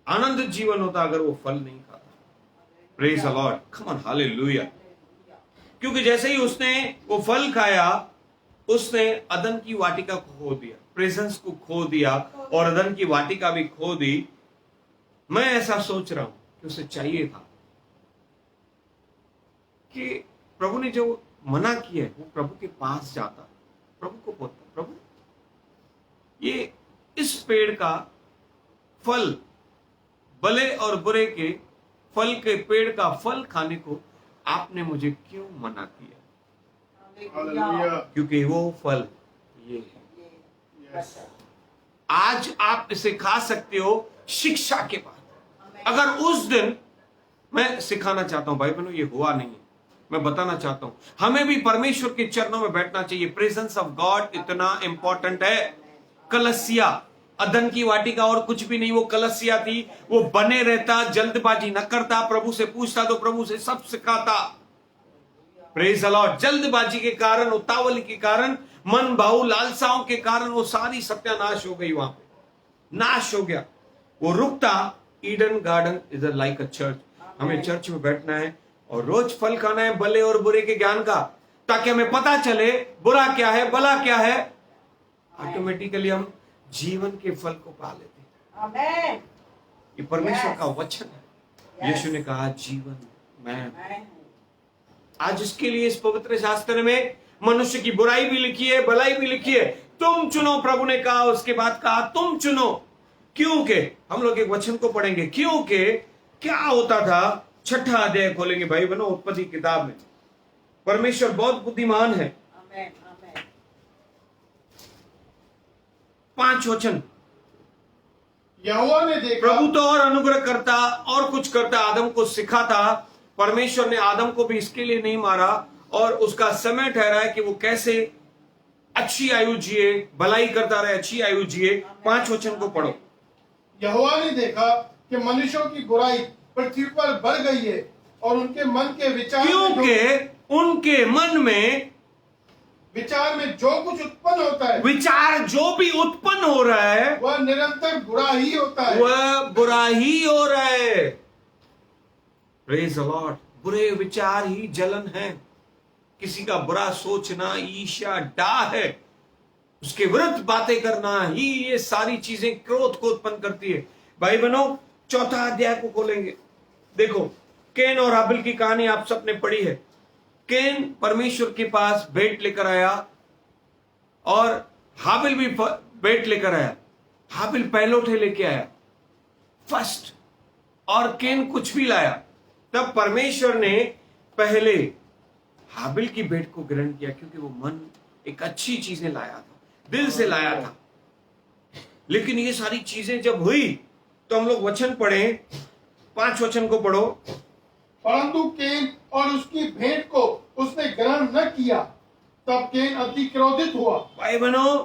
आनंदित जीवन होता अगर वो फल नहीं खाता। Praise the Lord, come on, hallelujah. क्योंकि जैसे ही उसने वो फल खाया, उसने अदन की वाटिका को खो दिया, प्रेजेंस को खो दिया और अदन की वाटिका भी खो दी। मैं ऐसा सोच रहा हूं कि उसे चाहिए था कि प्रभु ने जो मना किया है वो प्रभु के पास जाता, प्रभु को बोलता, प्रभु ये इस पेड़ का फल, भले और बुरे के फल के पेड़ का फल खाने को आपने मुझे क्यों मना किया? हालेलुया। क्योंकि वो फल ये है। यस। आज आप इसे खा सकते हो शिक्षा के बाद। अगर उस दिन, मैं सिखाना चाहता हूं भाई बहनों, ये हुआ नहीं है, मैं बताना चाहता हूं, हमें भी परमेश्वर के चरणों में बैठना चाहिए। प्रेजेंस ऑफ गॉड इतना इंपॉर्टेंट है। कलसिया, अदन की वाटिका और कुछ भी नहीं, वो कलसिया थी। वो बने रहता, जल्दबाजी न करता, प्रभु से पूछता तो प्रभु से सब सिखाता। Praise the Lord. जल्दबाजी के कारण, उतावली के कारण मन भाव लालसाओं के कारण वो सारी सत्यानाश हो गई, वहां पे नाश हो गया, वो रुकता। Eden garden is like a church. हमें चर्च में बैठना है और रोज फल खाना है भले और बुरे के ज्ञान का, ताकि हमें पता चले बुरा क्या है भला क्या है। ऑटोमेटिकली हम जीवन के फल को पा लेते हैं। आमेन। ये परमेश्वर का वचन है। Yes. यीशु ने कहा जीवन मैं। आज इसके लिए इस पवित्र शास्त्र में मनुष्य की बुराई भी लिखी है, भलाई भी लिखी है। तुम चुनो, प्रभु ने कहा। उसके बाद कहा तुम चुनो, क्योंकि हम लोग एक वचन को पढ़ेंगे। क्योंकि क्या होता था, 6ठा अध्याय खोलेंगे भाई बनो, उत्पत्ति किताब में। परमेश्वर बहुत बुद्धिमान है। आमेन, आमेन। 5 वचन। यहोवा ने देखा, प्रभु तो और अनुग्रह करता और कुछ करता, आदम को सिखाता। परमेश्वर ने आदम को भी इसके लिए नहीं मारा और उसका समय ठहराया कि वो कैसे अच्छी आयु जिए, भलाई करता रहे, अच्छी आयु जिए। 5 वचन को पढ़ो। यहोवा ने देखा कि मनुष्यों की बुराई पृथ्वी पर बढ़ गई है और उनके मन के क्योंकि उनके मन में विचार में जो कुछ उत्पन्न होता है, विचार जो भी उत्पन्न हो रहा है वह निरंतर बुरा ही होता है। वह बुरा ही हो रहा है। Praise the Lord. बुरे विचार ही जलन है। किसी का बुरा सोचना ईर्ष्या डाह है, उसके विरुद्ध बातें करना ही, ये सारी चीजें क्रोध को उत्पन्न करती है। भाई बहनों, 4था अध्याय को खोलेंगे। देखो, केन और हाबिल की कहानी आप सबने पढ़ी है। केन परमेश्वर के पास भेंट लेकर आया और हाबिल भी भेंट लेकर आया। हाबिल पहलोठे लेके आया फर्स्ट, और केन कुछ भी लाया। तब परमेश्वर ने पहले हाबिल की भेंट को ग्रहण किया, क्योंकि वो मन एक अच्छी चीजें लाया था, दिल से लाया था। लेकिन ये सारी चीजें जब हुई तो हम लोग वचन पढ़े, 5 वचन को पढ़ो। परंतु केन और उसकी भेंट को उसने ग्रहण न किया, तब केन अति क्रोधित हुआ। भाई बहनों,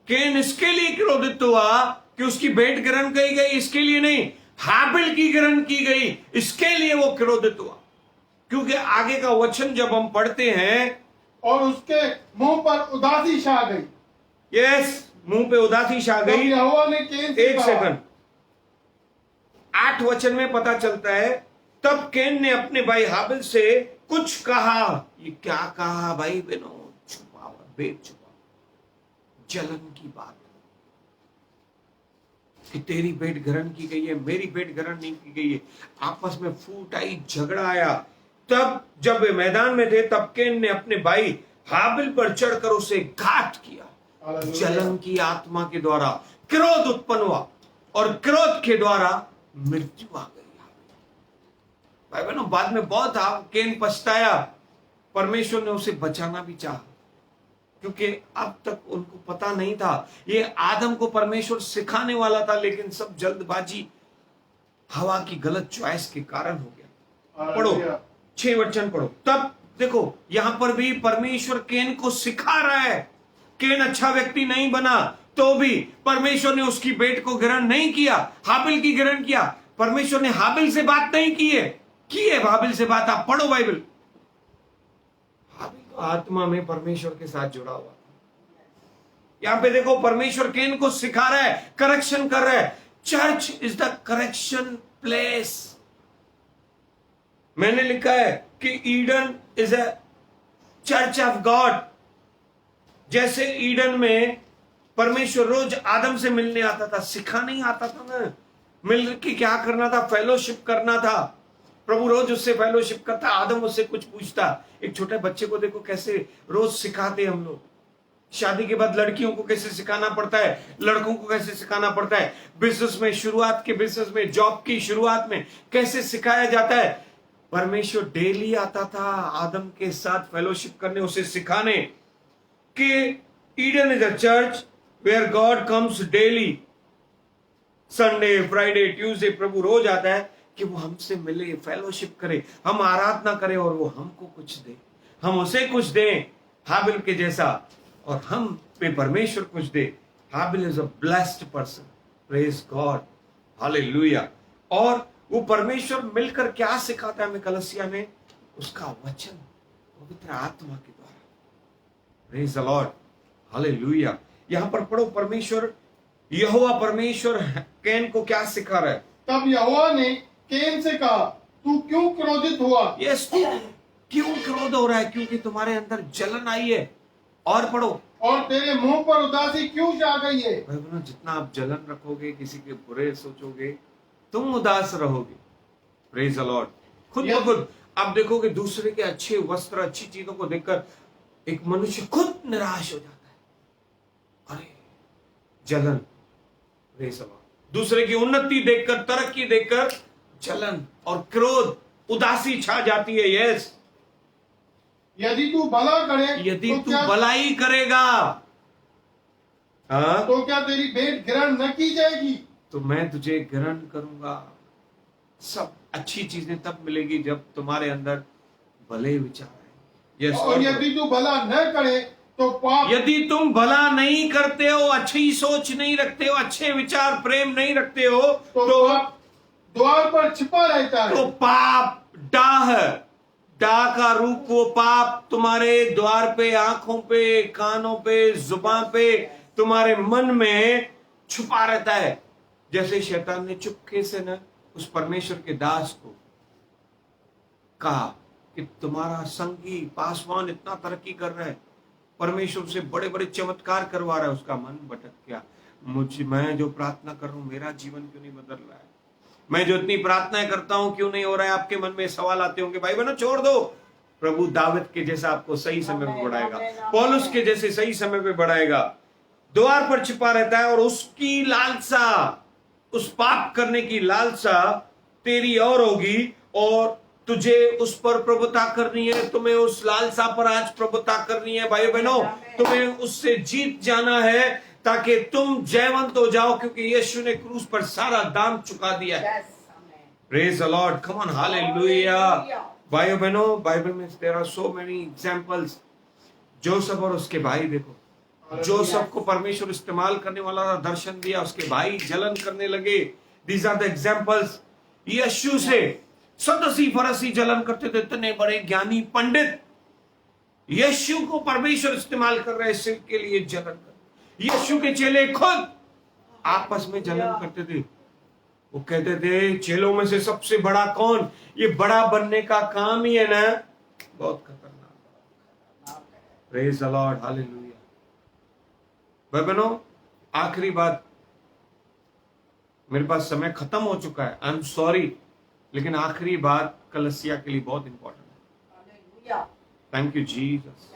केन इसके लिए क्रोधित हुआ कि उसकी भेंट ग्रहण की गई, इसके लिए नहीं, हाबिल की ग्रहण की गई, इसके लिए वो क्रोधित हुआ। क्योंकि आगे का वचन जब हम पढ़ते हैं, और उसके मुंह पर उदासी छा गई। यस, मुंह पे उदासी छा तब गई। यहोवा ने केन से एक कहा, सेकंड, 8 वचन में पता चलता है, तब केन ने अपने भाई हाबिल से कुछ कहा। ये क्या कहा भाई बहनों? छुपा, भेद छुपा, जलन की बात कि तेरी भेंट ग्रहण की गई है, मेरी भेंट ग्रहण नहीं की गई है। आपस में फूट आई, झगड़ा आया। तब जब वे मैदान में थे, तब केन ने अपने भाई हाबिल पर चढ़कर उसे घात किया। जलन की आत्मा के द्वारा क्रोध उत्पन्न हुआ और क्रोध के द्वारा मृत्यु आ गई। भाई बहनों, बाद में बहुत केन पछताया। परमेश्वर ने उसे बचाना भी चाहा, क्योंकि अब तक उनको पता नहीं था। ये आदम को परमेश्वर सिखाने वाला था, लेकिन सब जल्दबाजी, हवा की गलत चॉइस के कारण हो गया। पढ़ो, 6 वचन पढ़ो। तब देखो, यहां पर भी परमेश्वर केन को सिखा रहा है। केन अच्छा व्यक्ति नहीं बना तो भी परमेश्वर ने उसकी भेंट को ग्रहण नहीं किया, हाबिल की ग्रहण किया। परमेश्वर ने हाबिल से बात नहीं की है हाबिल से बात। आप पढ़ो बाइबल। हाबिल तो आत्मा में परमेश्वर के साथ जुड़ा हुआ था। यहां पे देखो, परमेश्वर केन को सिखा रहा है, करेक्शन कर रहा है। Church is the correction place. मैंने लिखा है कि Eden is a church of God. जैसे ईडन में परमेश्वर रोज आदम से मिलने आता था, सिखाने ही आता था ना, मिल के क्या करना था, फेलोशिप करना था। प्रभु रोज उससे फेलोशिप करता, आदम उससे कुछ पूछता। एक छोटे बच्चे को देखो कैसे रोज सिखाते हम लोग। शादी के बाद लड़कियों को कैसे सिखाना पड़ता है, लड़कों को कैसे सिखाना पड़ता है। बिजनेस में, शुरुआत के बिजनेस में, जॉब की शुरुआत में कैसे सिखाया जाता है। परमेश्वर डेली आता था आदम के साथ फेलोशिप करने, उसे सिखाने कि Eden is a church where God comes daily. Sunday, Friday, Tuesday प्रभु रोज आता है कि वो हमसे मिले, फेलोशिप करे, हम आराधना करें और वो हमको कुछ दे, हम उसे कुछ दें हाबिल के जैसा, और हम पे परमेश्वर कुछ दे। हाबिल is a blessed person, praise God, hallelujah. और वो परमेश्वर मिलकर क्या सिखाता है हमें कलसिया में? उसका वचन, पवित्र आत्मा के द्वारा। Praise the Lord. हालेलुया। यहां पर पढ़ो, परमेश्वर, यहोवा परमेश्वर कैन को क्या सिखा रहा है? तब यहोवा ने कैन से कहा, तू क्यों क्रोधित हुआ? यस, तू क्यों क्रोध हो रहा है? क्योंकि तुम्हारे अंदर जलन आई है। और पढ़ो, और तेरे मुंह पर उदासी क्यों छा गई है? भाई बहनों, जितना आप जलन रखोगे, किसी के बुरे सोचोगे, तुम उदास रहोगे। Praise the Lord. खुद ब खुद आप देखोगे दूसरे के अच्छे वस्त्र, अच्छी चीजों को देखकर एक मनुष्य खुद निराश हो जाता है। अरे जलन, प्रेज द लॉर्ड। दूसरे की उन्नति देखकर, तरक्की देखकर जलन और क्रोध, उदासी छा जाती है। यस, यदि तू भला करे यदि तो तू क्या भलाई करेगा, हाँ, तो क्या तेरी भेंट ग्रहण न की जाएगी? तो मैं तुझे ग्रहण करूंगा। सब अच्छी चीजें तब मिलेगी जब तुम्हारे अंदर भले विचार है। यस, और यदि तू भला न करे तो पाप, यदि तुम भला नहीं करते हो, अच्छी सोच नहीं रखते हो, अच्छे विचार प्रेम नहीं रखते हो, तो पाप द्वार पर छिपा रहता है। तो पाप, डाह, डाह का रूप, वो पाप तुम्हारे द्वार पे, आंखों पे, कानों पे, जुबान पे, तुम्हारे मन में छुपा रहता है। जैसे शैतान ने चुपके से न उस परमेश्वर के दास को कहा कि तुम्हारा संगी पासवान इतना तरक्की कर रहा है, परमेश्वर से बड़े बड़े चमत्कार करवा रहा है, उसका मन भटक गया। मैं जो प्रार्थना कर रहा हूं, मेरा जीवन क्यों नहीं बदल रहा है? मैं जो इतनी प्रार्थनाएं करता हूं, क्यों नहीं हो रहा है? आपके मन में सवाल आते होंगे, भाई बहनों छोड़ दो। प्रभु दाऊद के जैसा आपको सही समय पे बढ़ाएगा, पौलुस के जैसे सही समय पे बढ़ाएगा। द्वार पर छिपा रहता है और उसकी लालसा, उस पाप करने की लालसा तेरी और होगी, और तुझे उस पर प्रभुता करनी है। तुम्हें उस लालसा पर आज प्रभुता करनी है भाई बहनों। तुम्हें उससे जीत जाना है ताकि तुम जयवंत हो जाओ, क्योंकि यीशु ने क्रूस पर सारा दाम चुका दिया है। Praise the Lord, come on, hallelujah. भाई बहनों, बाइबल में there are so many examples. Joseph और उसके भाई देखो, जोसेफ को परमेश्वर इस्तेमाल करने वाला था, दर्शन दिया, उसके भाई जलन करने लगे। These are the examples. यीशु से सदसी फरसी जलन करते थे, इतने बड़े ज्ञानी पंडित यीशु को परमेश्वर इस्तेमाल कर रहे हैं के लिए जलन कर। यीशु के चेले खुद आपस में जलन करते थे। वो कहते थे चेलों में से सबसे बड़ा कौन? ये बड़ा बनने का काम ही है ना, बहुत खतरनाक। Praise the Lord, hallelujah. भाई बहनों, आखिरी बात, मेरे पास समय खत्म हो चुका है, आई एम सॉरी, लेकिन आखिरी बात कलसिया के लिए बहुत इंपॉर्टेंट है। Thank you Jesus.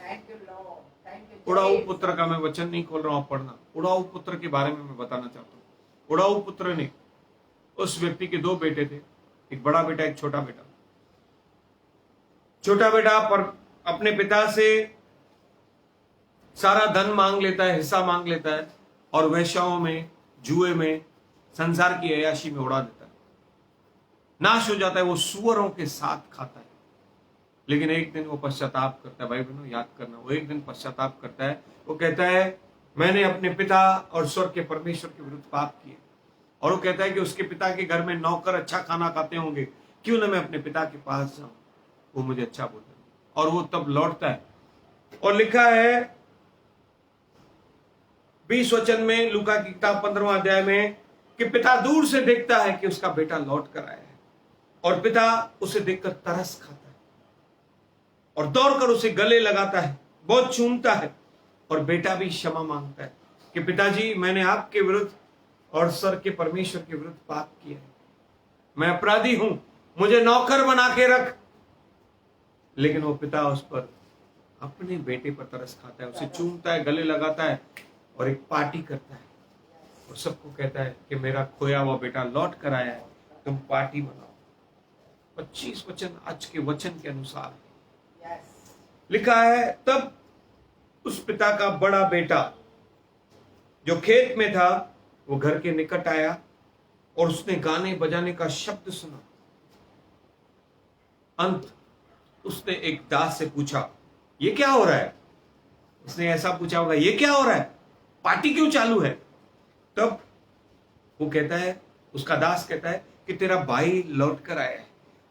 उड़ाऊ पुत्र का मैं वचन नहीं खोल रहा हूं, पढ़ना। उड़ाऊ पुत्र के बारे में मैं बताना चाहता हूं। उड़ाऊ पुत्र ने, उस व्यक्ति के दो बेटे थे, एक बड़ा बेटा, एक छोटा बेटा। छोटा बेटा पर अपने पिता से सारा धन मांग लेता है, हिस्सा मांग लेता है, और वेश्याओं में, जुए में, संसार की अय्याशी में उड़ा देता है, नाश हो जाता है। वो सुअरों के साथ खाता है। लेकिन एक दिन वो पश्चाताप करता है। भाई बहनों याद करना, वो एक दिन पश्चाताप करता है। वो कहता है मैंने अपने पिता और स्वर्ग के परमेश्वर के विरुद्ध पाप किए। और वो कहता है कि उसके पिता के घर में नौकर अच्छा खाना खाते होंगे, क्यों ना मैं अपने पिता के पास जाऊं, वो मुझे अच्छा बोलते हैं। और वो तब लौटता है, और लिखा है 20 वचन में, लूका की किताब 15वां अध्याय में, कि पिता दूर से देखता है कि उसका बेटा लौट कर आया है, और पिता उसे देखकर तरस खाता है और दौड़कर उसे गले लगाता है, बहुत चूमता है। और बेटा भी क्षमा मांगता है कि पिताजी, मैंने आपके विरुद्ध और स्वर्ग के परमेश्वर के विरुद्ध पाप किया है, मैं अपराधी हूं, मुझे नौकर बना के रख। लेकिन वो पिता उस पर, अपने बेटे पर तरस खाता है, उसे चूमता है, गले लगाता है, और एक पार्टी करता है, और सबको कहता है कि मेरा खोया हुआ बेटा लौट कर आया है, तुम पार्टी मनाओ। 25 वचन आज के वचन के अनुसार लिखा है। तब उस पिता का बड़ा बेटा जो खेत में था, वो घर के निकट आया, और उसने गाने बजाने का शब्द सुना। अंत उसने एक दास से पूछा, ये क्या हो रहा है? उसने ऐसा पूछा होगा, ये क्या हो रहा है, पार्टी क्यों चालू है? तब वो कहता है, उसका दास कहता है कि तेरा भाई लौट कर आया है,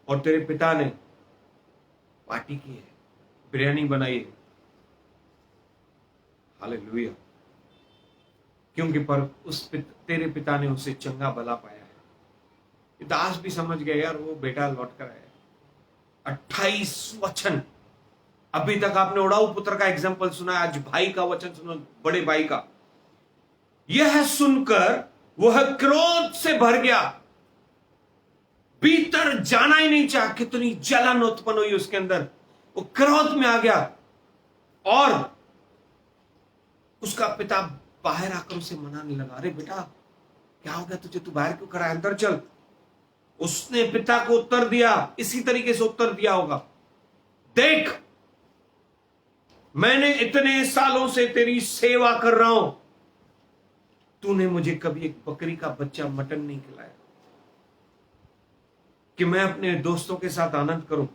और तेरे पिता ने पार्टी की है, बिरयानी बनाई है। हालेलुया। क्योंकि पर तेरे पिता ने उसे चंगा भला पाया है। दास भी समझ गया यार वो बेटा लौट कर आया। 28 वचन। अभी तक आपने उड़ाऊ पुत्र का एग्जाम्पल सुना, आज भाई का वचन सुनो, बड़े भाई का। यह सुनकर वह क्रोध से भर गया, भीतर जाना ही नहीं चाहा। कितनी जलन उत्पन्न हुई उसके अंदर, वो क्रोध में आ गया। और उसका पिता बाहर आकर उसे मनाने लगा, अरे बेटा क्या हो गया तुझे, तू बाहर क्यों खड़ा है, अंदर चल। उसने पिता को उत्तर दिया, इसी तरीके से उत्तर दिया होगा, देख मैंने इतने सालों से तेरी सेवा कर रहा हूं, तूने मुझे कभी एक बकरी का बच्चा मटन नहीं खिलाया कि मैं अपने दोस्तों के साथ आनंद करूं।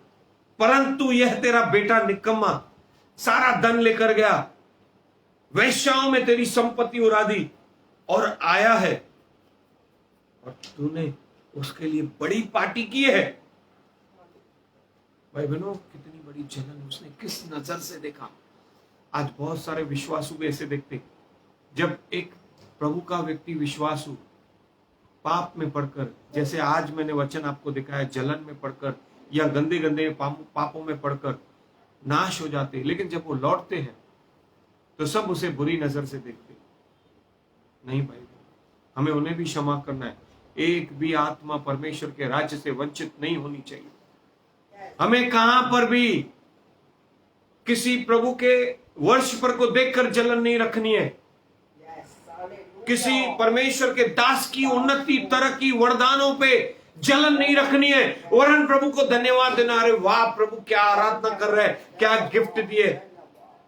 परंतु यह तेरा बेटा निकम्मा सारा धन लेकर गया, वैश्याओं में तेरी संपत्ति उड़ा दी और आया है, और तूने उसके लिए बड़ी पार्टी की है। भाई बहनों, कितनी बड़ी जलन, उसने किस नजर से देखा। आज बहुत सारे विश्वासु भी ऐसे देखते, जब एक प्रभु का व्यक्ति विश्वासु पाप में पड़कर, जैसे आज मैंने वचन आपको दिखाया, जलन में पड़कर या गंदे गंदे पापों में पड़कर नाश हो जाते, लेकिन जब वो लौटते हैं तो सब उसे बुरी नजर से देखते। नहीं भाई, हमें उन्हें भी क्षमा करना है। एक भी आत्मा परमेश्वर के राज्य से वंचित नहीं होनी चाहिए। हमें कहां पर भी किसी प्रभु के वर्ष पर को देखकर जलन नहीं रखनी है। किसी परमेश्वर के दास की उन्नति, तरक्की, वरदानों पे जलन नहीं रखनी है, वरन प्रभु को धन्यवाद देना। अरे वाह प्रभु, क्या आराधना कर रहे हैं, क्या गिफ्ट दिए।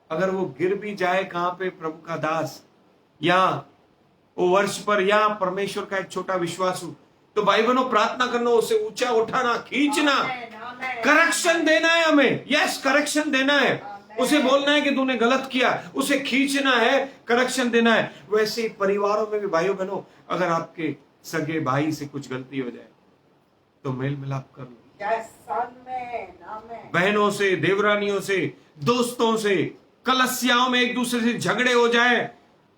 अगर वो गिर भी जाए कहां पे, प्रभु का दास या वो वर्ष पर या परमेश्वर का एक छोटा विश्वासु, तो भाई बहनों प्रार्थना करना, उसे ऊंचा उठाना, खींचना, करेक्शन देना है हमें। यस, करेक्शन देना है, उसे बोलना है कि तूने गलत किया, उसे खींचना है, करेक्शन देना है। वैसे ही परिवारों में भी भाइयों बहनों, अगर आपके सगे भाई से कुछ गलती हो जाए तो मेल मिलाप कर लो। बहनों से, देवरानियों से, दोस्तों से, कलसियाओं में एक दूसरे से झगड़े हो जाए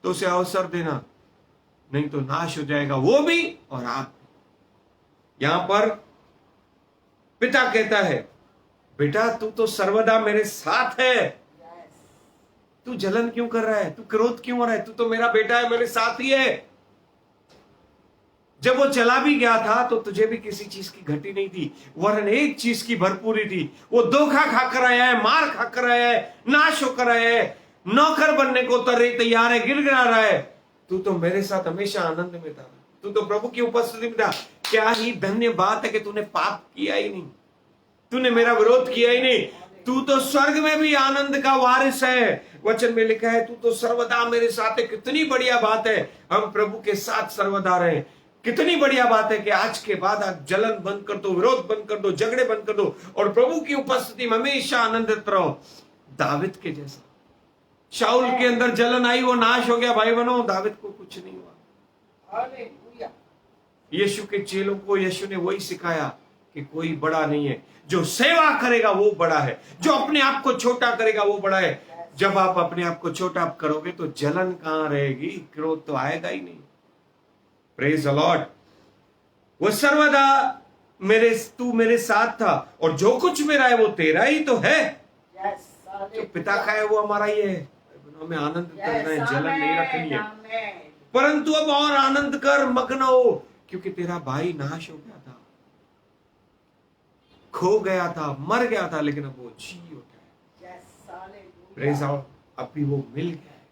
तो उसे अवसर देना, नहीं तो नाश हो जाएगा वो भी और आप भी। यहां पर पिता कहता है, बेटा तू तो सर्वदा मेरे साथ है, तू जलन क्यों कर रहा है, तू क्रोध क्यों हो रहा है, तू तो मेरा बेटा है, मेरे साथ ही है। जब वो चला भी गया था तो तुझे भी किसी चीज की घटी नहीं थी, वरन एक चीज की भरपूरी थी। वो धोखा खाकर आया है, मार खाकर आया है, नाश होकर आया है, नौकर बनने को तैयार है, गिड़गिड़ा रहा है। तू तो मेरे साथ हमेशा आनंद में था, तू तो प्रभु की उपस्थिति में था। क्या ही धन्य बात है कि तूने पाप किया ही नहीं, तूने मेरा विरोध किया ही नहीं, तू तो स्वर्ग में भी आनंद का वारिस है। वचन में लिखा है तू तो सर्वदा मेरे साथ है। कितनी बढ़िया बात है, हम प्रभु के साथ सर्वदा रहे। कितनी बढ़िया बात है कि आज के बाद आप जलन बंद कर दो, विरोध बंद कर दो, झगड़े बंद कर दो और प्रभु की उपस्थिति में हमेशा आनंदित रहो। दाविद के जैसा, शाऊल के अंदर जलन आई, वो नाश हो गया। भाई बहनों, दाविद को कुछ नहीं हुआ। यीशु के चेलों को यीशु ने वही सिखाया कि कोई बड़ा नहीं है, जो सेवा करेगा वो बड़ा है, जो अपने आप को छोटा करेगा वो बड़ा है। जब आप अपने आप को छोटा करोगे तो जलन कहां रहेगी, क्रोध तो आएगा ही नहीं। Praise the Lord. वो सर्वदा तू मेरे साथ था और जो कुछ मेरा है वो तेरा ही तो है। जो पिता का है वो हमारा ही है। हमें आनंद करना है, जलन नहीं रखनी है। परंतु अब और आनंद कर, मग्न हो, क्योंकि तेरा भाई नाश हो गया था, खो गया था, मर गया था, लेकिन अब वो जी उठा है। प्रेज गॉड, अब भी वो मिल गया है।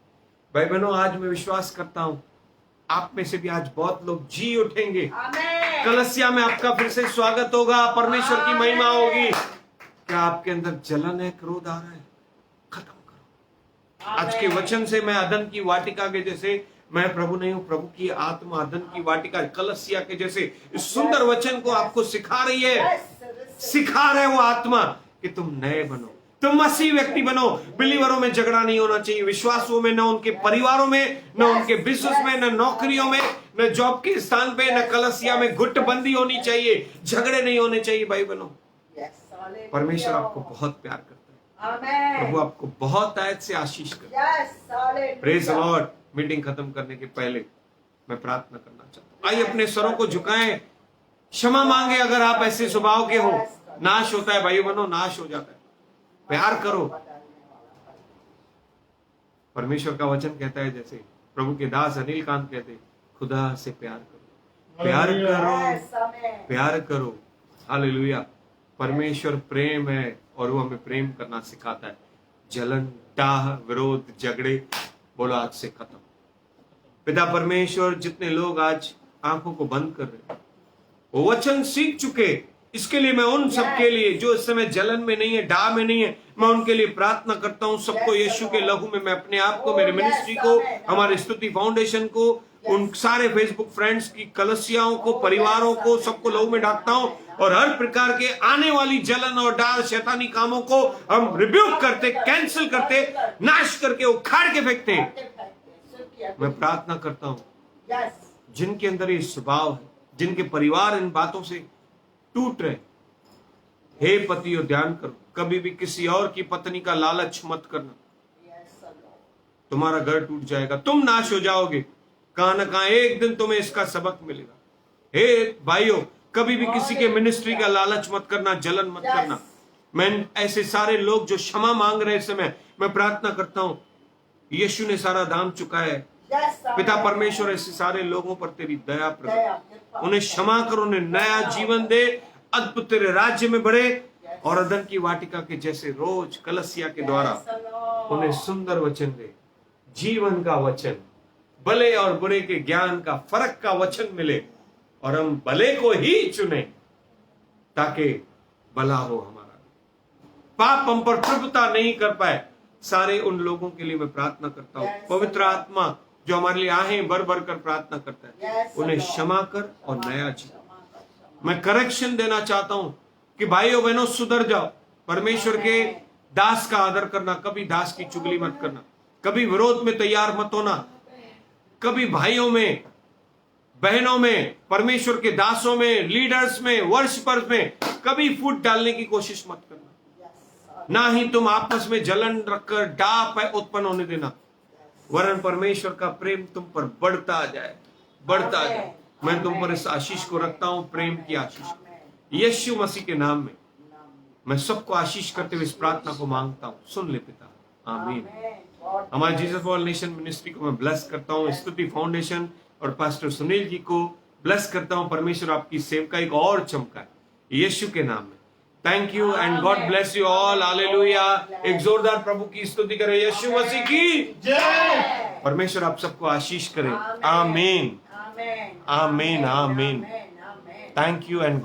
भाई बहनों, आज मैं विश्वास करता हूं आप में से भी आज बहुत लोग जी उठेंगे। कलसिया में आपका फिर से स्वागत होगा, परमेश्वर की महिमा होगी। क्या आपके अंदर जलन है, क्रोध आ रहा है, खत्म करो। आज के वचन से मैं अदन की वाटिका के जैसे, मैं प्रभु नहीं हूं, प्रभु की आत्मा अदन की वाटिका कलसिया के जैसे इस सुंदर वचन को आपको सिखा रही है, सिखा रहे वो आत्मा कि तुम नए बनो, तुम मसीह व्यक्ति बनो। बिलीवरों में झगड़ा नहीं होना चाहिए, विश्वासों में, न उनके परिवारों में, न उनके बिजनेस में, न नौकरियों में, न जॉब के स्थान पे, न कलसिया में गुटबंदी होनी चाहिए, झगड़े नहीं होने चाहिए। भाई बनो, परमेश्वर आपको बहुत प्यार करता प्रभु आपको बहुत आयत से आशीष करे। Praise the Lord. मीटिंग खत्म करने के पहले मैं प्रार्थना करना चाहता हूँ। आइए अपने सरों को झुकाएं, क्षमा मांगे। अगर आप ऐसे स्वभाव के हो, नाश होता है भाई बनो, नाश हो जाता है। प्यार करो। परमेश्वर का वचन कहता है, जैसे प्रभु के दास अनिल कांत कहते, खुदा से प्यार करो, प्यार करो, प्यार करो। हालेलुया। परमेश्वर प्रेम है और वो हमें प्रेम करना सिखाता है। जलन, टाह, विरोध, झगड़े बोलो आज से खत्म। पिता परमेश्वर, जितने लोग आज आंखों को बंद कर रहे हैं, वो वचन सीख चुके, इसके लिए मैं उन सबके लिए जो इस समय जलन में नहीं है, डाह में नहीं है, मैं उनके लिए प्रार्थना करता हूं। सबको यीशु के लहू में मैं अपने आप को, मेरे मिनिस्ट्री को, हमारे स्तुति फाउंडेशन को, उन सारे फेसबुक फ्रेंड्स की कलसियाओं को, परिवारों को, सबको लहू में डालता हूं। और हर प्रकार के आने वाली जलन और डाह, शैतानी कामों को हम रिब्यूक करते, कैंसिल करते, नाश करके उखाड़ के फेंकते। मैं प्रार्थना करता हूं जिनके अंदर ये स्वभाव है, जिनके परिवार इन बातों से टूट रहे, हे पतियों ध्यान करो, कभी भी किसी और की पत्नी का लालच मत करना। तुम्हारा घर टूट जाएगा, तुम नाश हो जाओगे। कहां ना कहां एक दिन तुम्हें इसका सबक मिलेगा। हे भाइयों, कभी भी किसी के मिनिस्ट्री का लालच मत करना, जलन मत करना। मैं ऐसे सारे लोग जो क्षमा मांग रहे समय, मैं प्रार्थना करता हूं, यीशु ने सारा दाम चुका है। पिता परमेश्वर, ऐसे सारे लोगों पर तेरी दया प्रकट, उन्हें क्षमा कर, उन्हें नया जीवन दे, अद्भुत तेरे राज्य में बढ़े और अदन की वाटिका के जैसे रोज कलसिया के द्वारा उन्हें सुंदर वचन दे, जीवन का वचन, भले और बुरे के ज्ञान का फर्क का वचन मिले और हम भले को ही चुने ताकि भला हो हमारा, पाप हम पर प्रभुता नहीं कर पाए। सारे उन लोगों के लिए मैं प्रार्थना करता हूं, पवित्र आत्मा जो हमारे लिए आहें भर भर कर प्रार्थना करता है, उन्हें क्षमा कर और नया जीवन। मैं करेक्शन देना चाहता हूं कि भाइयों बहनों सुधर जाओ। परमेश्वर के दास का आदर करना, कभी दास की चुगली मत करना, कभी विरोध में तैयार मत होना, कभी भाइयों में, बहनों में, परमेश्वर के दासों में, लीडर्स में, वर्शिपर्स में कभी फूट डालने की कोशिश मत करना। ना ही तुम आपस में जलन रखकर डाह उत्पन्न होने देना, वरन परमेश्वर का प्रेम तुम पर बढ़ता जाए, बढ़ता जाए। मैं तुम पर इस आशीष को रखता हूं, प्रेम की आशीष, यीशु मसीह के नाम में मैं सबको आशीष करते हुए इस प्रार्थना को मांगता हूं। सुन ले पिता, आमीन। हमारे जीसस फॉर नेशन मिनिस्ट्री को मैं ब्लेस करता हूं, स्तुति फाउंडेशन और पास्टर सुनील जी को ब्लेस करता हूं। परमेश्वर आपकी सेवकाई को और चमकाए, यीशु के नाम में। Thank you and God bless you all. Hallelujah. एक जोरदार प्रभु की स्तुति करें, यीशु मसीह की जय। परमेश्वर आप सबको आशीष करे। आमीन, आमीन, आमीन। Thank you and